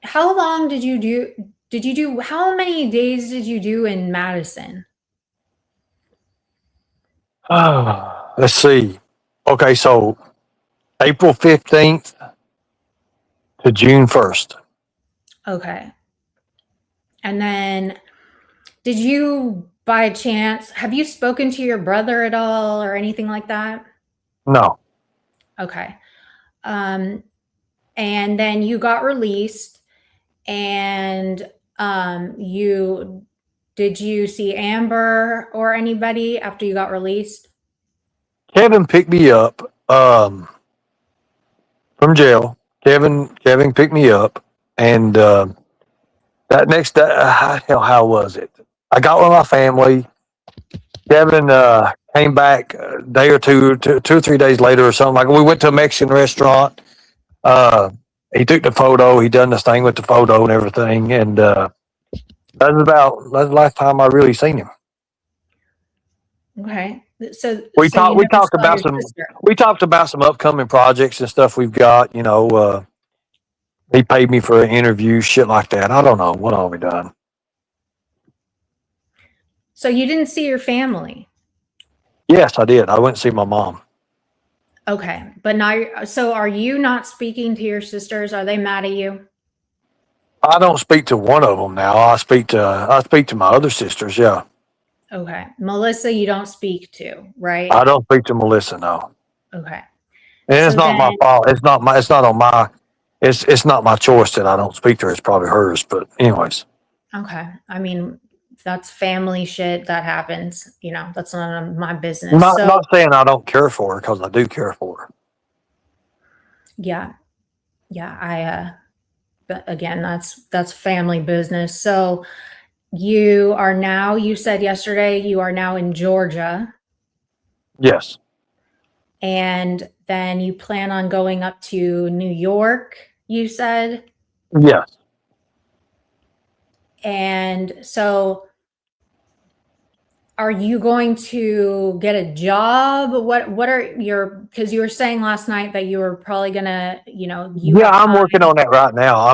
how long did you do how many days did you do in Madison? let's see. Okay, so April 15th to June 1st. Okay. And then did you by chance have you spoken to your brother at all or anything like that? No, Okay. Um and then you got released and you did you see Amber or anybody after you got released? Kevin picked me up from jail. Kevin picked me up, and that next day, hell, how was it? I got with my family. Kevin came back a day or two or 3 days later or something. Like we went to a Mexican restaurant. Uh, he took the photo. He done this thing with the photo and everything. And that's the last time I really seen him. Okay. So We so you talked. We never talked saw about your some. sister. We talked about some upcoming projects and stuff we've got. He paid me for an interview, shit like that. I don't know what all we done. So you didn't see your family. Yes, I did. I went to see my mom. Okay. But now so are you not speaking to your sisters? Are they mad at you? I don't speak to one of them now. I speak to my other sisters. Yeah, Okay. Melissa, you don't speak to, right? I don't speak to Melissa. No. Okay. And it's So not my then fault. It's not on my. It's not my choice that I don't speak to her. It's probably hers. But anyways, okay. I mean, that's family shit that happens. That's none of my business. not So saying I don't care for her because I do care for her. yeah, yeah. But again, that's family business. So you said yesterday you are now in Georgia, Yes, and then you plan on going up to New York, you said. yes, And so are you going to get a job? What are because you were saying last night that you were probably gonna, you yeah. have I'm time. working on that right now.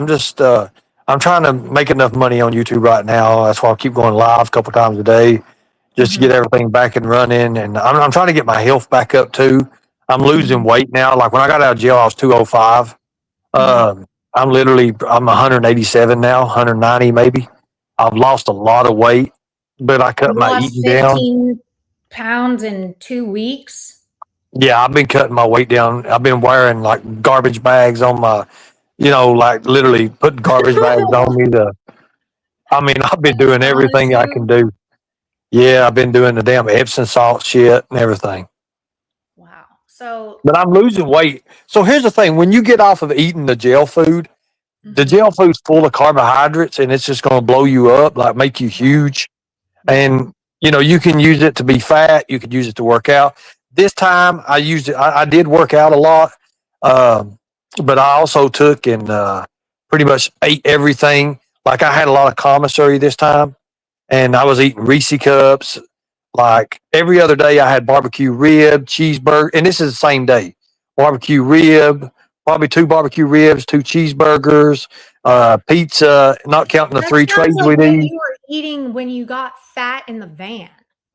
I'm trying to make enough money on YouTube right now. That's why I keep going live a couple times a day, just to get Mhm, everything back and running. And I'm trying to get my health back up too. I'm losing mhm, weight now. Like when I got out of jail, I was 205. mhm. I'm 187 now, 190 maybe. I've lost a lot of weight, but I cut You my lost eating down. 15 pounds in 2 weeks. Yeah, I've been cutting my weight down. I've been wearing like garbage bags on my, like literally putting garbage bags on me to, I mean, I've been doing Promise everything I can you. do. Yeah, I've been doing the damn Epsom salt shit and everything. Wow. So, But I'm losing weight. So here's the thing: when you get off of eating the mhm, jail food's full of carbohydrates, and it's just going to blow you up, like make you right, huge. right. And you can use it to be fat. You could use it to work out. This time, I used it. I did work out a lot, um, but I also took and pretty much ate everything. Like I had a lot of commissary this time, and I was eating Reese cups. Like every other day, I had barbecue rib, cheeseburger, and this is the same day. Barbecue rib, probably two barbecue ribs, two cheeseburgers, pizza, not counting the That three sounds trays like we what need. you were eating when you got fat in the van.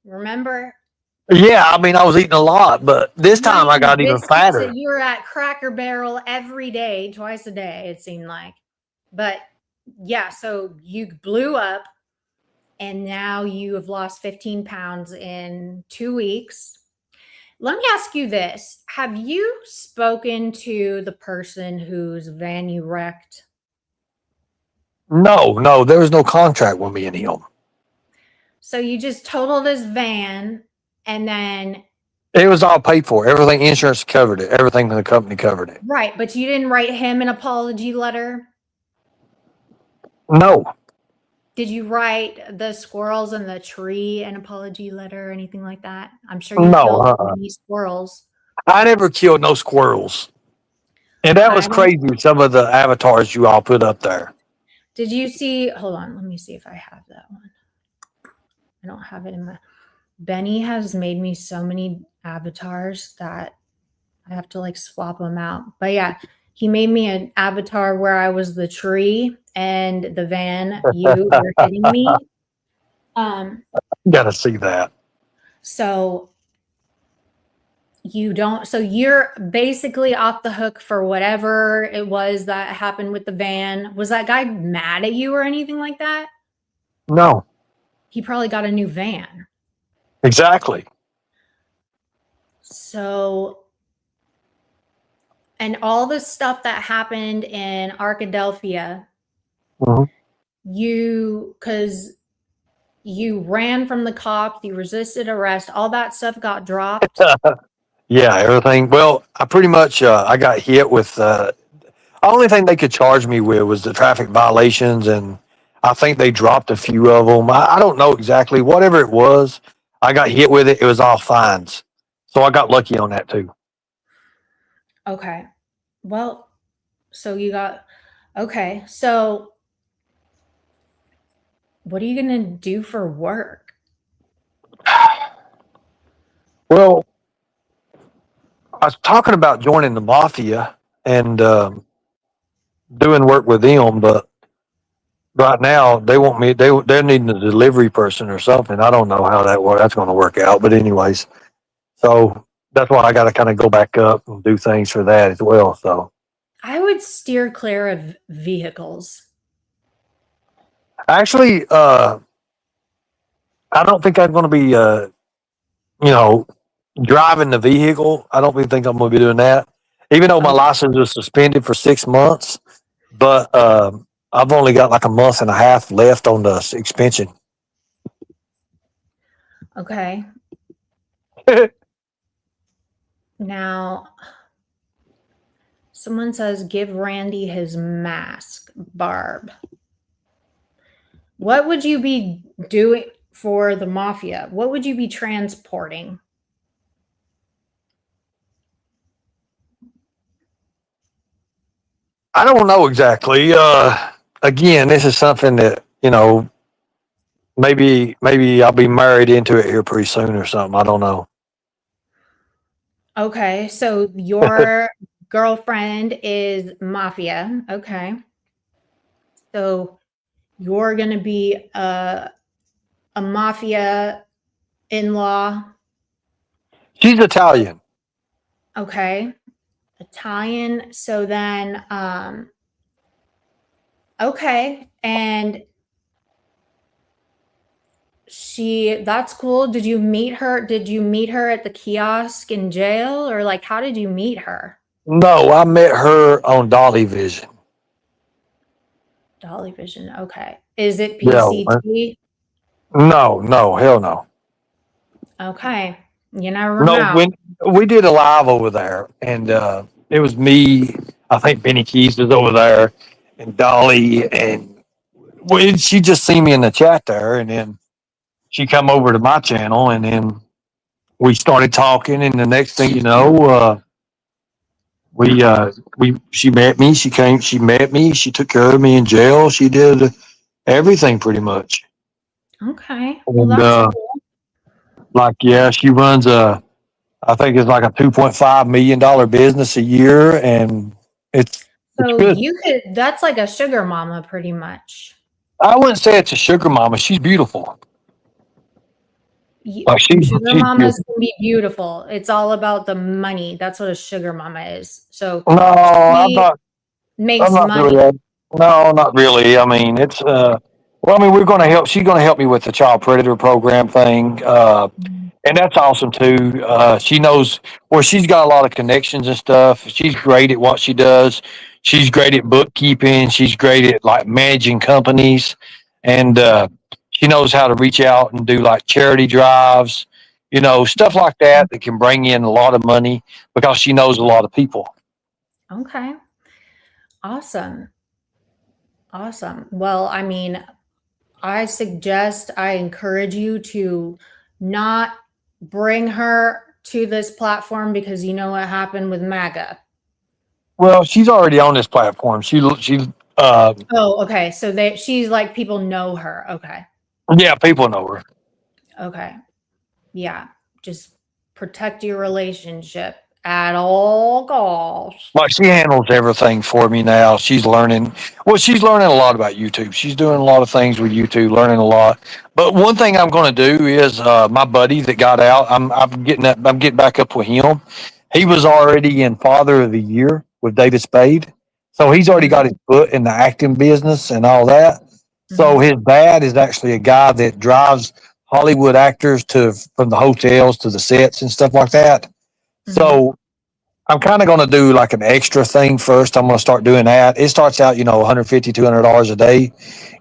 Remember? Yeah, I mean, I was eating a lot, but this You were time I eating got even biscuits that fatter. you were at Cracker Barrel every day, twice a day, it seemed like. But yeah, so you blew up and now you have lost 15 pounds in 2 weeks. Let me ask you this. Have you spoken to the person whose van you wrecked? No, there was no contract with me and him. So you just totaled his van and then It was all paid for. Everything, insurance covered it. Everything in the company covered it. right, but you didn't write him an apology letter? No, Did you write the squirrels in the tree an apology letter or anything like that? I'm sure you no. killed many squirrels. I never killed no squirrels. And that was Okay. crazy, some of the avatars you all put up there. Did you see? Hold on. Let me see if I have that one. I don't have it in my. Benny has made me so many avatars that I have to like swap them out. But yeah, he made me an avatar where I was the tree and the van, you were hitting me. You got to see that. So you don't, so you're basically off the hook for whatever it was that happened with the van. Was that guy mad at you or anything like that? No, He probably got a new van. exactly. So, and all the stuff that happened in Arkadelphia, Mhm. because you ran from the cops, you resisted arrest, all that stuff got dropped. Yeah, everything. Well, I pretty much I got hit with the only thing they could charge me with was the traffic violations, and I think they dropped a few of them. I don't know exactly. Whatever it was, I got hit with it. It was all fines, so I got lucky on that too. Okay. Well, so you got, okay. So what are you going to do for work? Well, I was talking about joining the mafia and doing work with them, but right now they want me. They're needing a delivery person or something. I don't know how that's going to work out. But anyways, so that's why I got to kind of go back up and do things for that as well. So I would steer clear of vehicles. actually, I don't think I'm going to be, driving the vehicle. I don't think I'm going to be doing that, even though my Okay. license was suspended for 6 months. But I've only got like a month and a half left on the extension. Okay. Now, someone says, give Randy his mask, Barb. What would you be doing for the mafia? What would you be transporting? I don't know exactly. Again, this is something that maybe I'll be married into it here pretty soon or something. I don't know. Okay, so your girlfriend is mafia. Okay. So you're going to be a mafia in-law. She's Italian. Okay. Italian. So then, okay. And that's cool. Did you meet her? Did you meet her at the kiosk in jail, or like, how did you meet her? No, I met her on Dolly Vision. Dolly Vision. Okay. Is it Yeah. PCT? No, hell no. Okay. You never No, know. when we did a live over there, and it was me. I think Benny Keys was over there, and Dolly, and she just seen me in the chat there, and then she come over to my channel, and then we started talking, and the next thing you know, she met me. She met me. She took care of me in jail. She did everything pretty much. Okay. Well, And that's cool. yeah, she runs I think it's like a $2.5 million business a year, and it's So good. that's like a sugar mama pretty much. I wouldn't say it's a sugar mama. She's beautiful. Like Sugar she's mamas beautiful. can be beautiful. It's all about the money. That's what a sugar mama is. So No, I'm she makes not money. really. No, not really. I mean, it's well, I mean, we're going to help. She's going to help me with the child predator program thing. And that's awesome too. She knows well. She's got a lot of connections and stuff. She's great at what she does. She's great at bookkeeping. She's great at like managing companies, and she knows how to reach out and do like charity drives, stuff like that that can bring in a lot of money because she knows a lot of people. Okay. Awesome. Awesome. Well, I mean, I encourage you to not bring her to this platform because you know what happened with MAGA. Well, she's already on this platform. Oh, okay. So she's like people know her. Okay. Yeah, people know her. Okay. Yeah. Just protect your relationship at all costs. Like she handles everything for me now. She's learning. Well, she's learning a lot about YouTube. She's doing a lot of things with YouTube, learning a lot. But one thing I'm going to do is my buddy that got out. I'm getting up. I'm getting back up with him. He was already in Father of the Year with David Spade, so he's already got his foot in the acting business and all that. So his dad is actually a guy that drives Hollywood actors to from the hotels to the sets and stuff like that. So I'm kind of going to do like an extra thing first. I'm going to start doing that. It starts out, $150, $200 a day.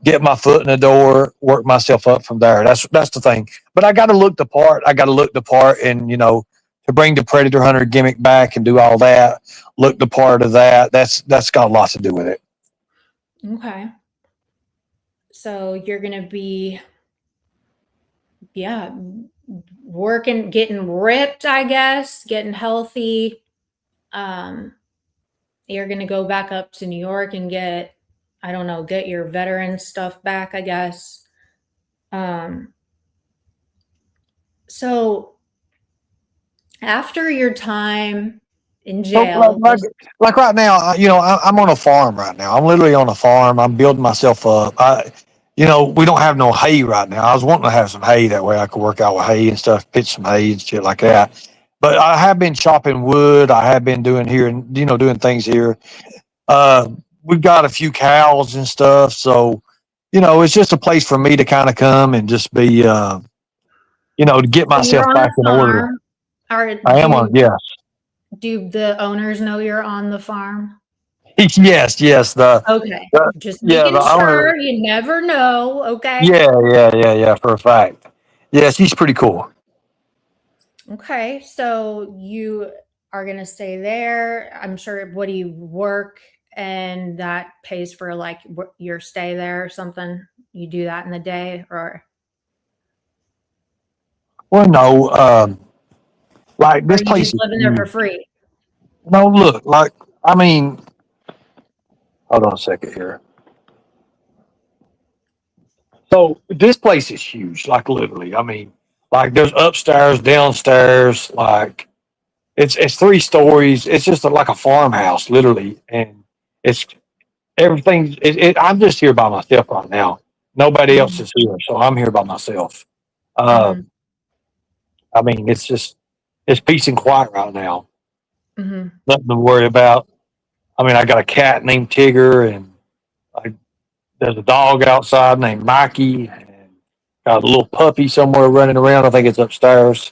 Get my foot in the door, work myself up from there. That's the thing. But I got to look the part. I got to look the part, and to bring the Predator Hunter gimmick back and do all that. Look the part of that. That's got lots to do with it. Okay. So you're gonna be, yeah, working, getting ripped, I guess, getting healthy. You're gonna go back up to New York and get, I don't know, get your veteran stuff back, I guess. So after your time in So jail, like right now, I'm on a farm right now. I'm literally on a farm. I'm building myself up. We don't have no hay right now. I was wanting to have some hay that way I could work out with hay and stuff, pitch some hay and shit like that. But I have been chopping wood. I have been doing here and doing things here. We've got a few cows and stuff, so it's just a place for me to kind of come and just be, to get so you're myself on back a in order. farm. Or I am on, yes. do the owners know you're on the farm? Yes. Okay. Just The making owner. sure. You never know. Okay. Yeah, for a fact. Yeah, she's pretty cool. Okay. So you are going to stay there. I'm sure. What do you work? And that pays for like your stay there or something? You do that in the day or Well, no, like are this you place just is living there for huge. free? No, look, like I mean, hold on a second here. So this place is huge, like literally. I mean, like there's upstairs, downstairs, like it's 3 stories. It's just like a farmhouse, literally, and it's everything. I'm just here by myself right now. Nobody else Mhm. is here, so I'm here by myself. Mhm. I mean, it's peace and quiet right now. Mhm. Nothing to worry about. I mean, I got a cat named Tigger, and I, there's a dog outside named Mikey, and got a little puppy somewhere running around. I think it's upstairs.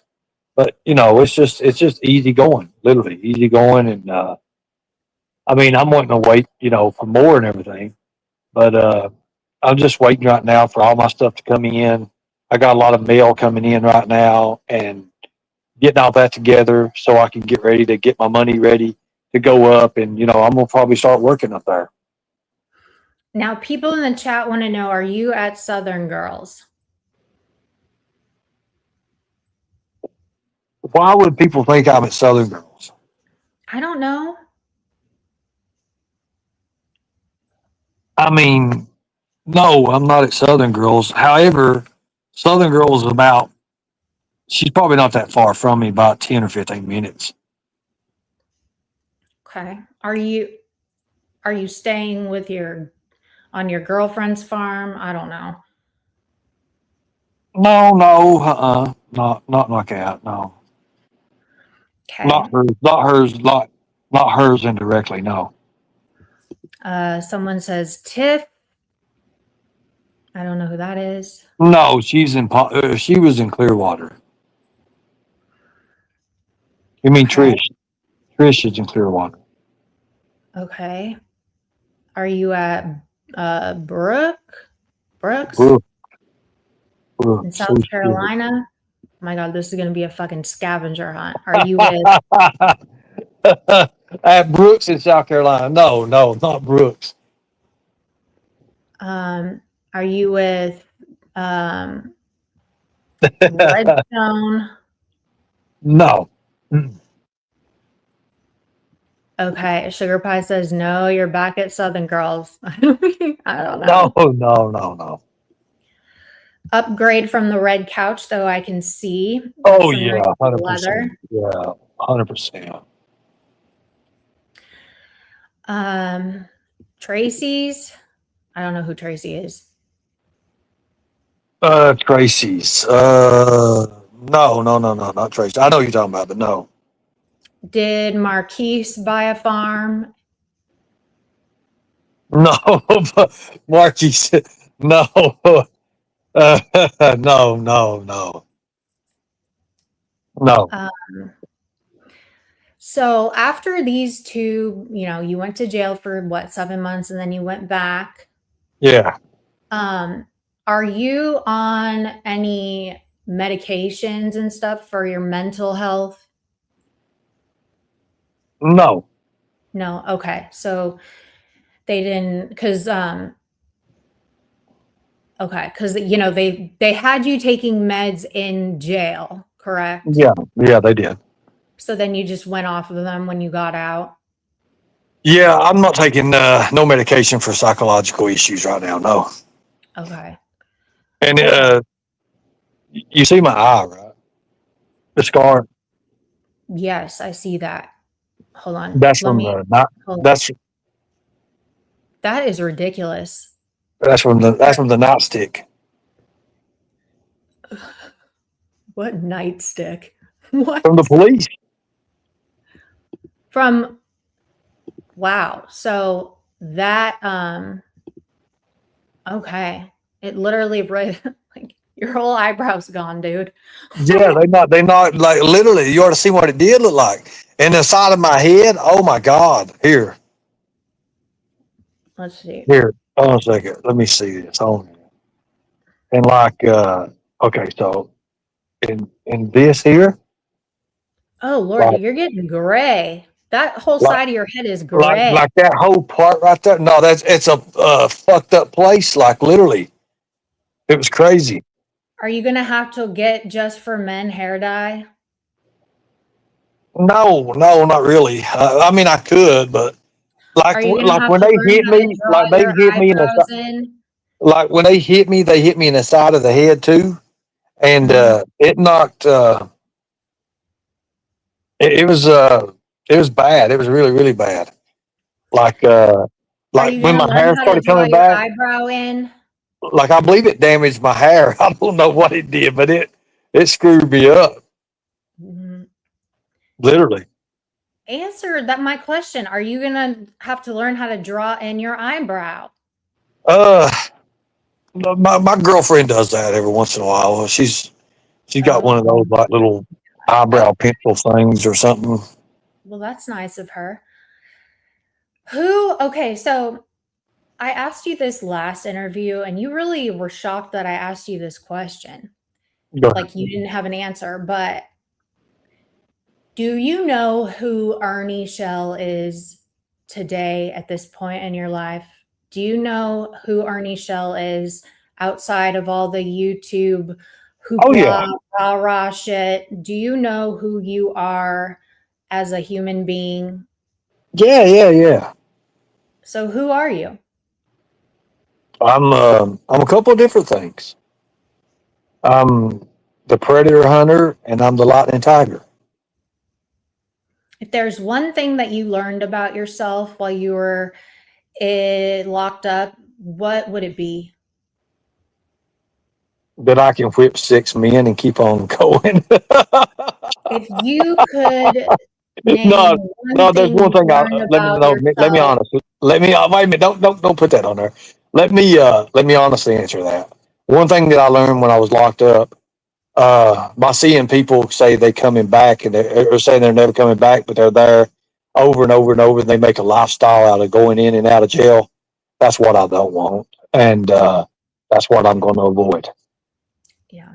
But it's just easy going, literally easy going, and I mean, I'm wanting to wait, for more and everything, but I'm just waiting right now for all my stuff to come in. I got a lot of mail coming in right now, and getting all that together so I can get ready to get my money ready to go up, and I'm gonna probably start working up there. Now, people in the chat want to know, are you at Southern Girls? Why would people think I'm at Southern Girls? I don't know. I mean, no, I'm not at Southern Girls. However, Southern Girls is about, she's probably not that far from me, about 10 or 15 minutes. Okay. Are you staying with on your girlfriend's farm? I don't know. No, not like that. No, Okay. not hers indirectly. No, Someone says Tiff. I don't know who that is. no, she was in Clearwater. You mean Okay. Trish? Trish is in Clearwater. Okay. Are you at Brooks Brooke, Brooke, in so South shit. Carolina? Oh my God, this is going to be a fucking scavenger hunt. Are you with At Brooks in South Carolina. No, not Brooks. are you with Redstone? No. Mm. Okay, Sugar Pie says no, you're back at Southern Girls. I don't No, know. no. Upgrade from the red couch, though I can see. That's Oh some yeah, nice 100%. leather. Yeah, 100%. Tracy's. I don't know who Tracy is. Tracy's. No, not Tracy. I know who you're talking about, but no. Did Marquise buy a farm? No, Marky said, no. No. Um, so after these two, you went to jail for what, 7 months, and then you went back. Yeah. Are you on any medications and stuff for your mental health? No. No. Okay. So they didn't, because okay, because they had you taking meds in jail, correct? Yeah, they did. So then you just went off of them when you got out. Yeah, I'm not taking no medication for psychological issues right now. No. Okay. And Well, you see my eye, right? The scar. yes, I see that. Hold on. That's Let from me the not. hold on. That's That is ridiculous. that's from the nightstick What nightstick? What? from the police. From wow. So that okay. It literally like your whole eyebrow's gone, dude. Yeah, they not like literally. You ought to see what it did look like. And the side of my head. Oh my God! Here. Let's see. Hold on a second. Let me see this. Hold on. And like, okay, so in this here, Oh Lord, like you're getting gray. That whole like side of your head is gray. like that whole part right there. No, it's a fucked up place. Like literally, it was crazy. Are you gonna have to get just for men hair dye? No, not really. I mean, I could, but Are you gonna have when to they learn hit how to me, like draw they your hit me in the eyebrows in? like when they hit me in the side of the head too, and Mhm. it knocked. It was bad. It was really bad. Like Are like you when gonna my learn hair how to started draw coming your back, eyebrow in? like I believe it damaged my hair. I don't know what it did, but it screwed me up. Mhm. Literally. Answer that my question. Are you gonna have to learn how to draw in your eyebrow? Uh my girlfriend does that every once in a while. She's got Oh, one of those like little eyebrow okay. pencil things or something. Well, that's nice of her. Okay, so I asked you this last interview, and you really were shocked that I asked you this question. Go ahead. Like you didn't have an answer, but do you know who Ernie Shell is today at this point in your life? Do you know who Ernie Shell is outside of all the YouTube Oh yeah. hoopla, rah rah shit? Do you know who you are as a human being? Yeah. So who are you? I'm a couple of different things. I'm the predator hunter and I'm the lightning tiger. If there's one thing that you learned about yourself while you were locked up, what would it be? That I can whip 6 men and keep on going. If you could name no, one no. There's thing one you thing. learned Let me about know. Let me yourself, honest. Let me. Wait a minute. Don't put that on there. Let me honestly answer that. One thing that I learned when I was locked up. by seeing people say they coming back and they're saying they're never coming back, but they're there over and over and over, and they make a lifestyle out of going in and out of jail. That's what I don't want, and that's what I'm going to avoid. Yeah.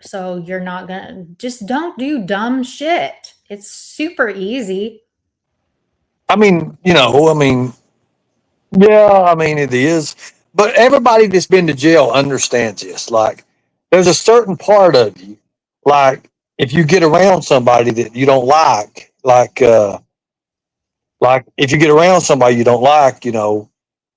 So you're not gonna just don't do dumb shit. It's super easy. I mean, yeah, I mean it is, but everybody that's been to jail understands this. Like, there's a certain part of you, like if you get around somebody that you don't like if you get around somebody you don't like,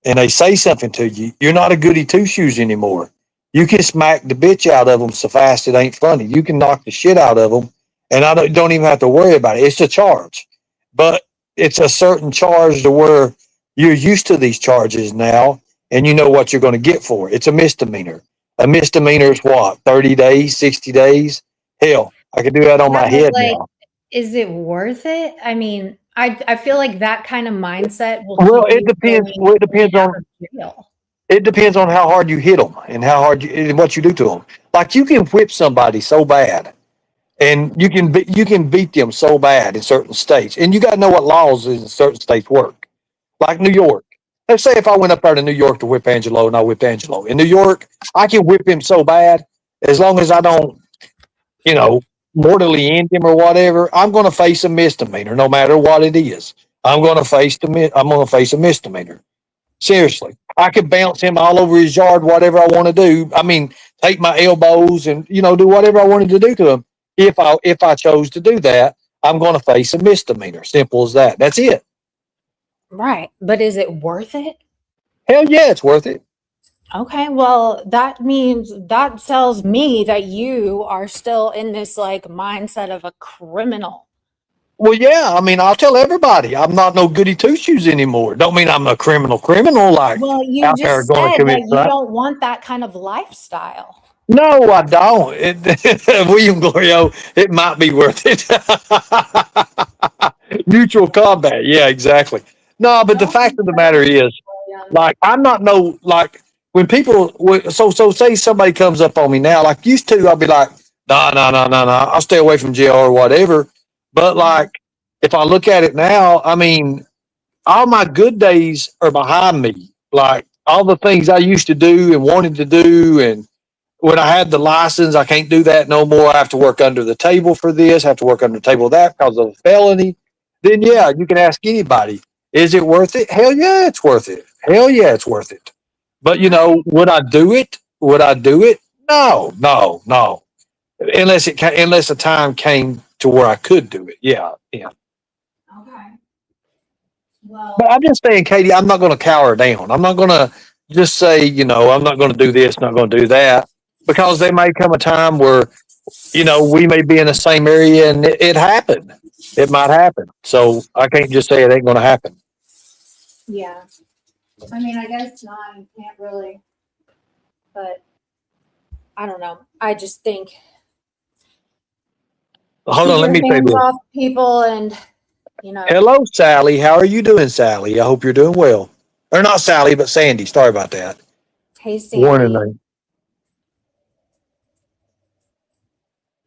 and they say something to you, you're not a goody two shoes anymore. You can smack the bitch out of them so fast it ain't funny. You can knock the shit out of them, and I don't even have to worry about it. It's a charge, but it's a certain charge to where you're used to these charges now, and you know what you're going to get for it. It's a misdemeanor. A misdemeanor is what, 30 days, 60 days? Hell, I could do that on Yeah, my but head like, now. is it worth it? I mean, I feel like that kind of mindset will Well, keep it you depends. going Well, it in and depends out on of jail. It depends on how hard you hit them and how hard and what you do to them. Like, you can whip somebody so bad, and you can beat them so bad in certain states, and you got to know what laws in certain states work. Like New York. Let's say if I went up there to New York to whip Angelo, and I whip Angelo in New York, I can whip him so bad as long as I don't, you know, mortally end him or whatever. I'm going to face a misdemeanor, no matter what it is. I'm going to face a misdemeanor. Seriously, I could bounce him all over his yard, whatever I want to do. I mean, take my elbows and do whatever I wanted to do to him. If I chose to do that, I'm going to face a misdemeanor. Simple as that. That's it. Right. But is it worth it? Hell yeah, it's worth it. Okay, well, that means that tells me that you are still in this like mindset of a criminal. Well, yeah. I mean, I'll tell everybody I'm not no goody two shoes anymore. Don't mean I'm a criminal like Well, you out there just going to said commit that you crime. don't want that kind of lifestyle. No, I don't. William Glorio, it might be worth it. Mutual combat. Yeah, exactly. No, but the Don't fact be of the matter crazy, is, William. like, I'm not no, like, when people, so say somebody comes up on me now, like, used to, I'll be like, no, no, no, no, no, I'll stay away from jail or whatever. But, like, if I look at it now, I mean, all my good days are behind me. Like, all the things I used to do and wanted to do, and when I had the license, I can't do that no more. I have to work under the table for this, have to work under the table of that because of a felony. Then, yeah, you can ask anybody, is it worth it? Hell yeah, it's worth it. Hell yeah, it's worth it. But, Okay. would I do it? Would I do it? No, no, no. Unless the time came to where I could do it. Yeah, yeah. Okay. But Well, I'm just saying, Katie, I'm not going to cower down. I'm not going to just say, I'm not going to do this, not going to do that, because there may come a time where we may be in the same area and it happened. It might happen. So I can't just say it ain't going to happen. yeah. I mean, I guess not. You can't really, but I don't know. I just think Hold keep on, let your me say hands this. off people and, you know, Hello, Sally. How are you doing, Sally? I hope you're doing well. Or not Sally, but Sandy. Sorry about that. hey, Warning Sandy. name.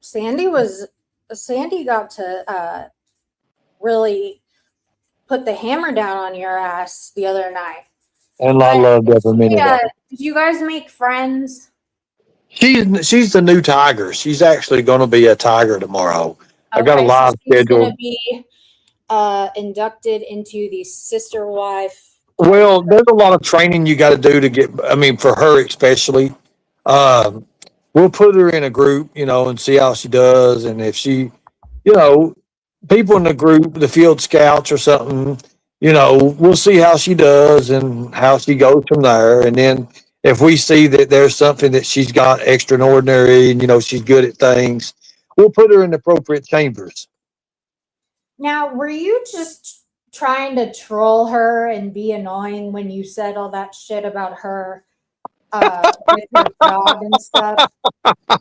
Sandy was, Sandy got to really put the hammer down on your ass the other night. And I But loved every minute of it. did you guys make friends? She's the new tiger. She's actually going to be a tiger tomorrow. I got a Okay, so live she's gonna scheduled. be inducted into the sister wife. Well, there's a lot of training you got to do to get. I mean, for her especially, um, we'll put her in a group, and see how she does, and if she, you know, people in the group, the field scouts or something, we'll see how she does and how she goes from there, and then if we see that there's something that she's got extraordinary and she's good at things, we'll put her in the appropriate chambers. Now, were you just trying to troll her and be annoying when you said all that shit about her with her job and stuff?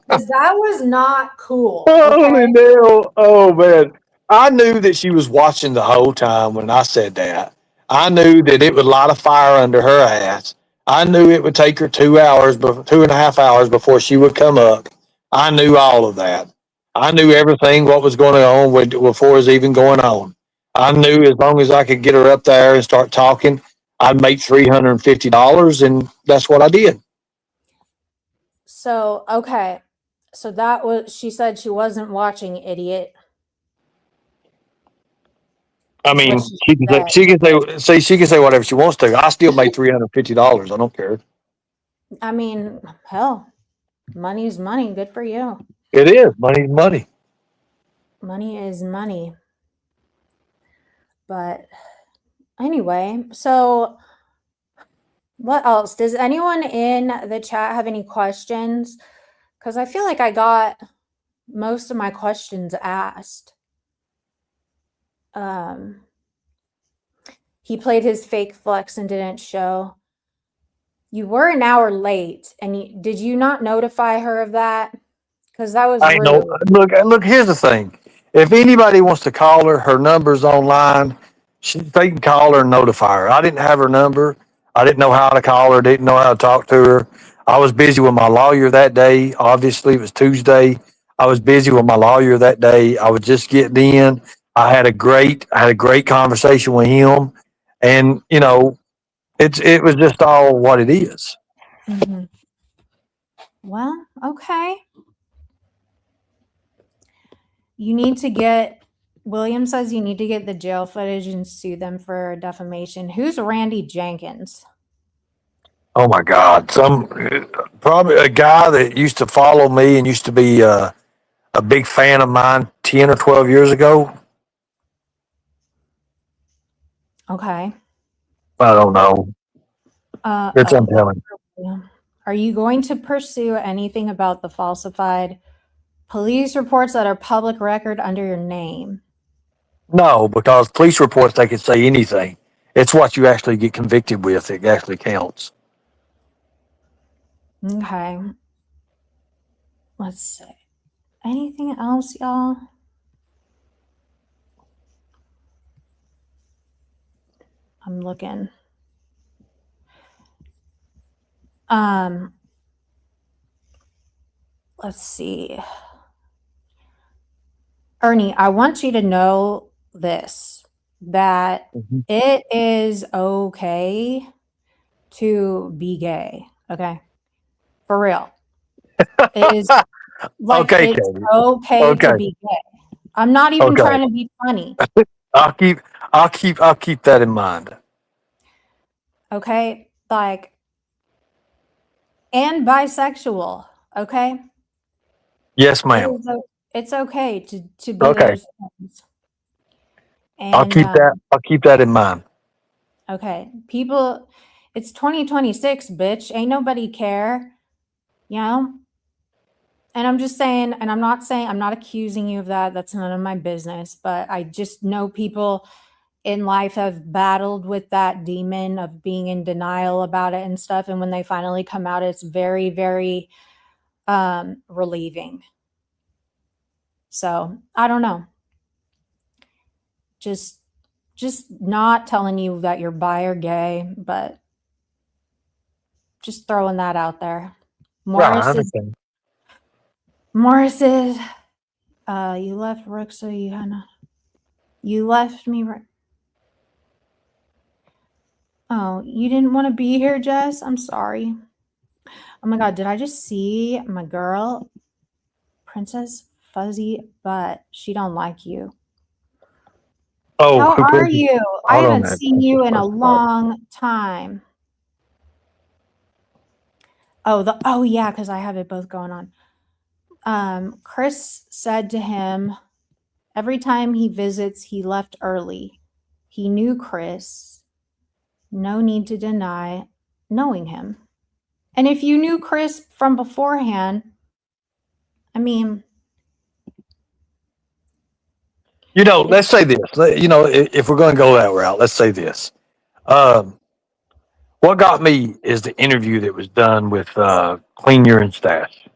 Because that was not cool. Holy Okay. nail. Oh, man. I knew that she was watching the whole time when I said that. I knew that it would light a fire under her ass. I knew it would take her 2 hours, 2.5 hours before she would come up I knew all of that. I knew everything what was going on before it was even going on. I knew as long as I could get her up there and start talking, I'd make $350, and that's what I did. So, okay. So that was, she said she wasn't watching, idiot. I Is what mean, she she can said. she can say whatever she wants to. I still made $350. I don't care. I mean, hell, money's money. Good for you. It is money's money. Money is money. But anyway, so what else? Does anyone in the chat have any questions? Because I feel like I got most of my questions asked. He played his fake flex and didn't show. You were an hour late, and did you not notify her of that? Because that was I know. rude. Look. Here's the thing. If anybody wants to call her, her number's online. They can call her and notify her. I didn't have her number. I didn't know how to call her. Didn't know how to talk to her. I was busy with my lawyer that day. Obviously, it was Tuesday. I was busy with my lawyer that day. I was just getting in. I had a great conversation with him, and it was just all what it is. Mm-hmm. Well, okay. You need to get, William says you need to get the jail footage and sue them for defamation. Who's Randy Jenkins? Oh my God! Probably a guy that used to follow me and used to be a big fan of mine 10 or 12 years ago. Okay. I don't know. It's untelling. Are you going to pursue anything about the falsified police reports that are public record under your name? No, because police reports they can say anything. It's what you actually get convicted with that actually counts. Okay. Let's see. Anything else, y'all? I'm looking. Let's see. Ernie, I want you to know this, that it is okay to be gay. Okay. For real. It is like, Okay, it's Katie. okay Okay. to be gay. I'm not even Okay. trying to be funny. I'll keep that in mind. Okay. Like, and bisexual. Okay. Yes, ma'am. It's okay to be Okay. those things. And I'll keep that in mind. okay. People, it's 2026, bitch. Ain't nobody care. You know? And I'm just saying, and I'm not accusing you of that. That's none of my business. But I just know people in life have battled with that demon of being in denial about it and stuff. And when they finally come out, it's very, very relieving. So I don't know. Just not telling you that you're bi or gay, but just throwing that out there. Morris is you left Rook, so you left me right. Oh, you didn't want to be here, Jess? I'm sorry. Oh my God, did I just see my girl, Princess Fuzzy Butt? She don't like you. Oh, how are you? I haven't seen you in a long time. Oh yeah, because I have it both going on. Chris said to him, every time he visits, he left early. He knew Chris. No need to deny knowing him. And if you knew Chris from beforehand, I mean, let's say this. If we're going to go that route, let's say this. What got me is the interview that was done with Clean Urine Stash.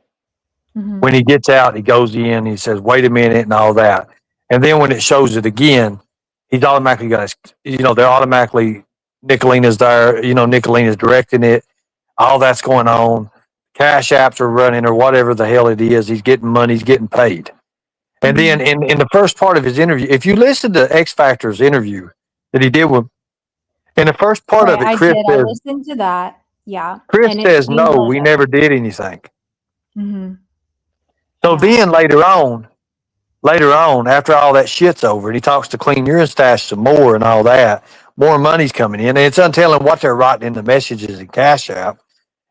mm-hmm. When he gets out, he goes in, he says, wait a minute, and all that. And then when it shows it again, he's automatically got they're automatically, Nicolina's there, Nicolina's directing it. All that's going on. cash apps are running or whatever the hell it is. He's getting money. He's getting paid. And then in the first part of his interview, if you listen to X Factor's interview that he did with, in the first part of it, I did. I listened to that. Yeah. Chris And says, no, we never did anything. So then later on, after all that shit's over, and he talks to Clean Urine Stash some more and all that, more money's coming in. And it's untelling what they're writing in the messages in Cash App.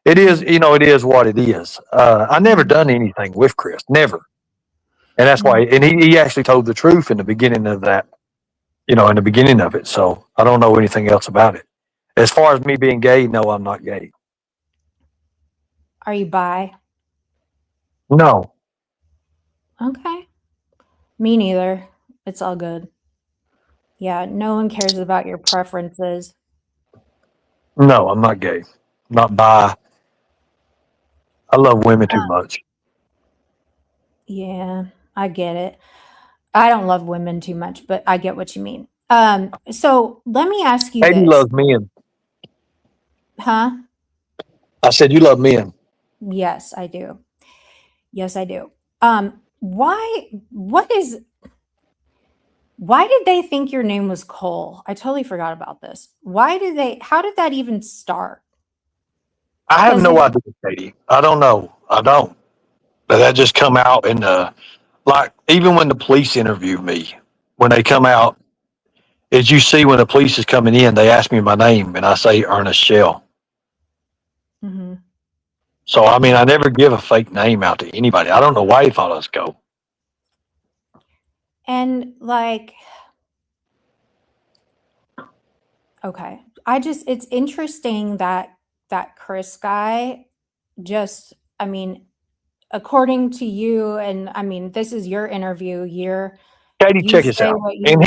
It is, it is what it is. I never done anything with Chris, never. And that's why, and he actually told the truth in the beginning of that, in the beginning of it. So I don't know anything else about it. As far as me being gay, no, I'm not gay. Are you bi? No. Okay. Me neither. It's all good. Yeah, no one cares about your preferences. No, I'm not gay. I'm not bi. I love women too much. Yeah, I get it. I don't love women too much, but I get what you mean. So let me ask you Katie this. loves men. Huh? I said you love men. Yes, I do. Yes, I do. Why did they think your name was Cole? I totally forgot about this. How did that even start? I have no idea, Katie. I don't know. I don't. But that just come out in like, even when the police interview me, when they come out, as you see when the police is coming in, they ask me my name and I say Ernest Shell. So, I mean, I never give a fake name out to anybody. I don't know why he thought I was Go. And okay. It's interesting that Chris guy according to you, and I mean, this is your interview. Katie, check this out. In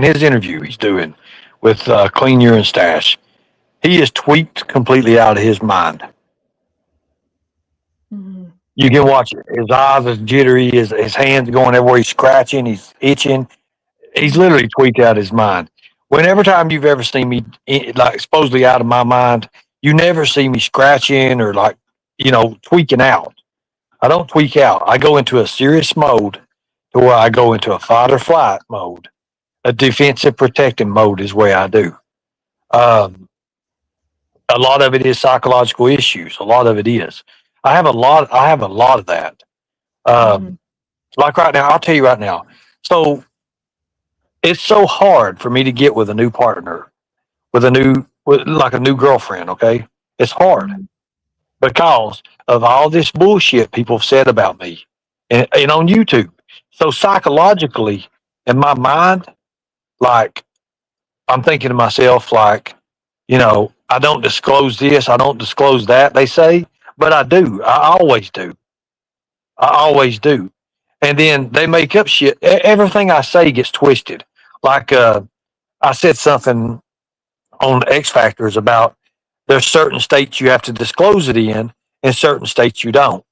his interview he's doing with Clean Urine Stash, he is tweaked completely out of his mind. You can watch it. His eyes are jittery, his hands going everywhere, he's scratching, he's itching. He's literally tweaked out his mind. Whenever time you've ever seen me like supposedly out of my mind, you never see me scratching or tweaking out. I don't tweak out. I go into a serious mode to where I go into a fight or flight mode. A defensive protecting mode is where I do. A lot of it is psychological issues. A lot of it is. I have a lot of that. Like right now, I'll tell you right now. So it's so hard for me to get with a new partner, with a new girlfriend. Okay. It's hard because of all this bullshit people have said about me and on YouTube. So psychologically in my mind, like I'm thinking to myself, like, I don't disclose this, I don't disclose that, they say, but I do. I always do. I always do. And then they make up shit. Everything I say gets twisted. Like I said something on X Factors about there's certain states you have to disclose it in and certain states you don't.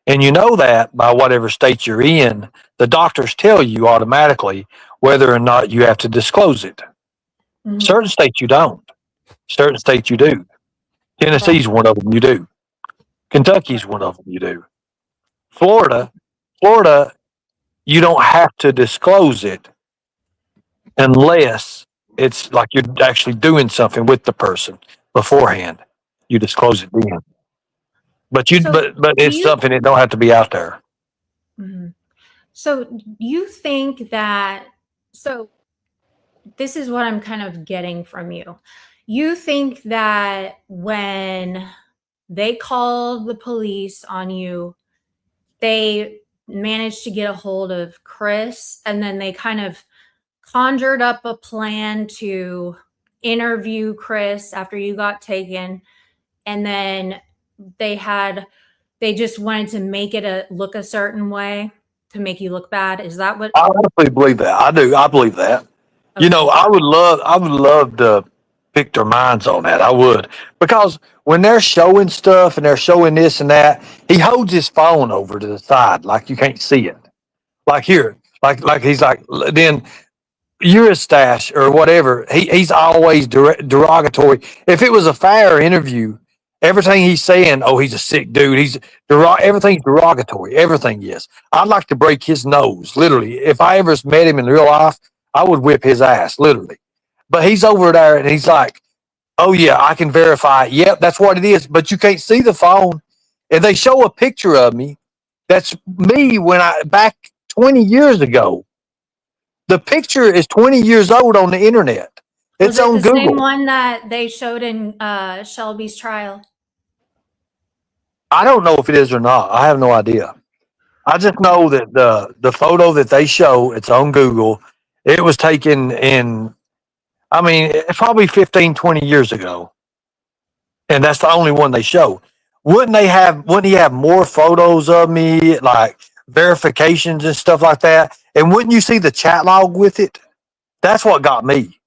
And you know that by whatever state you're in, the doctors tell you automatically whether or not you have to disclose it. Certain states you don't. Certain states you do. Tennessee's one of them you do. Kentucky's one of them you do. Florida, you don't have to disclose it unless it's like you're actually doing something with the person beforehand. You disclose it then. But it's something that don't have to be out there. So you think that, this is what I'm kind of getting from you. You think that when they called the police on you, they managed to get a hold of Chris, and then they kind of conjured up a plan to interview Chris after you got taken, and then they just wanted to make it look a certain way to make you look bad. Is that what? I honestly believe that. I do. I believe that. Okay. I would love to pick their minds on that. I would, because when they're showing stuff and they're showing this and that, he holds his phone over to the side like you can't see it. Like here, like he's like, then you're a stash or whatever. He's always derogatory. If it was a fair interview Everything he's saying, oh, he's a sick dude. Everything's derogatory. Everything is. I'd like to break his nose, literally. If I ever met him in real life, I would whip his ass, literally. But he's over there and he's like, oh, yeah, I can verify it. Yep, that's what it is. But you can't see the phone. If they show a picture of me, that's me back 20 years ago. The picture is 20 years old on the internet. It's Was it on the Google. same one that they showed in Shelby's trial? I don't know if it is or not. I have no idea. I just know that the photo that they show, it's on Google. It was taken it's probably 15, 20 years ago. And that's the only one they show. Wouldn't he have more photos of me, like verifications and stuff like that? And wouldn't you see the chat log with it? That's what got me.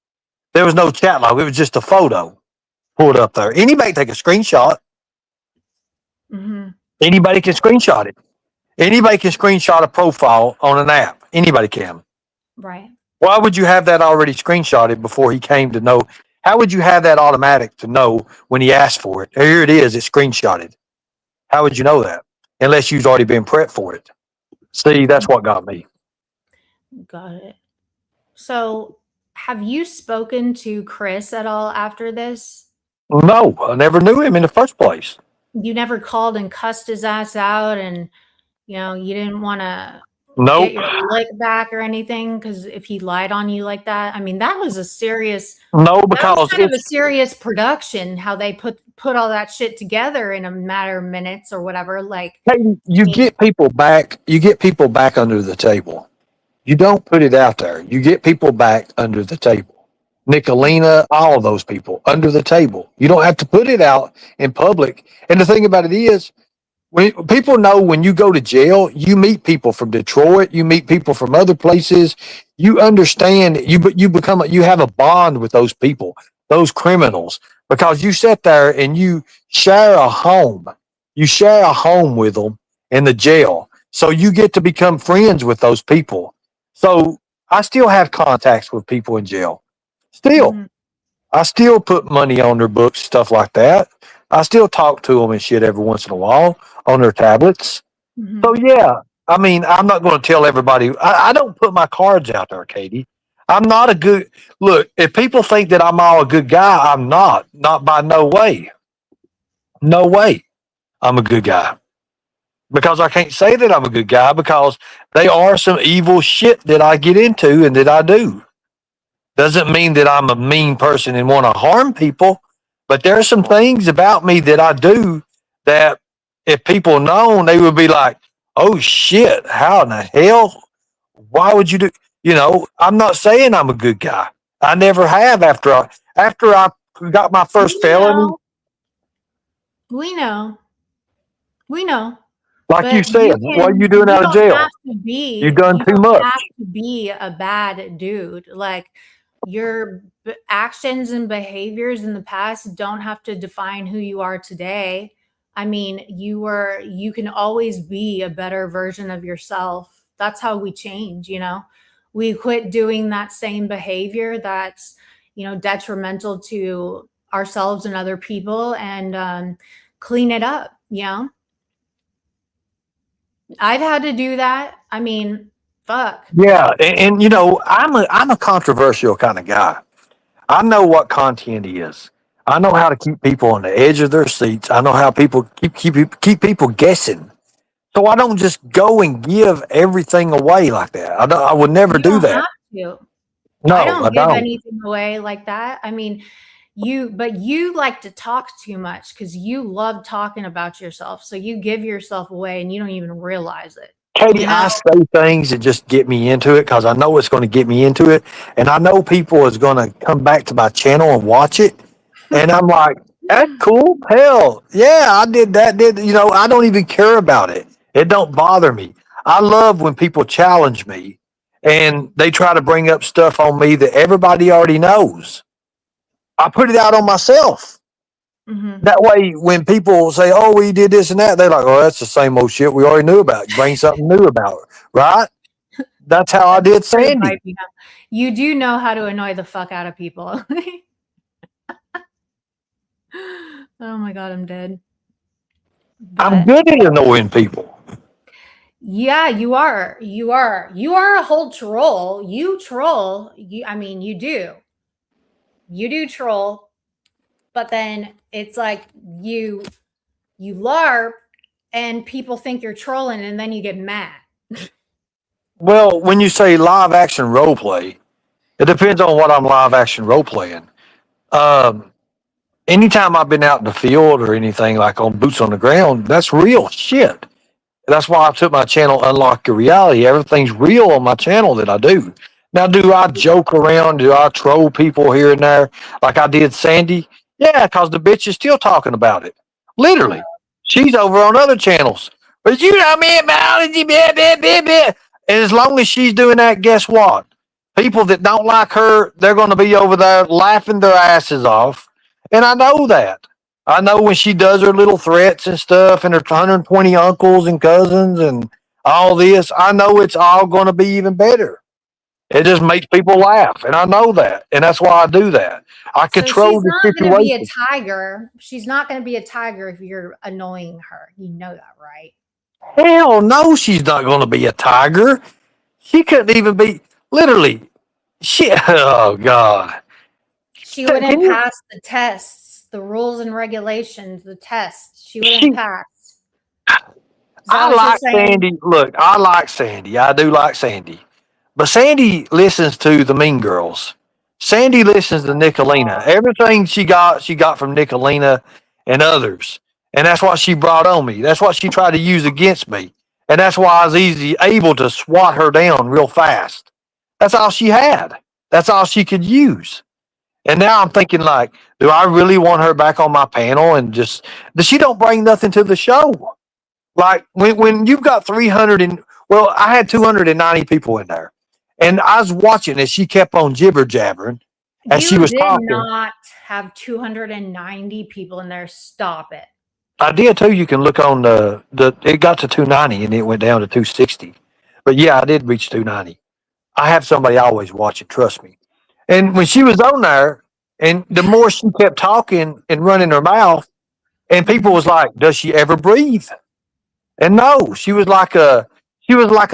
There was no chat log. It was just a photo pulled up there. Anybody can take a screenshot. Mm-hmm. Anybody can screenshot it. Anybody can screenshot a profile on an app. Anybody can. Right. Why would you have that already screenshotted before he came to know? How would you have that automatic to know when he asked for it? Here it is. It's screenshotted. How would you know that? Unless you've already been prepped for it. See, that's what got me. Got it. So, have you spoken to Chris at all after this? No, I never knew him in the first place. You never called and cussed his ass out, and you didn't want to Nope. get your lick back or anything, because if he lied on you like that, I mean, that was a serious. No, That because was kind of a serious production. How they put all that shit together in a matter of minutes or whatever. Like, you get people back. You get people back under the table. You don't put it out there. You get people back under the table. Nicolina, all of those people under the table. You don't have to put it out in public. And the thing about it is, when people know when you go to jail, you meet people from Detroit, you meet people from other places. You understand. You have a bond with those people, those criminals, because you sit there and you share a home. You share a home with them in the jail, so you get to become friends with those people. So I still have contacts with people in jail. Still, I still put money on their books, stuff like that. I still talk to them and shit every once in a while on their tablets. So yeah, I mean, I'm not going to tell everybody. I don't put my cards out there, Katie. I'm not a good look. If people think that I'm all a good guy, I'm not. Not by no way. No way. I'm a good guy. Because I can't say that I'm a good guy because they are some evil shit that I get into and that I do. Doesn't mean that I'm a mean person and want to harm people, but there are some things about me that I do that if people know, they would be like, oh shit, how in the hell? Why would you do? I'm not saying I'm a good guy. I never have after I got my first felony. We know. Like But you said, what are you doing out of jail? You've done too much. You don't have to be a bad dude. Like, your actions and behaviors in the past don't have to define who you are today. I mean, you can always be a better version of yourself. That's how we change, We quit doing that same behavior that's, detrimental to ourselves and other people, and clean it up, I've had to do that. I mean, fuck. Yeah, and I'm a controversial kind of guy. I know what content is. I know how to keep people on the edge of their seats. I know how people keep people guessing. So I don't just go and give everything away like that. I would never do that. Have to. No, I don't give anything away like that. I mean, you like to talk too much because you love talking about yourself. So you give yourself away and you don't even realize it. Katie, I say things that just get me into it because I know it's going to get me into it. And I know people is going to come back to my channel and watch it. And I'm like, that's cool. Hell, yeah, I did that. I don't even care about it. It don't bother me. I love when people challenge me and they try to bring up stuff on me that everybody already knows. I put it out on myself. That way, when people say, oh, we did this and that, they're like, oh, that's the same old shit we already knew about. Bring something new about it, right? That's how I did Sandy. You do know how to annoy the fuck out of people. Oh my God, I'm dead. I'm But good at annoying people. yeah, you are. You are. You are a whole troll. You troll. I mean, you do. You do troll, but then it's like you LARP and people think you're trolling and then you get mad. Well, when you say live action role play, it depends on what I'm live action role playing. Um, Anytime I've been out in the field or anything like on boots on the ground, that's real shit. That's why I took my channel Unlock Your Reality. Everything's real on my channel that I do. Now, do I joke around? Do I troll people here and there like I did Sandy? Yeah, because the bitch is still talking about it. Uh, Literally. She's over on other channels. But you know me about it. And as long as she's doing that, guess what? People that don't like her, they're going to be over there laughing their asses off. And I know that. I know when she does her little threats and stuff and her 120 uncles and cousins and all this, I know it's all going to be even better. It just makes people laugh. And I know that. And that's why I do that. I so control she's the not going to be a situation. tiger. She's not going to be a tiger if you're annoying her. You know that, right? Hell no, she's not going to be a tiger. She couldn't even be, literally, she, oh God. She Can wouldn't you, pass the tests, the rules and regulations, the tests. She she, wouldn't pass. Is that I what you're like saying? Sandy. Look, I like Sandy. I do like Sandy. But Sandy listens to the Mean Girls. Sandy listens to Nicolina. Everything she got from Nicolina and others. And that's what she brought on me. That's what she tried to use against me. And that's why I was able to swat her down real fast. That's all she had. That's all she could use. And now I'm thinking like, do I really want her back on my panel and just she don't bring nothing to the show. Like when you've got 300 and well, I had 290 people in there, and I was watching as she kept on jibber jabbering as she You was did talking. not have 290 people in there. Stop it. I did too. You can look on the it got to 290 and it went down to 260, but yeah, I did reach 290. I have somebody always watching. Trust me. And when she was on there, and the more she kept talking and running her mouth, and people Mhm. was like, "Does she ever breathe?" And no, she was like a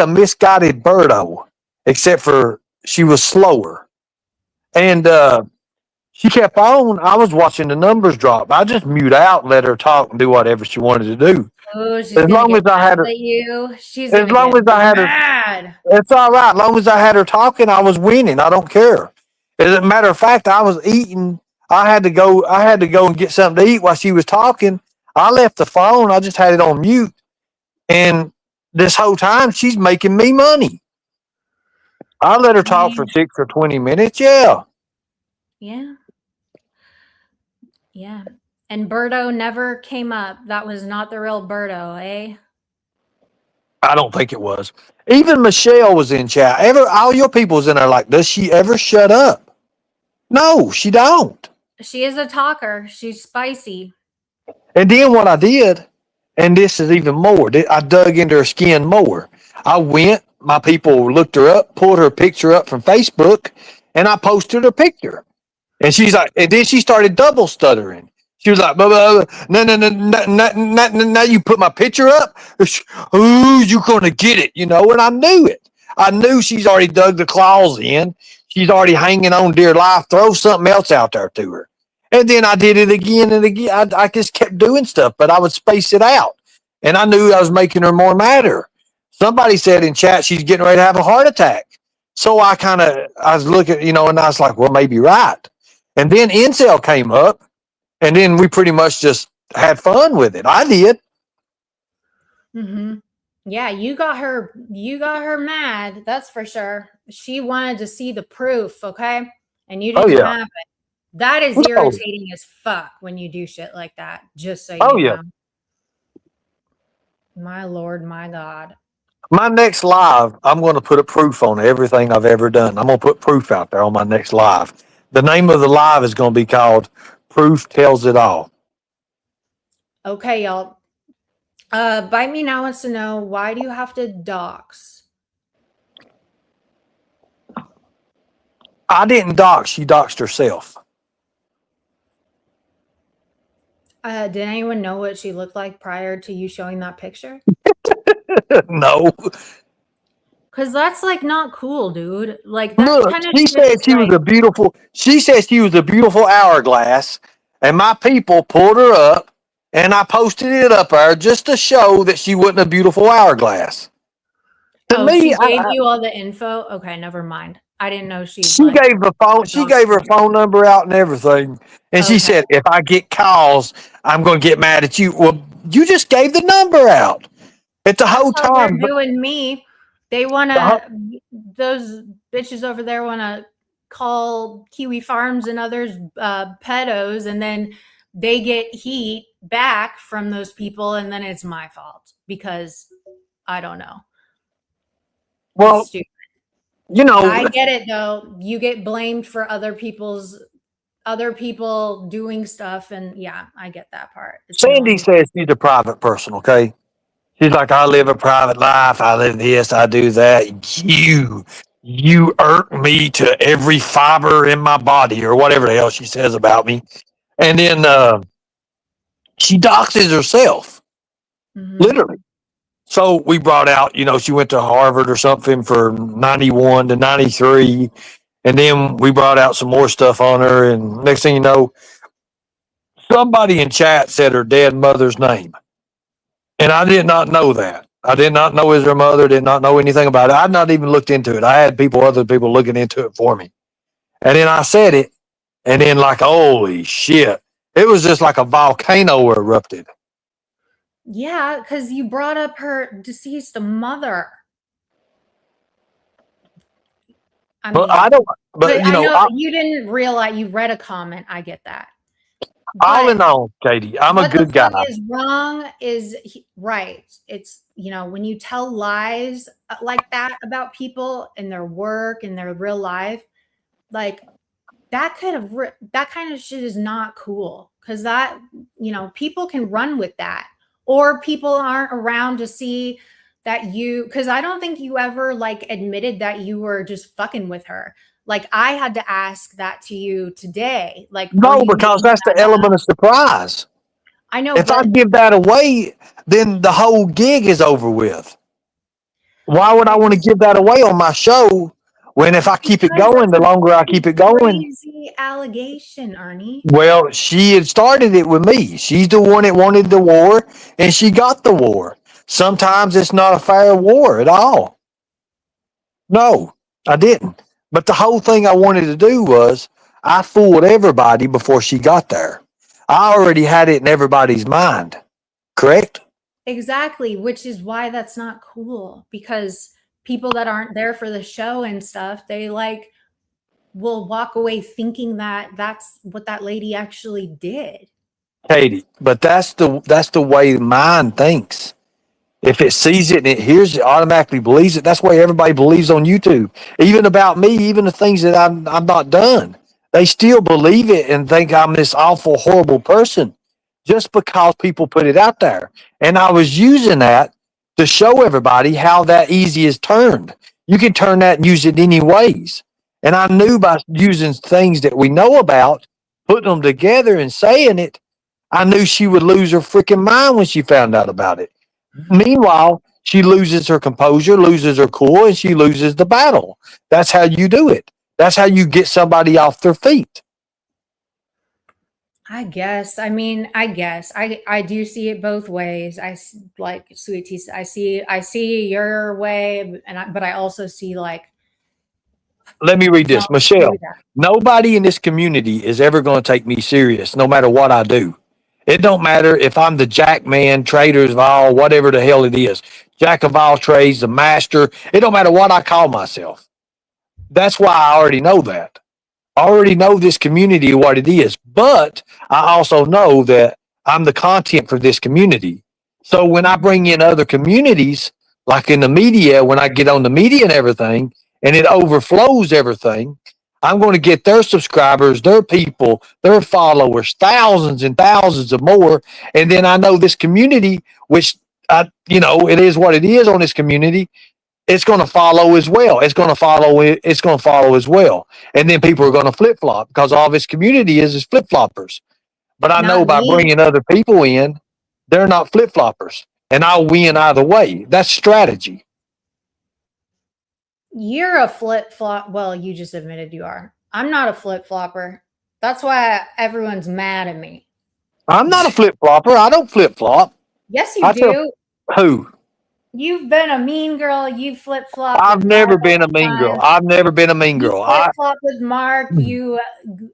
misguided birdo, except for she was slower. And she kept on. I was watching the numbers drop. I just mute out, let her talk, and do whatever she wanted to do. Oh, she's As gonna long get as I had mad her, at you. She's as gonna long get as I had her, mad. it's all right. As long as I had her talking, I was winning. I don't care. As a matter of fact, I was eating. I had to go. I had to go and get something to eat while she was talking. I left the phone. I just had it on mute. And this whole time, she's making me money. I let her I talk for mean, 6 or 20 minutes. Yeah. yeah, yeah. And Birdo never came up. That was not the real Birdo, eh? I don't think it was. Even Michelle was in chat. All your people was in there like, does she ever shut up? No, she don't. She is a talker. She's spicy. And then what I did, and this is even more, I dug into her skin more. I went, my people looked her up, pulled her picture up from Facebook, and I posted her picture. And she's like, and then she started double stuttering. She was like, blah, blah, blah. No, no, no, no, no, no, no, no, you put my picture up. Ooh, you gonna get it, you know? And I knew it. I knew she's already dug the claws in. She's already hanging on dear life. Throw something else out there to her. And then I did it again and again. I just kept doing stuff, but I would space it out. And I knew I was making her more madder. Somebody said in chat she's getting ready to have a heart attack. So I was looking, and I was like, well, maybe right. And then Incel came up, and then we pretty much just had fun with it. I did. Mm-hmm. Yeah, you got her. You got her mad. That's for sure. She wanted to see the proof, okay, and you Oh didn't yeah. have it. That is No. irritating as fuck when you do shit like that. Just so Oh you yeah. know. My lord, my god. My next live, I'm going to put a proof on everything I've ever done. I'm going to put proof out there on my next live. The name of the live is going to be called "Proof Tells It All." Okay, y'all. Bite Me Now wants to know, why do you have to dox? I didn't dox. She doxed herself. Did anyone know what she looked like prior to you showing that picture? No. Because that's like not cool, dude. Like that Look, kind of she shit said is she was like, a beautiful. She said she was a beautiful hourglass, and my people pulled her up, and I posted it up there just to show that she wasn't a beautiful hourglass. To oh, me, she gave you all the info. Okay, never mind. I didn't know she's she like gave the phone. a She dog. gave her phone number out and everything, and she Okay. said, "If I get calls, I'm going to get mad at you." Well, you just gave the number out at the That's whole how they're time. But doing me. They want the, to, those bitches over there want to call Kiwi Farms and others pedos, and then they get heat back from those people, and then it's my fault because I don't know. It's well, stupid. you know, I get it though. You get blamed for other people doing stuff, and yeah, I get that part. It's Sandy annoying. says she's a private person. Okay. She's like, I live a private life. I live this. I do that. You irk me to every fiber in my body, or whatever the hell she says about me. And then she doxes herself, Mhm. literally. So we brought out, she went to Harvard or something for 91 to 93. And then we brought out some more stuff on her. And next thing you know, somebody in chat said her dead mother's name. And I did not know that. I did not know it was her mother, did not know anything about it. I'd not even looked into it. I had other people looking into it for me. And then I said it, and then like, holy shit. It was just like a volcano erupted. Yeah, because you brought up her deceased mother. I But mean, I don't, but but I know you didn't realize you read a comment. I get that. all But in all, Katie, I'm a what the good guy. fuck is wrong is right. It's, when you tell lies like that about people and their work and their real life, like that kind of shit is not cool because that, people can run with that, or people aren't around to see that because I don't think you ever like admitted that you were just fucking with her. Like I had to ask that to you today. Like, were No, you because making that's the that up? element of surprise. I know, If I but give that away, then the whole gig is over with. Why would I want to give that away on my show when if I keep it because going, that's the a longer I keep it going, crazy allegation, Ernie. well, she had started it with me. She's the one that wanted the war, and she got the war. Sometimes it's not a fair war at all. No, I didn't. But the whole thing I wanted to do was I fooled everybody before she got there. I already had it in everybody's mind, correct? Exactly, which is why that's not cool because people that aren't there for the show and stuff, they like will walk away thinking that that's what that lady actually did. Katie, but that's the way mind thinks. If it sees it and it hears it, automatically believes it. That's why everybody believes on YouTube. Even about me, even the things that I'm not done, they still believe it and think I'm this awful, horrible person, just because people put it out there. And I was using that to show everybody how that easy is turned. You can turn that and use it any ways. And I knew by using things that we know about, putting them together and saying it, I knew she would lose her freaking mind when she found out about it. Meanwhile, she loses her composure, loses her cool, and she loses the battle. That's how you do it. That's how you get somebody off their feet. I guess. I mean, I do see it both ways. Like Sweet Tea. I see your way, but I also see like Let me read don't this. do Michelle, that. nobody in this community is ever going to take me serious no matter what I do. It don't matter if I'm the jack man, traders of all, whatever the hell it is. Jack of all trades, the master. It don't matter what I call myself. That's why I already know that. I already know this community what it is, but I also know that I'm the content for this community. So when I bring in other communities, like in the media, when I get on the media and everything, and it overflows everything, I'm going to get their subscribers, their people, their followers, thousands and thousands of more. And then I know this community, which it is what it is on this community, it's going to follow as well. It's going to follow. It's going to follow as well. And then people are going to flip flop because all this community is flip floppers. But I know Not by me. bringing other people in, they're not flip floppers, and I'll win either way. That's strategy. You're a flip flop. Well, you just admitted you are. I'm not a flip flopper. That's why everyone's mad at me. I'm not a flip flopper. I don't flip flop. Yes, you I tell do. who? You've been a mean girl. You flip flop with I've Mark never all been a the mean girl. time. I've never been a mean You girl. flip flop with Mark.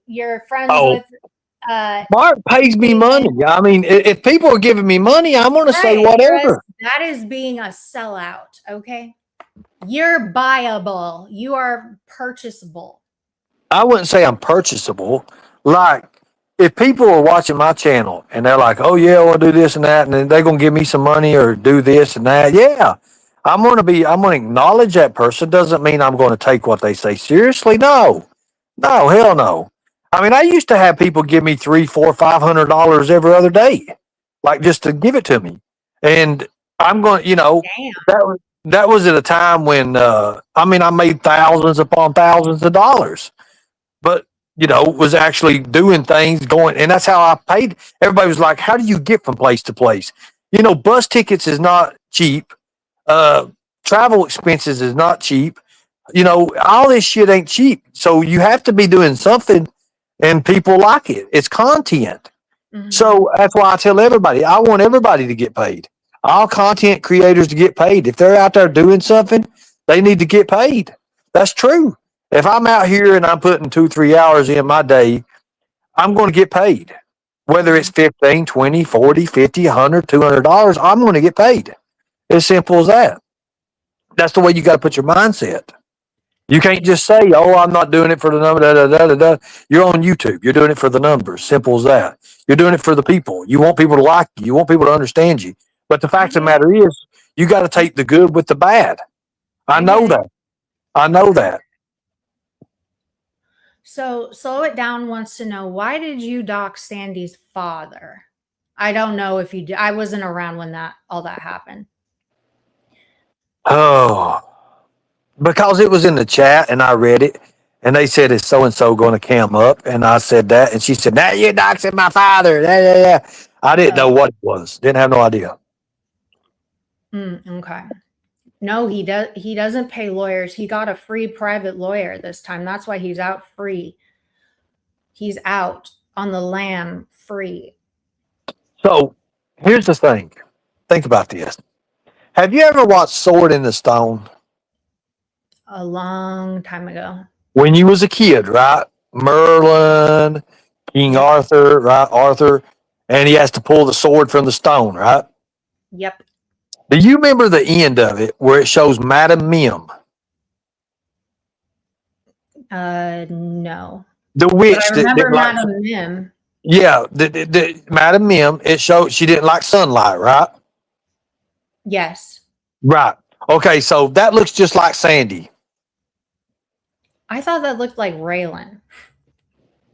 You're friends Oh, with uh Mark pays me money. David. I mean, if people are giving me money, I'm going to say Right. whatever. That is being a sellout. Okay. You're buyable. You are purchasable. I wouldn't say I'm purchasable. Like, if people are watching my channel and they're like, "Oh yeah, we'll do this and that," and then they're gonna give me some money or do this and that, yeah, I'm gonna acknowledge that person. Doesn't mean I'm going to take what they say seriously. No, no, hell no. I mean, I used to have people give me $300, $400, $500 every other day, like just to give it to me, and I'm going, Damn. that was at a time when I mean, I made thousands upon thousands of dollars, but was actually doing things going, and that's how I paid. Everybody was like, "How do you get from place to place?" Bus tickets is not cheap. Uh, Travel expenses is not cheap. All this shit ain't cheap. So you have to be doing something, and people like it. It's content. Mhm. So that's why I tell everybody, I want everybody to get paid. All content creators to get paid. If they're out there doing something, they need to get paid. That's true. If I'm out here and I'm putting 2-3 hours in my day, I'm going to get paid. Whether it's 15, 20, 40, 50, 100, $200, I'm going to get paid. As simple as that. That's the way you got to put your mindset. You can't just say, "Oh, I'm not doing it for the number." Da, da, da, da, da. You're on YouTube. You're doing it for the numbers. Simple as that. You're doing it for the people. You want people to like you. You want people to understand you. But the fact of the matter is, you got to take the good with the bad. I know that. I know that. So Slow It Down wants to know, why did you dox Sandy's father? I don't know if you did. I wasn't around when all that happened. Oh, because it was in the chat and I read it, and they said, "Is so and so going to cam up?" And I said that, and she said, "Now you're doxing my father." Yeah, yeah, yeah. I didn't know what it was. Didn't have no idea. Okay. No, he does. He doesn't pay lawyers. He got a free private lawyer this time. That's why he's out free. He's out on the lam free. So here's the thing. Think about this. Have you ever watched Sword in the Stone? A long time ago. When you was a kid, right? Merlin, King Arthur, right? Arthur, and he has to pull the sword from the stone, right? Yep. Do you remember the end of it where it shows Madam Mim? No. The witch But I that remember didn't like, Madam Mim. yeah, the Madam Mim, it showed she didn't like sunlight, right? Yes. Right. Okay, so that looks just like Sandy. I thought that looked like Raylan.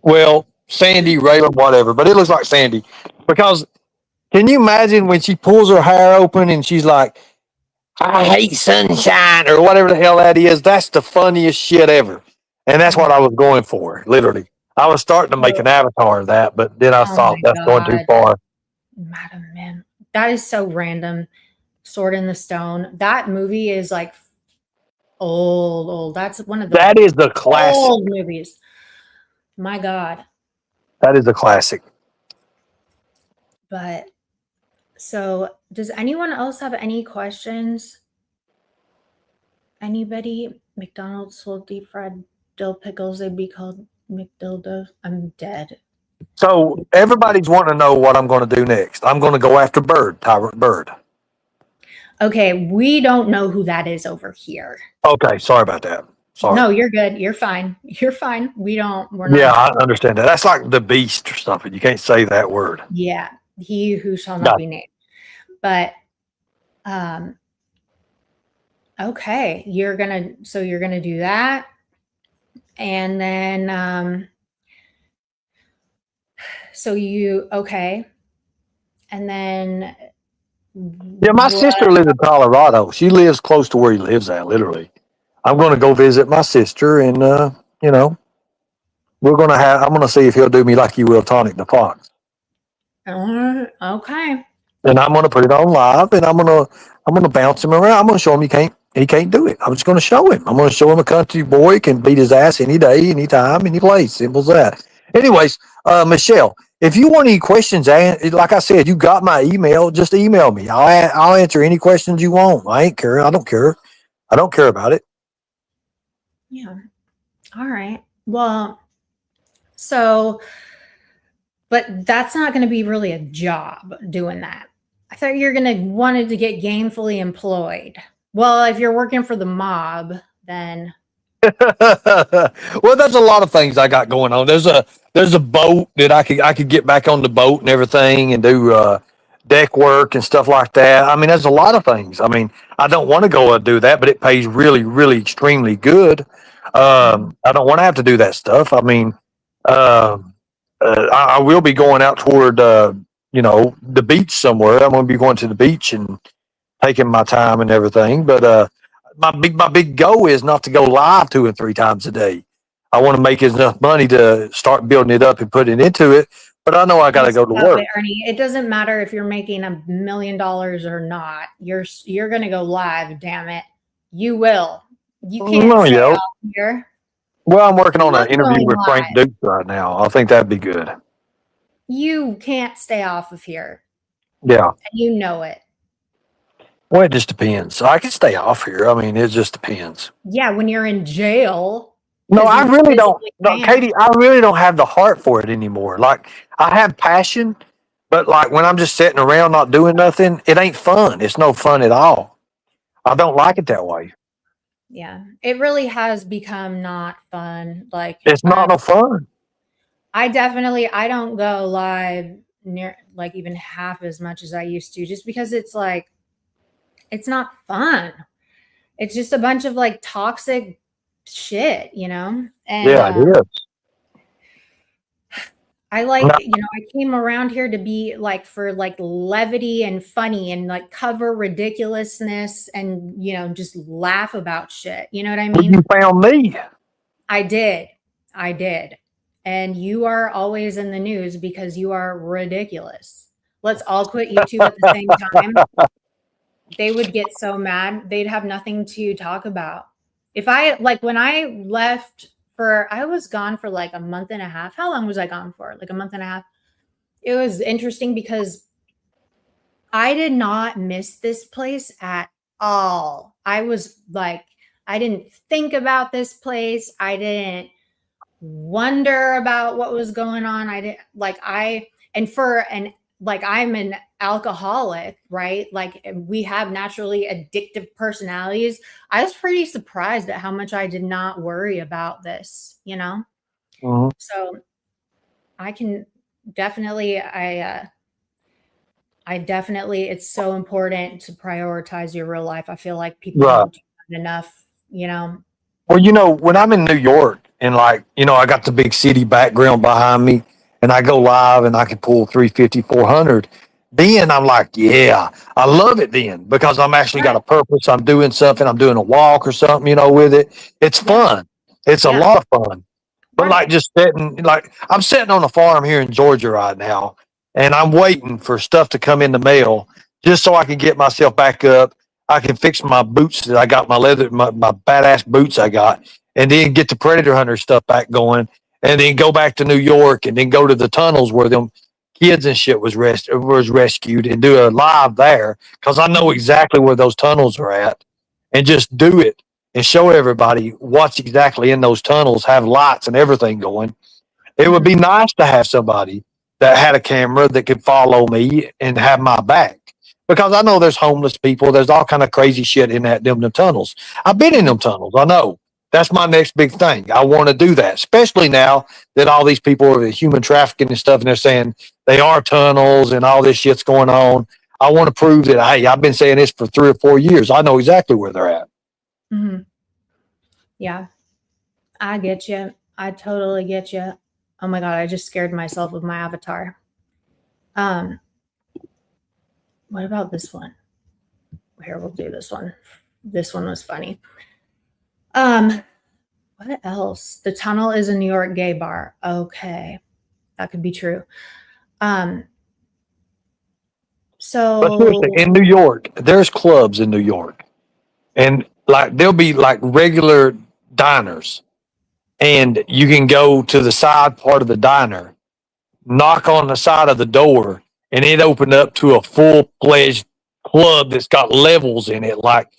Well, Sandy, Raylan, whatever, but it looks like Sandy. Because can you imagine when she pulls her hair open and she's like, "I hate sunshine," or whatever the hell that is? That's the funniest shit ever. And that's what I was going for, literally. I was starting to make an avatar of that, but then I Oh thought my that's going too God. far. Madam Mim. That is so random. Sword in the Stone. That movie is like old. That's one of the That is the classic. old movies. My God. That is a classic. But so does anyone else have any questions? Anybody? McDonald's sold deep fried dill pickles. They'd be called McDildos. I'm dead. So everybody's wanting to know what I'm going to do next. I'm going to go after Tyrant Bird. Okay, we don't know who that is over here. Okay, sorry about that. Sorry. No, you're good. You're fine. You're fine. We're not. Yeah, I understand that. That's like the beast or something. You can't say that word. Yeah, he who shall not be named. But okay, you're gonna do that, and then and then yeah, my sister lives in Colorado. She lives close to where he lives at, literally. I'm going to go visit my sister, and we're going to I'm going to see if he'll do me like he will Tonic the Fox. Okay. And I'm going to put it on live, and I'm going to bounce him around. I'm going to show him he can't do it. I'm just going to show him. I'm going to show him a country boy can beat his ass any day, anytime, any place. Simple as that. Anyways, Michelle, if you want any questions, like I said, you got my email. Just email me. I'll answer any questions you want. I ain't care. I don't care. I don't care about it. Yeah. All right. Well, so, but that's not going to be really a job doing that. I thought you're going to wanted to get gainfully employed. Well, if you're working for the mob, then Well, there's a lot of things I got going on. There's a boat that I could get back on the boat and everything and do deck work and stuff like that. I mean, there's a lot of things. I mean, I don't want to go and do that, but it pays really, really extremely good. I don't want to have to do that stuff. I mean, I will be going out toward the beach somewhere. I'm going to be going to the beach and taking my time and everything. But my big goal is not to go live 2 and 3 times a day. I want to make enough money to start building it up and putting it into it. But I know I got to go to stop work. it, Ernie. It doesn't matter if you're making $1 million or not. You're going to go live. Damn it, you will. You can't stay off here. Well, I'm working on You're an interview going with Frank live. Dukes right now. I think that'd be good. You can't stay off of here, Yeah. and you know it. Well, it just depends. I can stay off here. I mean, it just depends. Yeah, when you're in jail. No, 'cause I you really don't. physically No, can't. Katie, I really don't have the heart for it anymore. Like, I have passion, but like when I'm just sitting around not doing nothing, it ain't fun. It's no fun at all. I don't like it that way. Yeah, it really has become not fun. Like, It's not no fun. I don't go live near like even half as much as I used to, just because it's like it's not fun. It's just a bunch of like toxic shit, And Yeah, it is. I No, like, I came around here to be like for like levity and funny and like cover ridiculousness and, just laugh about shit. You know what I well, mean? you found me. I did. I did. And you are always in the news because you are ridiculous. Let's all quit YouTube at the same time. They would get so mad. They'd have nothing to talk about. If I like when I left I was gone for like a month and a half. How long was I gone for? Like a month and a half. It was interesting because I did not miss this place at all. I was like, I didn't think about this place. I didn't wonder about what was going on. I didn't I'm an alcoholic, right? Like we have naturally addictive personalities. I was pretty surprised at how much I did not worry about this, Mhm. So I can definitely, I definitely, it's so important to prioritize your real life. I feel like people Right. don't do that enough, Well, when I'm in New York and I got the big city background behind me and I go live and I can pull 350, 400, then I'm like, yeah, I love it then because I'm actually got a purpose. I'm doing something. I'm doing a walk or something, with it. It's fun. It's a lot of fun. But like just I'm sitting on a farm here in Georgia right now and I'm waiting for stuff to come in the mail just so I can get myself back up. I can fix my boots that I got, my badass boots I got, and then get the predator hunter stuff back going, and then go back to New York, and then go to the tunnels where them kids and shit was rescued, and do a live there because I know exactly where those tunnels are at, and just do it and show everybody what's exactly in those tunnels, have lights and everything going. It would be nice to have somebody that had a camera that could follow me and have my back. Because I know there's homeless people, there's all kind of crazy shit in them tunnels. I've been in them tunnels. I know. That's my next big thing. I want to do that, especially now that all these people are human trafficking and stuff, and they're saying they are tunnels and all this shit's going on. I want to prove that, hey, I've been saying this for 3 or 4 years. I know exactly where they're at. Mm-hmm. Yeah, I get you. I totally get you. Oh my God, I just scared myself with my avatar. What about this one? Here, we'll do this one. This one was funny. What else? The tunnel is a New York gay bar. Okay. That could be true. But seriously, So in New York, there's clubs in New York, and like there'll be like regular diners, and you can go to the side part of the diner, knock on the side of the door, and it opened up to a full fledged club that's got levels in it, like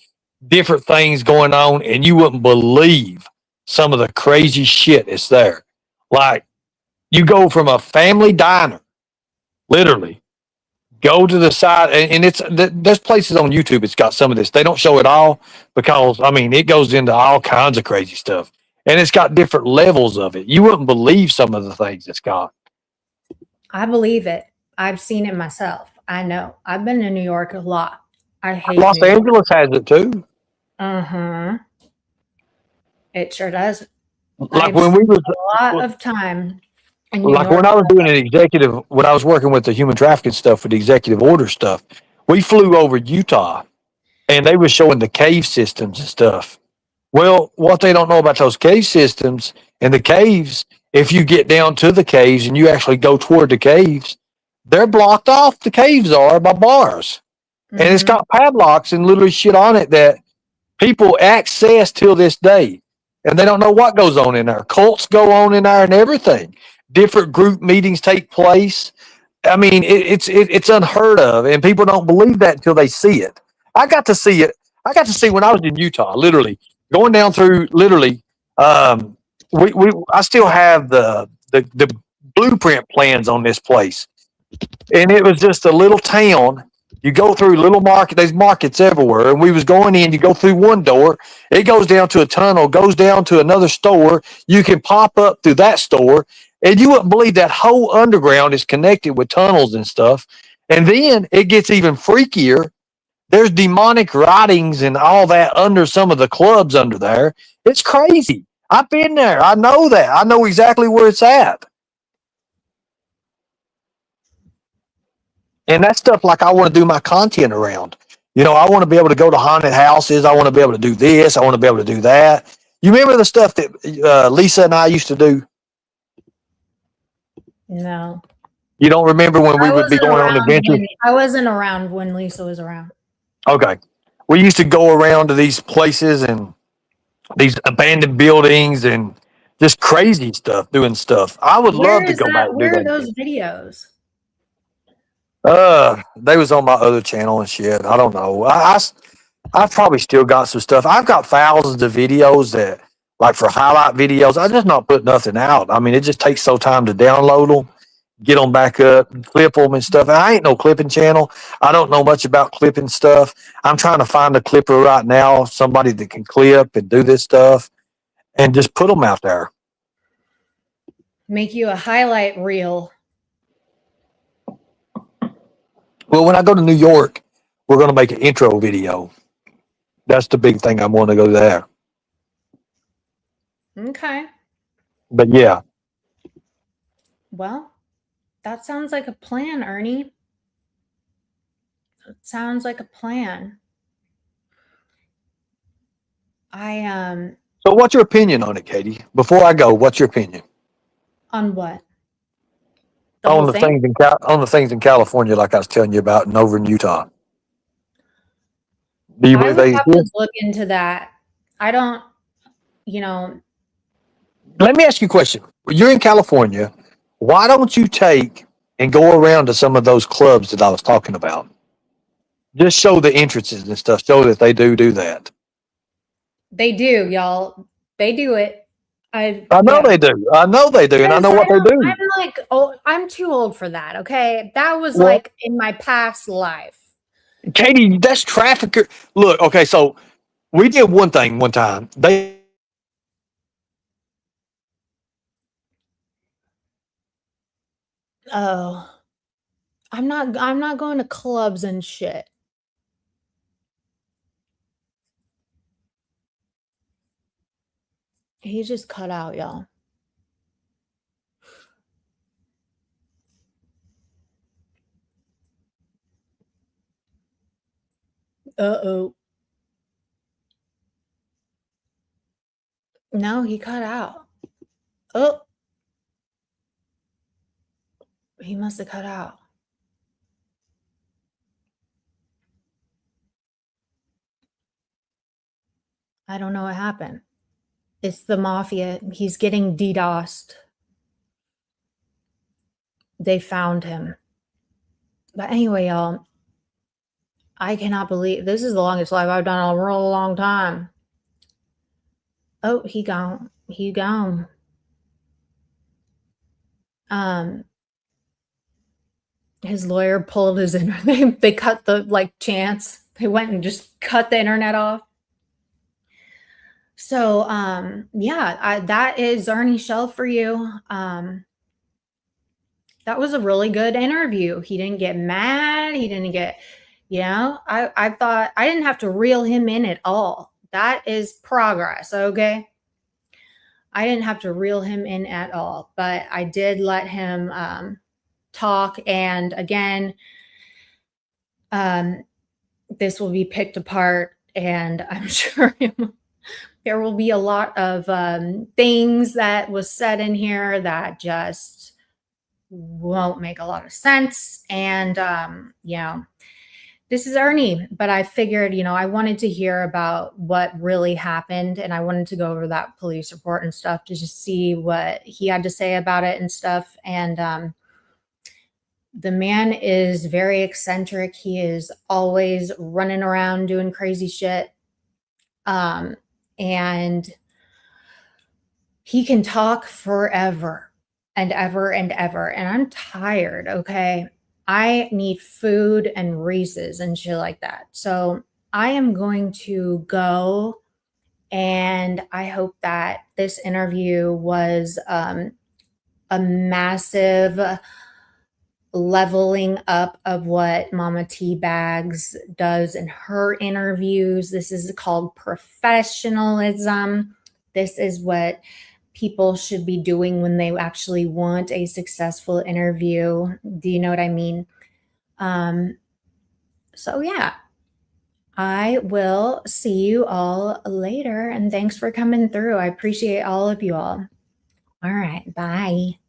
different things going on, and you wouldn't believe some of the crazy shit that's there. Like you go from a family diner, literally, go to the side, and there's places on YouTube. It's got some of this. They don't show it all because I mean it goes into all kinds of crazy stuff, and it's got different levels of it. You wouldn't believe some of the things it's got. I believe it. I've seen it myself. I know. I've been to New York a lot. I hate Los New York. Angeles has it too. Uh-huh. It sure does. Like I've when we spent was a lot of time in New like York. when I was doing an executive, when I was working with the human trafficking stuff with the executive order stuff, we flew over Utah, and they were showing the cave systems and stuff. Well, what they don't know about those cave systems and the caves, if you get down to the caves and you actually go toward the caves, they're blocked off. The caves are by bars, and it's Mhm. got padlocks and literally shit on it that people access till this day, and they don't know what goes on in there. Cults go on in there and everything. Different group meetings take place. I mean, it's unheard of, and people don't believe that until they see it. I got to see it. I got to see when I was in Utah, literally going down through. Literally, um, we I still have the blueprint plans on this place, and it was just a little town. You go through little market. There's markets everywhere, and we was going in. You go through one door, it goes down to a tunnel, goes down to another store. You can pop up through that store, and you wouldn't believe that whole underground is connected with tunnels and stuff. And then it gets even freakier. There's demonic writings and all that under some of the clubs under there. It's crazy. I've been there. I know that. I know exactly where it's at. And that's stuff like I want to do my content around. You know, I want to be able to go to haunted houses. I want to be able to do this. I want to be able to do that. You remember the stuff that Lisa and I used to do? No. You don't remember when we would be going on adventures? I wasn't around when Lisa was around. Okay. We used to go around to these places and these abandoned buildings and just crazy stuff, doing stuff. I would Where love to is go back that? and do Where are that those again. videos? They was on my other channel and shit. I don't know. I've probably still got some stuff. I've got thousands of videos that, like for highlight videos, I just not put nothing out. I mean, it just takes so time to download them, get them back up, clip them and stuff. And I ain't no clipping channel. I don't know much about clipping stuff. I'm trying to find a clipper right now, somebody that can clip and do this stuff and just put them out there. Make you a highlight reel. Well, when I go to New York, we're going to make an intro video. That's the big thing. I want to go there. Okay. But yeah, Well, that sounds like a plan, Ernie. It sounds like a plan. so what's your opinion on it, Katie? Before I go, what's your opinion On what? The on whole the thing? things on the things in California, like I was telling you about, and over in Utah? Do you I believe would they have to exist? look into that. I don't, you know, Let me ask you a question. You're in California. Why don't you take and go around to some of those clubs that I was talking about? Just show the entrances and stuff. Show that they do that. they do, y'all. They do it. I know Yeah. they do. I know they do, and I Because know what they do. I'm like, oh, I'm too old for that. Okay. That was Well, like in my past life. Katie, that's trafficker. Look, okay, so we did one thing one time. Oh, I'm not going to clubs and shit. He just cut out, y'all. Uh-oh. No, he cut out. Oh, he must have cut out. I don't know what happened. It's the mafia. He's getting DDoSed. They found him. But anyway, y'all, I cannot believe this is the longest live I've done in a real long time. Oh, he gone. He gone. His lawyer pulled his internet. They cut the chance. They went and just cut the internet off. So, yeah, that is Ernie Shell for you. That was a really good interview. He didn't get mad. He didn't get, I thought I didn't have to reel him in at all. That is progress. Okay. I didn't have to reel him in at all, but I did let him, talk. And again, this will be picked apart, and I'm sure there will be a lot of things that was said in here that just won't make a lot of sense. And, this is Ernie, but I figured, I wanted to hear about what really happened, and I wanted to go over that police report and stuff to just see what he had to say about it and stuff. And the man is very eccentric. He is always running around doing crazy shit. And he can talk forever and ever and ever. And I'm tired, okay? I need food and Reese's and shit like that. So I am going to go, and I hope that this interview was a massive leveling up of what Mama Teabags does in her interviews. This is called professionalism. This is what people should be doing when they actually want a successful interview. Do you know what I mean? So yeah, I will see you all later, and thanks for coming through. I appreciate all of you all. All right, bye.